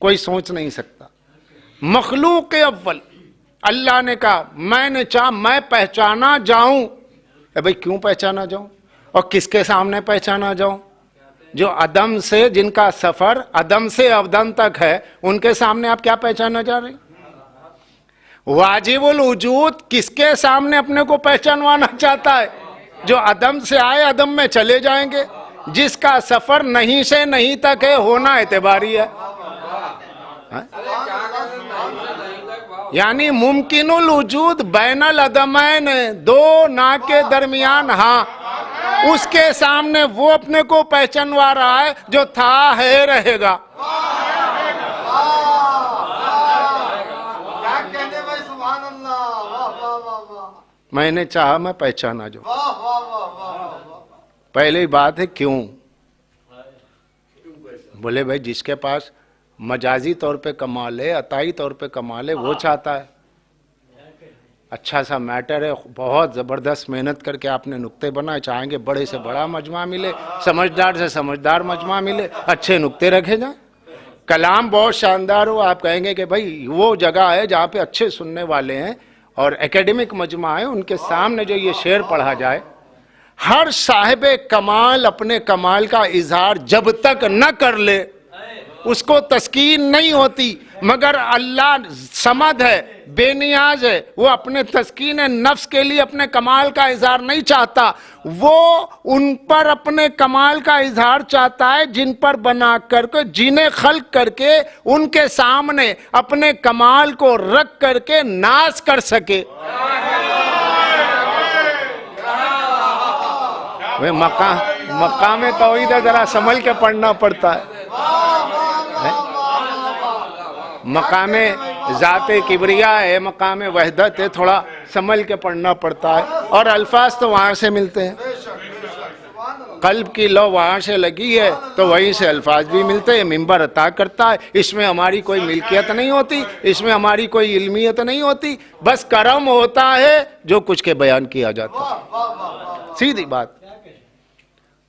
G: کوئی سوچ نہیں سکتا۔ مخلوق اول اللہ نے کہا میں نے چاہا میں پہچانا جاؤں۔ بھئی کیوں پہچانا جاؤں اور کس کے سامنے پہچانا جاؤں؟ جو عدم سے، جن کا سفر عدم سے ابدن تک ہے، ان کے سامنے آپ کیا پہچانا جا رہے ہیں؟ واجب الوجود کس کے سامنے اپنے کو پہچانوانا چاہتا ہے؟ جو عدم سے آئے عدم میں چلے جائیں گے، جس کا سفر نہیں سے نہیں تک ہے، ہونا اعتباری ہے۔ یعنی ممکن الوجود بین العدمین، دو نا کے درمیان، ہاں اس کے سامنے وہ اپنے کو پہچانوا رہا ہے جو تھا ہے رہے گا۔ میں نے چاہا میں پہچانا جاؤں۔ پہلی بات ہے کیوں؟ بولے بھائی جس کے پاس مجازی طور پہ کمال ہے، عطائی طور پہ کمال ہے، وہ چاہتا ہے اچھا سا میٹر ہے، بہت زبردست محنت کر کے آپ نے نقطے بنائے، چاہیں گے بڑے سے بڑا مجمع ملے، سمجھدار سے سمجھدار مجمع ملے، اچھے نقطے رکھے جائیں، کلام بہت شاندار ہو، آپ کہیں گے کہ بھائی وہ جگہ ہے جہاں پہ اچھے سننے والے ہیں اور اکیڈمک مجمع ہے، ان کے سامنے جو یہ شعر پڑھا جائے۔ ہر صاحب کمال اپنے کمال کا اظہار جب تک نہ کر لے اس کو تسکین نہیں ہوتی، مگر اللہ صمد ہے، بے نیاز ہے، وہ اپنے تسکین نفس کے لیے اپنے کمال کا اظہار نہیں چاہتا، وہ ان پر اپنے کمال کا اظہار چاہتا ہے جن پر بنا کر کے، جنہیں خلق کر کے ان کے سامنے اپنے کمال کو رکھ کر کے ناز کر سکے۔ مقام توحید ذرا سنبھل کے پڑھنا پڑتا ہے، مقام ذات کبریا ہے، مقام وحدت ہے، تھوڑا سنبھل کے پڑھنا پڑتا ہے، اور الفاظ تو وہاں سے ملتے ہیں، قلب کی لو وہاں سے لگی ہے تو وہیں سے الفاظ بھی ملتے ہیں، منبر عطا کرتا ہے، اس میں ہماری کوئی ملکیت نہیں ہوتی، اس میں ہماری کوئی علمیت نہیں ہوتی، بس کرم ہوتا ہے جو کچھ کے بیان کیا جاتا ہے، سیدھی بات۔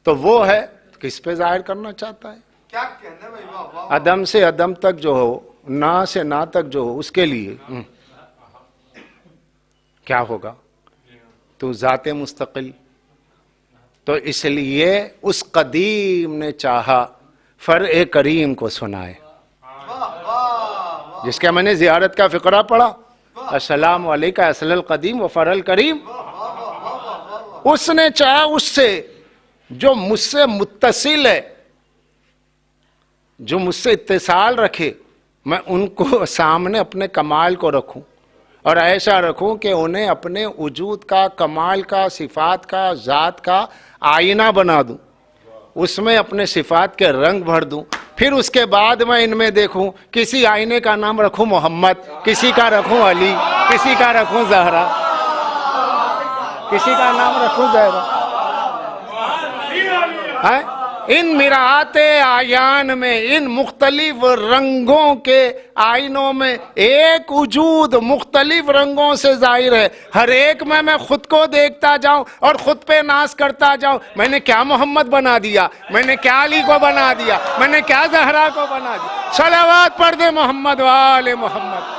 G: تو وہ ہے کس پہ ظاہر کرنا چاہتا ہے؟ عدم سے عدم تک جو ہو، نا سے نا تک جو ہو، اس کے لیے کیا ہوگا؟ تو ذات مستقل، تو اس لیے اس قدیم نے چاہا فرع کریم کو سنائے، جس کا میں نے زیارت کا فقرہ پڑھا، السلام علیکہ اصل القدیم و فرع الکریم، اس نے چاہا اس سے جو مجھ سے متصل ہے، جو مجھ سے اتصال رکھے، میں ان کو سامنے اپنے کمال کو رکھوں، اور ایسا رکھوں کہ انہیں اپنے وجود کا، کمال کا، صفات کا، ذات کا آئینہ بنا دوں، اس میں اپنے صفات کے رنگ بھر دوں، پھر اس کے بعد میں ان میں دیکھوں، کسی آئینے کا نام رکھوں محمد، کسی کا رکھوں علی، کسی کا رکھوں زہرا، کسی کا نام رکھوں زہرا۔ ان مراعات آیان میں، ان مختلف رنگوں کے آئینوں میں ایک وجود مختلف رنگوں سے ظاہر ہے، ہر ایک میں خود کو دیکھتا جاؤں اور خود پہ ناز کرتا جاؤں، میں نے کیا محمد بنا دیا، میں نے کیا علی کو بنا دیا، میں نے کیا زہرا کو بنا دیا۔ صلوات پڑھ دے محمد وآل محمد۔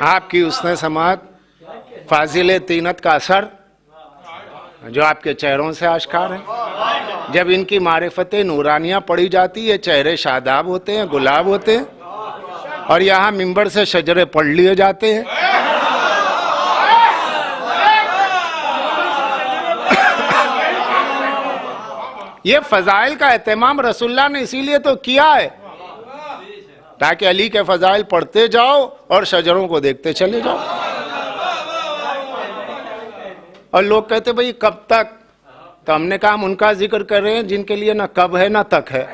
G: آپ کی حسن سماعت فاضل طینت کا اثر جو آپ کے چہروں سے آشکار ہے. جب ان کی معرفت نورانیہ پڑھی جاتی ہے چہرے شاداب ہوتے ہیں, گلاب ہوتے ہیں, اور یہاں منبر سے شجرے پڑھ لیے جاتے ہیں. یہ فضائل کا اہتمام رسول اللہ نے اسی لیے تو کیا ہے تاکہ علی کے فضائل پڑھتے جاؤ اور شجروں کو دیکھتے چلے جاؤ. اور لوگ کہتے بھئی کب تک, تو ہم نے کہا ہم ان کا ذکر کر رہے ہیں جن کے لیے نہ کب ہے نہ تک ہے.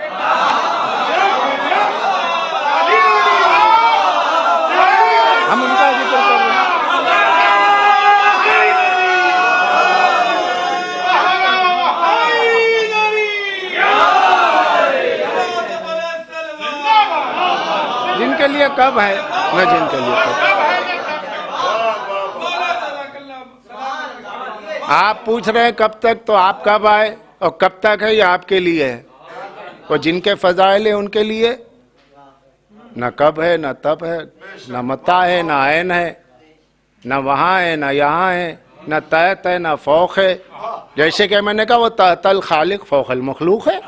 G: ہم ان کا ذکر کر رہے ہیں. جن کے لیے کب ہے نہ جن کے لیے کب. آپ پوچھ رہے ہیں کب تک, تو آپ کب آئے اور کب تک ہے یہ آپ کے لیے ہے. اور جن کے فضائل ہیں ان کے لیے نہ کب ہے نہ تب ہے, نہ متا ہے نہ عین ہے, نہ وہاں ہے نہ یہاں ہے, نہ تحت ہے نہ فوق ہے. جیسے کہ میں نے کہا وہ تحت الخالق فوق المخلوق ہے,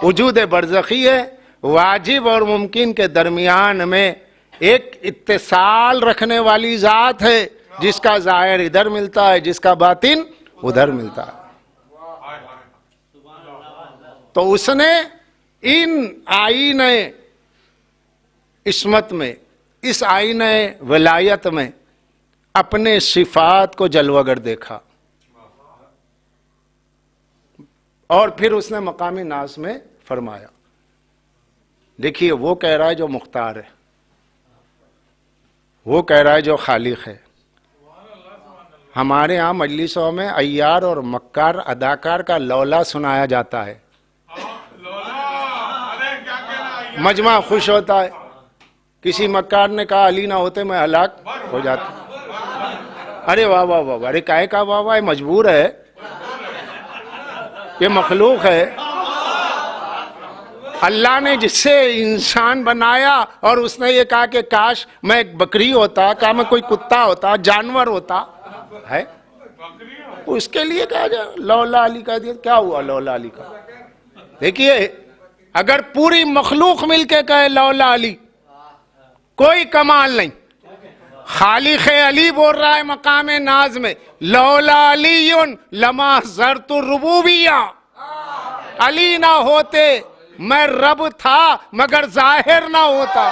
G: وجود برزخی ہے, واجب اور ممکن کے درمیان میں ایک اتصال رکھنے والی ذات ہے جس کا ظاہر ادھر ملتا ہے جس کا باطن ادھر ملتا ہے. تو اس نے ان آئین عصمت میں, اس آئین ولایت میں اپنے صفات کو جلوگر دیکھا, اور پھر اس نے مقامی ناز میں فرمایا. دیکھیے وہ کہہ رہا ہے جو مختار ہے, وہ کہہ رہا ہے جو خالق ہے. ہمارے ہاں مجلسوں میں عیار اور مکار اداکار کا لولا سنایا جاتا ہے, مجمع خوش ہوتا ہے. کسی مکار نے کہا علی نہ ہوتے میں ہلاک ہو جاتا. ارے واہ واہ واہ, ارے کہے کا واہ واہ, مجبور ہے, یہ مخلوق ہے. اللہ نے جس سے انسان بنایا اور اس نے یہ کہا کہ کاش میں ایک بکری ہوتا, کہا میں کوئی کتا ہوتا, جانور ہوتا ہے, اس کے لیے کہا جائے لولا علی کہہ دیا. کیا ہوا لولا علی کا؟ دیکھیے اگر پوری مخلوق مل کے کہے لولا علی, کوئی کمال نہیں. خالق علی بول رہا ہے مقام ناز میں, لولا علی لما زرت الربوبیہ, علی نہ ہوتے میں رب تھا مگر ظاہر نہ ہوتا.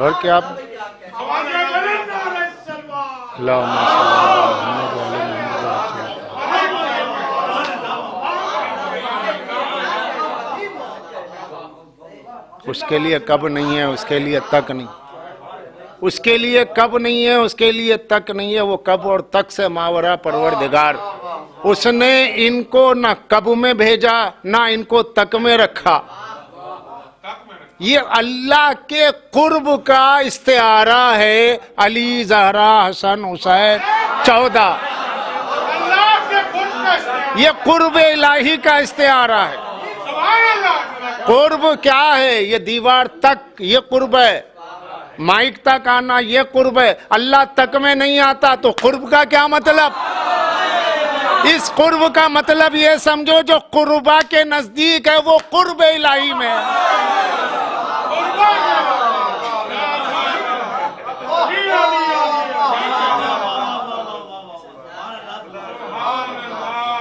G: اور کیا آپ اس کے لیے کب نہیں ہے, اس کے لیے تک نہیں, اس کے لیے کب نہیں ہے, اس کے لیے تک نہیں ہے. وہ کب اور تک سے ماورا پروردگار, اس نے ان کو نہ کب میں بھیجا نہ ان کو تک میں رکھا. یہ اللہ کے قرب کا استعارہ ہے. علی زہرا حسن حسین 14, یہ قرب الہی کا استعارہ ہے. قرب کیا ہے؟ یہ دیوار تک یہ قرب ہے, مائک تک آنا یہ قرب ہے. اللہ تک میں نہیں آتا تو قرب کا کیا مطلب؟ اس قرب کا مطلب یہ سمجھو جو قربا کے نزدیک ہے وہ قرب الہی میں ہے.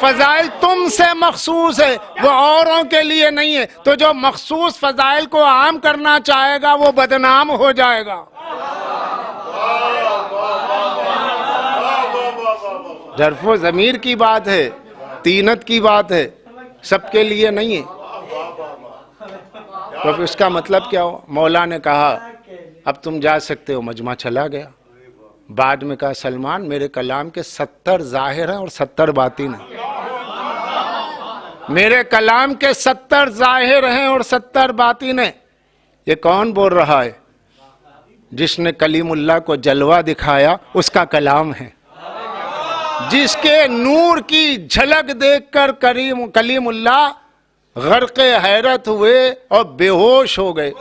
G: فضائل تم سے مخصوص ہے، وہ اوروں کے لیے نہیں ہے، تو جو مخصوص فضائل کو عام کرنا چاہے گا وہ بدنام ہو جائے گا۔ ظرف و ضمیر کی بات ہے، تینت کی بات ہے، سب کے لیے نہیں ہے۔ تو اس کا مطلب کیا ہو؟ مولا نے کہا اب تم جا سکتے ہو، مجمع چلا گیا۔ بعد میں کہا سلمان میرے کلام کے 70 ظاہر ہیں اور 70 باطن ہیں، میرے کلام کے 70 ظاہر ہیں اور 70 باطن ہیں۔ یہ کون بول رہا ہے؟ جس نے کلیم اللہ کو جلوہ دکھایا اس کا کلام ہے، جس کے نور کی جھلک دیکھ کر کلیم اللہ غرق حیرت ہوئے اور بے ہوش ہو گئے۔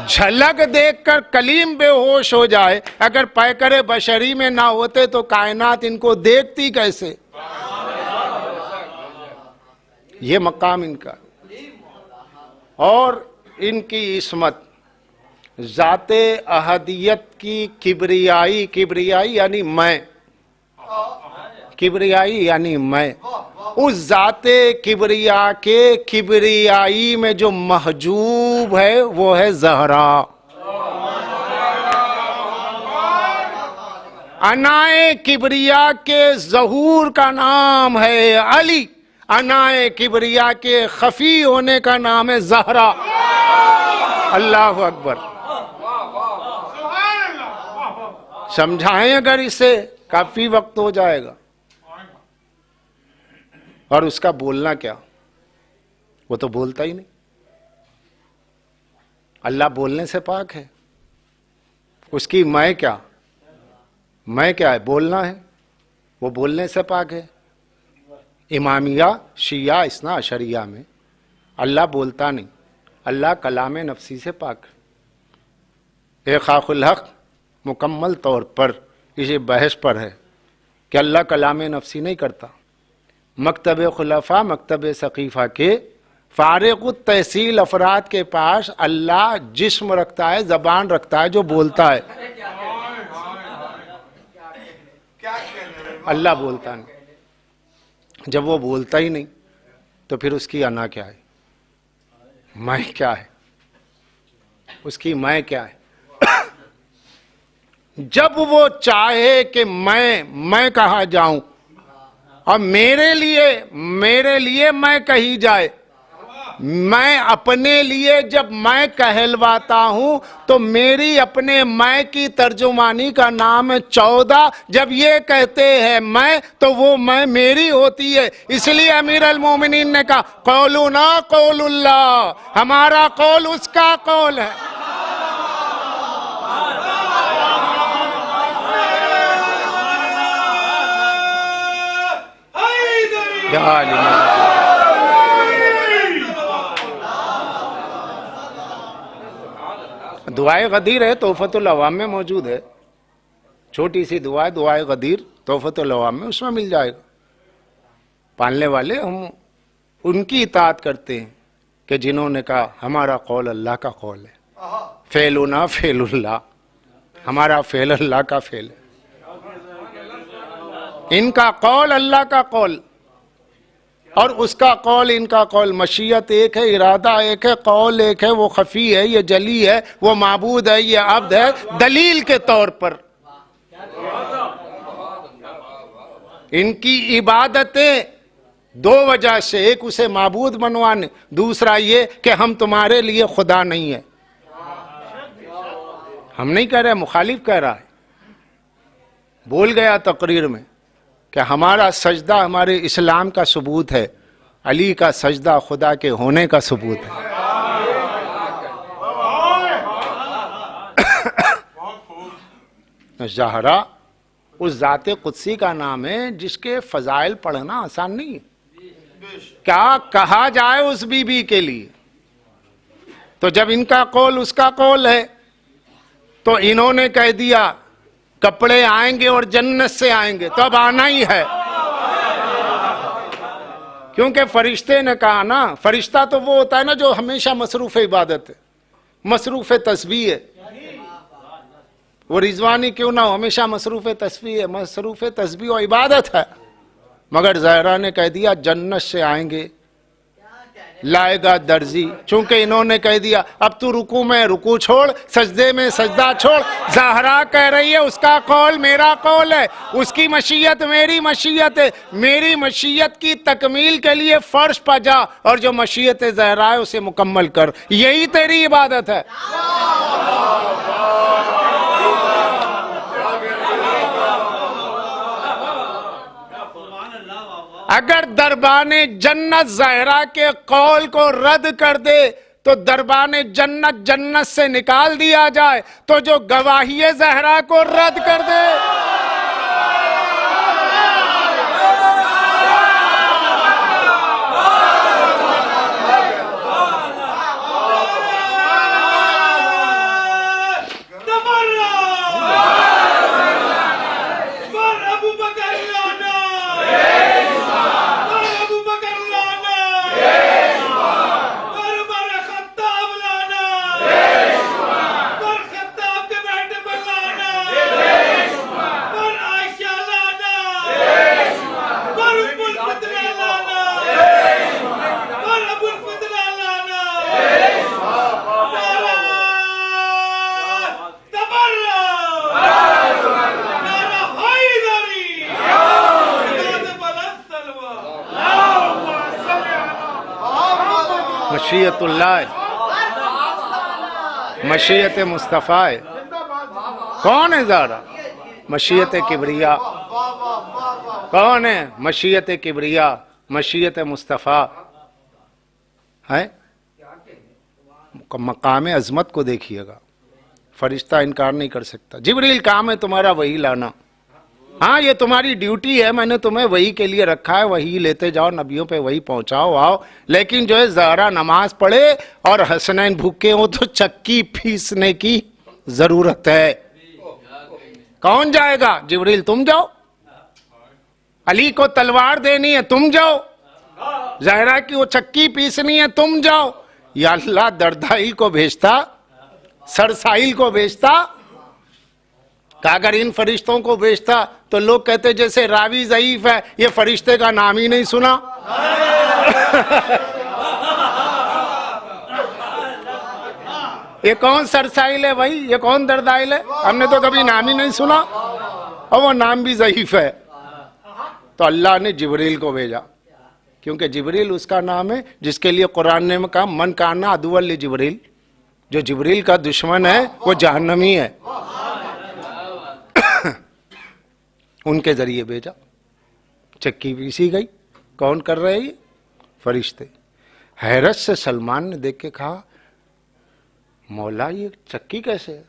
G: جھلک دیکھ کر کلیم بے ہوش ہو جائے، اگر پیکر بشری میں نہ ہوتے تو کائنات ان کو دیکھتی کیسے؟ یہ مقام ان کا، اور ان کی عصمت، ذات احدیت کی کبریائی، کبریائی یعنی میں، کبریائی یعنی میں، اس ذات کبریا کے کبریائی میں جو محجوب ہے وہ ہے زہرا۔ انائے کبریا کے ظہور کا نام ہے علی، انائے کبریا کے خفی ہونے کا نام ہے زہرا۔ اللہ اکبر۔ سمجھائیں اگر اسے کافی وقت ہو جائے گا۔ اور اس کا بولنا کیا؟ وہ تو بولتا ہی نہیں۔ اللہ بولنے سے پاک ہے، اس کی میں کیا؟ میں کیا ہے؟ بولنا ہے، وہ بولنے سے پاک ہے۔ امامیہ شیعہ اثنا عشریہ میں اللہ بولتا نہیں، اللہ کلام نفسی سے پاک ہے۔ ایک خاق الحق مکمل طور پر یہ بحث پر ہے کہ اللہ کلام نفسی نہیں کرتا۔ مکتب خلفاء، مکتب ثقیفہ کے فارغ التحصیل افراد کے پاس اللہ جسم رکھتا ہے، زبان رکھتا ہے جو بولتا ہے، اللہ بولتا نہیں۔ جب وہ بولتا ہی نہیں تو پھر اس کی انا کیا ہے؟ میں کیا ہے؟ اس کی میں کیا ہے؟ جب وہ چاہے کہ میں کہا جاؤں اور میرے لیے میں کہی جائے، میں اپنے لیے جب میں کہلواتا ہوں تو میری اپنے میں کی ترجمانی کا نام ہے 14۔ جب یہ کہتے ہیں میں تو وہ میں میری ہوتی ہے۔ اس لیے امیر المومنین نے کہا قولنا قول اللہ، ہمارا قول اس کا قول ہے۔ دعائے غدیر ہے، تحفۃ العوام میں موجود ہے، چھوٹی سی دعا ہے، دعائے غدیر تحفۃ العوام میں، اس میں مل جائے گا۔ پالنے والے ہم ان کی اطاعت کرتے ہیں کہ جنہوں نے کہا ہمارا قول اللہ کا قول ہے، فعلنا فعل اللہ، ہمارا فعل اللہ کا فعل ہے، ان کا قول اللہ کا قول، اور اس کا قول ان کا قول۔ مشیت ایک ہے، ارادہ ایک ہے، قول ایک ہے، وہ خفی ہے، یہ جلی ہے، وہ معبود ہے، یہ عبد ہے، دلیل کے طور پر۔ ان کی عبادتیں دو وجہ سے، ایک اسے معبود بنوانے، دوسرا یہ کہ ہم تمہارے لیے خدا نہیں ہے۔ ہم نہیں کہہ رہے، مخالف کہہ رہا ہے، بول گیا تقریر میں کہ ہمارا سجدہ ہمارے اسلام کا ثبوت ہے، علی کا سجدہ خدا کے ہونے کا ثبوت ہے۔ زہرا اس ذات قدسی کا نام ہے جس کے فضائل پڑھنا آسان نہیں ہے۔ کیا کہا جائے اس بی بی کے لیے؟ تو جب ان کا قول اس کا قول ہے تو انہوں نے کہہ دیا کپڑے آئیں گے اور جنت سے آئیں گے، تو اب آنا ہی ہے، کیونکہ فرشتے نے کہا نا، فرشتہ تو وہ ہوتا ہے نا جو ہمیشہ مصروف عبادت ہے، مصروف تسبیح ہے، وہ رضوانی کیوں نہ ہو، ہمیشہ مصروف تسبیح ہے، مصروف تسبیح و عبادت ہے۔ مگر زہرا نے کہہ دیا جنت سے آئیں گے، لائے گا درزی، چونکہ انہوں نے کہہ دیا اب تو رکوع میں رکوع چھوڑ، سجدے میں سجدہ چھوڑ۔ زہرا کہہ رہی ہے اس کا قول میرا قول ہے، اس کی مشیت میری مشیت ہے، میری مشیت کی تکمیل کے لیے فرش پہ جا، اور جو مشیت زہرا ہے اسے مکمل کر، یہی تیری عبادت ہے۔ اگر دربان جنت زہرا کے قول کو رد کر دے تو دربان جنت جنت سے نکال دیا جائے، تو جو گواہی زہرا کو رد کر دے مشیت اللہ، مشیت مصطفیٰ ہے۔ کون ہے زہرا؟ مشیت کبریا۔ کون ہے؟ مشیت کبریا، مشیت مصطفیٰ ہے۔ مقام عظمت کو دیکھیے گا، فرشتہ انکار نہیں کر سکتا۔ جبریل کام ہے تمہارا وہی لانا، ہاں یہ تمہاری ڈیوٹی ہے، میں نے تمہیں وہی کے لیے رکھا ہے، وہی لیتے جاؤ، نبیوں پہ وہی پہنچاؤ، آؤ۔ لیکن جو ہے زہرا نماز پڑھے اور حسنین بھوکے ہوں تو چکی پیسنے کی ضرورت ہے۔ کون جائے گا؟ جبریل تم جاؤ، علی کو تلوار دینی ہے تم جاؤ، زہرا کی وہ چکی پیسنی ہے تم جاؤ، یا اللہ دردائل کو بھیجتا، سرسائل کو بھیجتا کہ اگر ان فرشتوں کو بھیجتا تو لوگ کہتے جیسے راوی ضعیف ہے، یہ فرشتے کا نام ہی نہیں سنا۔ یہ کون سرسائل ہے بھائی؟ یہ کون دردائل ہے؟ ہم نے تو کبھی نام ہی نہیں سنا، اور وہ نام بھی ضعیف ہے۔ تو اللہ نے جبریل کو بھیجا، کیونکہ جبریل اس کا نام ہے جس کے لیے قرآن نے کہا من کان عدوا لجبریل، جو جبریل کا دشمن ہے وہ جہنمی ہے۔ ان کے ذریعے بھیجا، چکی پیسی گئی۔ کون کر رہے یہ؟ فرشتے۔ حیرت سے سلمان نے دیکھ کے کہا مولا یہ چکی کیسے ہے؟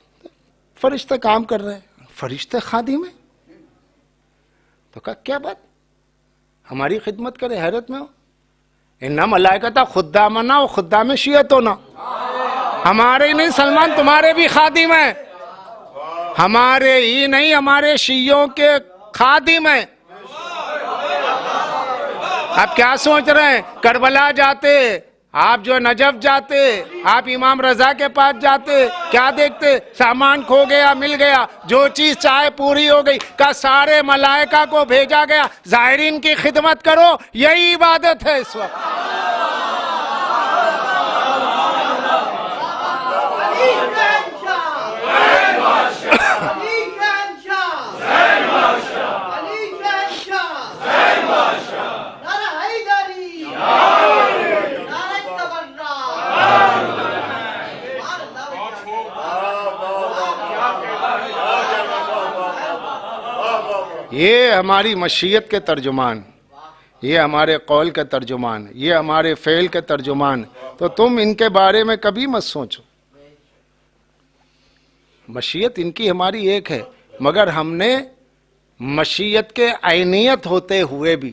G: فرشتے کام کر رہے ہیں، فرشتے خادم ہیں۔ تو کہا کیا بات، ہماری خدمت کرے، حیرت میں ہو۔ اِنَّ ملائکۃ خدامنا و خدام شیعتنا، ہمارے ہی نہیں سلمان تمہارے بھی خادم ہیں، ہمارے ہی نہیں ہمارے شیعوں کے خادم ہیں۔ آپ کیا سوچ رہے ہیں؟ کربلا جاتے آپ، جو نجف جاتے آپ، امام رضا کے پاس جاتے، کیا دیکھتے؟ سامان کھو گیا مل گیا، جو چیز چاہے پوری ہو گئی، کا سارے ملائکہ کو بھیجا گیا زائرین کی خدمت کرو، یہی عبادت ہے اس وقت۔ یہ ہماری مشیت کے ترجمان، یہ ہمارے قول کے ترجمان، یہ ہمارے فعل کے ترجمان، تو تم ان کے بارے میں کبھی مت سوچو۔ مشیت ان کی ہماری ایک ہے، مگر ہم نے مشیت کے عینیت ہوتے ہوئے بھی،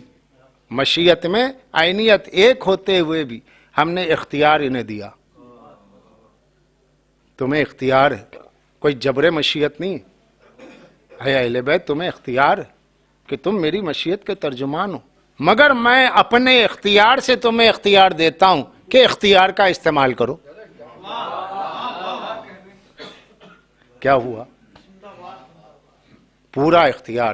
G: مشیت میں عینیت ایک ہوتے ہوئے بھی ہم نے اختیار انہیں دیا۔ تمہیں اختیار ہے، کوئی جبر مشیت نہیں ہے، اہل بیت تمہیں اختیار ہے کہ تم میری مشیت کے ترجمان ہو، مگر میں اپنے اختیار سے تمہیں اختیار دیتا ہوں کہ اختیار کا استعمال کرو۔ کیا ہوا؟ پورا اختیار،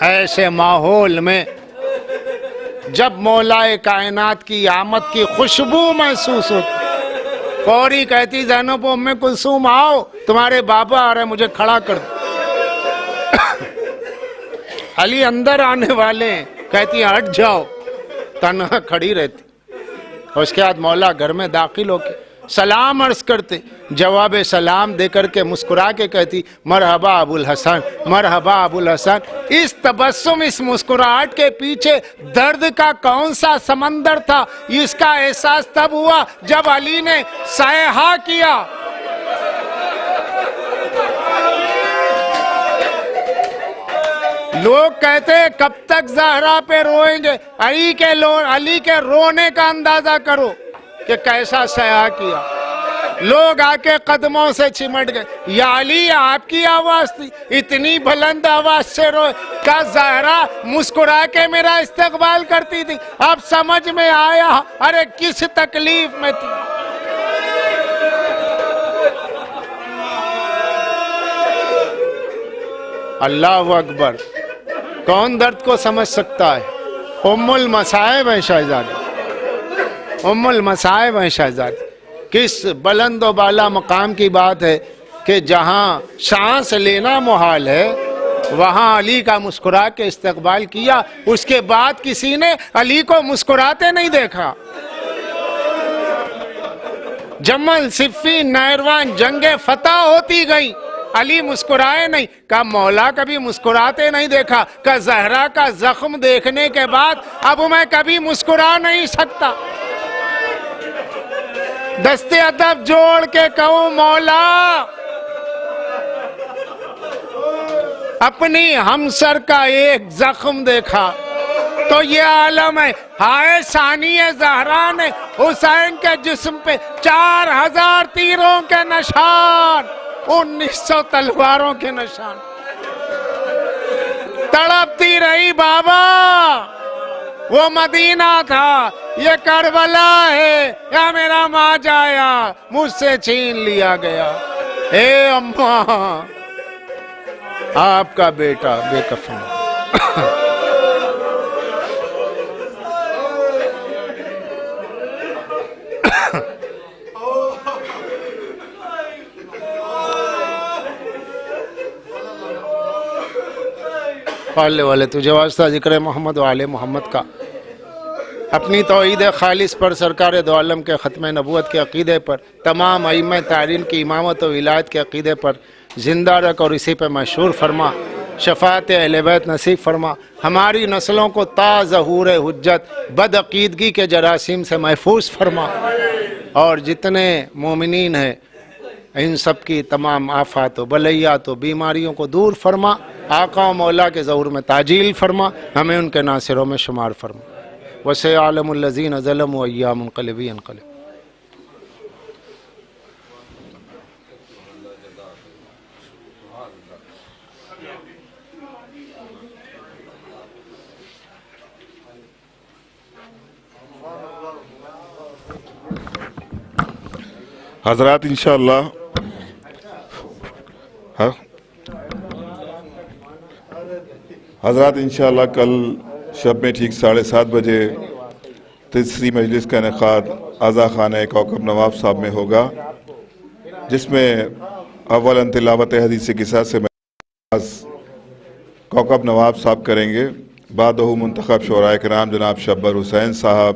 G: ایسے ماحول میں جب مولا کائنات کی آمد کی خوشبو محسوس ہوتی، فوری کہتی زینب ام کلثوم آؤ تمہارے بابا آ رہے مجھے کھڑا کر دو۔ علی اندر آنے والے ہیں، کہتی ہیں ہٹ جاؤ، تنہا کھڑی رہتی۔ اور اس کے بعد مولا گھر میں داخل ہو کے سلام عرض کرتے، جواب سلام دے کر کے مسکرا کے کہتی مرحبا ابو الحسن، مرحبا ابو الحسن۔ اس تبسم، اس مسکراہٹ کے پیچھے درد کا کون سا سمندر تھا، اس کا احساس تب ہوا جب علی نے صیحہ کیا۔ لوگ کہتے ہیں کب تک زہرا پہ روئیں گے، علی کے رونے کا اندازہ کرو کہ کیسا صیحہ کیا۔ لوگ آ کے قدموں سے چمٹ گئے، یا علی آپ کی آواز تھی، اتنی بلند آواز سے روئے، کیا زہرا مسکرا کے میرا استقبال کرتی تھی؟ اب سمجھ میں آیا ارے کس تکلیف میں تھی۔ اللہ اکبر، کون درد کو سمجھ سکتا ہے؟ ام المصائب ہے شہزادی، ام المصائب ہے شہزادی۔ کس بلند و بالا مقام کی بات ہے کہ جہاں سانس لینا محال ہے وہاں علی کا مسکرا کے استقبال کیا، اس کے بعد کسی نے علی کو مسکراتے نہیں دیکھا۔ جمل، صفین، نہروان جنگیں فتح ہوتی گئیں، علی مسکرائے نہیں۔ کہا مولا کبھی مسکراتے نہیں دیکھا، کہ زہرا کا زخم دیکھنے کے بعد اب میں کبھی مسکرا نہیں سکتا۔ دستے ادب جوڑ کے کہوں مولا اپنی ہمسر کا ایک زخم دیکھا تو یہ عالم ہے۔ ہائے ثانی زہرا نے حسین کے جسم پہ 4000 تیروں کے نشان، 1900 تلواروں کے نشان، تڑپتی رہی بابا وہ مدینہ تھا، یہ کربلا ہے، یا میرا ماں جایا مجھ سے چھین لیا گیا۔ اے اماں آپ کا بیٹا بے کفن۔ پالنے والے تجھے واسطہ ذکر محمد و آل محمد کا، اپنی توحید خالص پر، سرکار دو عالم کے ختم نبوت کے عقیدے پر، تمام ائمہ تعین کی امامت و ولایت کے عقیدے پر زندہ رکھ اور اسی پہ مشہور فرما۔ شفاعت اہل بیت نصیب فرما، ہماری نسلوں کو تا ظہور حجت بد عقیدگی کے جراثیم سے محفوظ فرما، اور جتنے مومنین ہیں ان سب کی تمام آفات و بلیات و بیماریوں کو دور فرما۔ آقا و مولا کے ظہور میں تعجیل فرما، ہمیں ان کے ناصروں میں شمار فرما۔ وَسَيَعْلَمُ الَّذِينَ ظَلَمُوا أَيَّ مُنقَلِبٍ يَنقَلِبُونَ۔
A: حضرات انشاءاللہ کل شب میں ٹھیک 7:30 بجے تیسری مجلس کا انعقاد اعضا خانہ کوکب نواب صاحب میں ہوگا، جس میں اولاً تلاوت حدیث قصہ سے کوکب نواب صاحب کریں گے، بعدہ منتخب شورائے کرام جناب شبر حسین صاحب،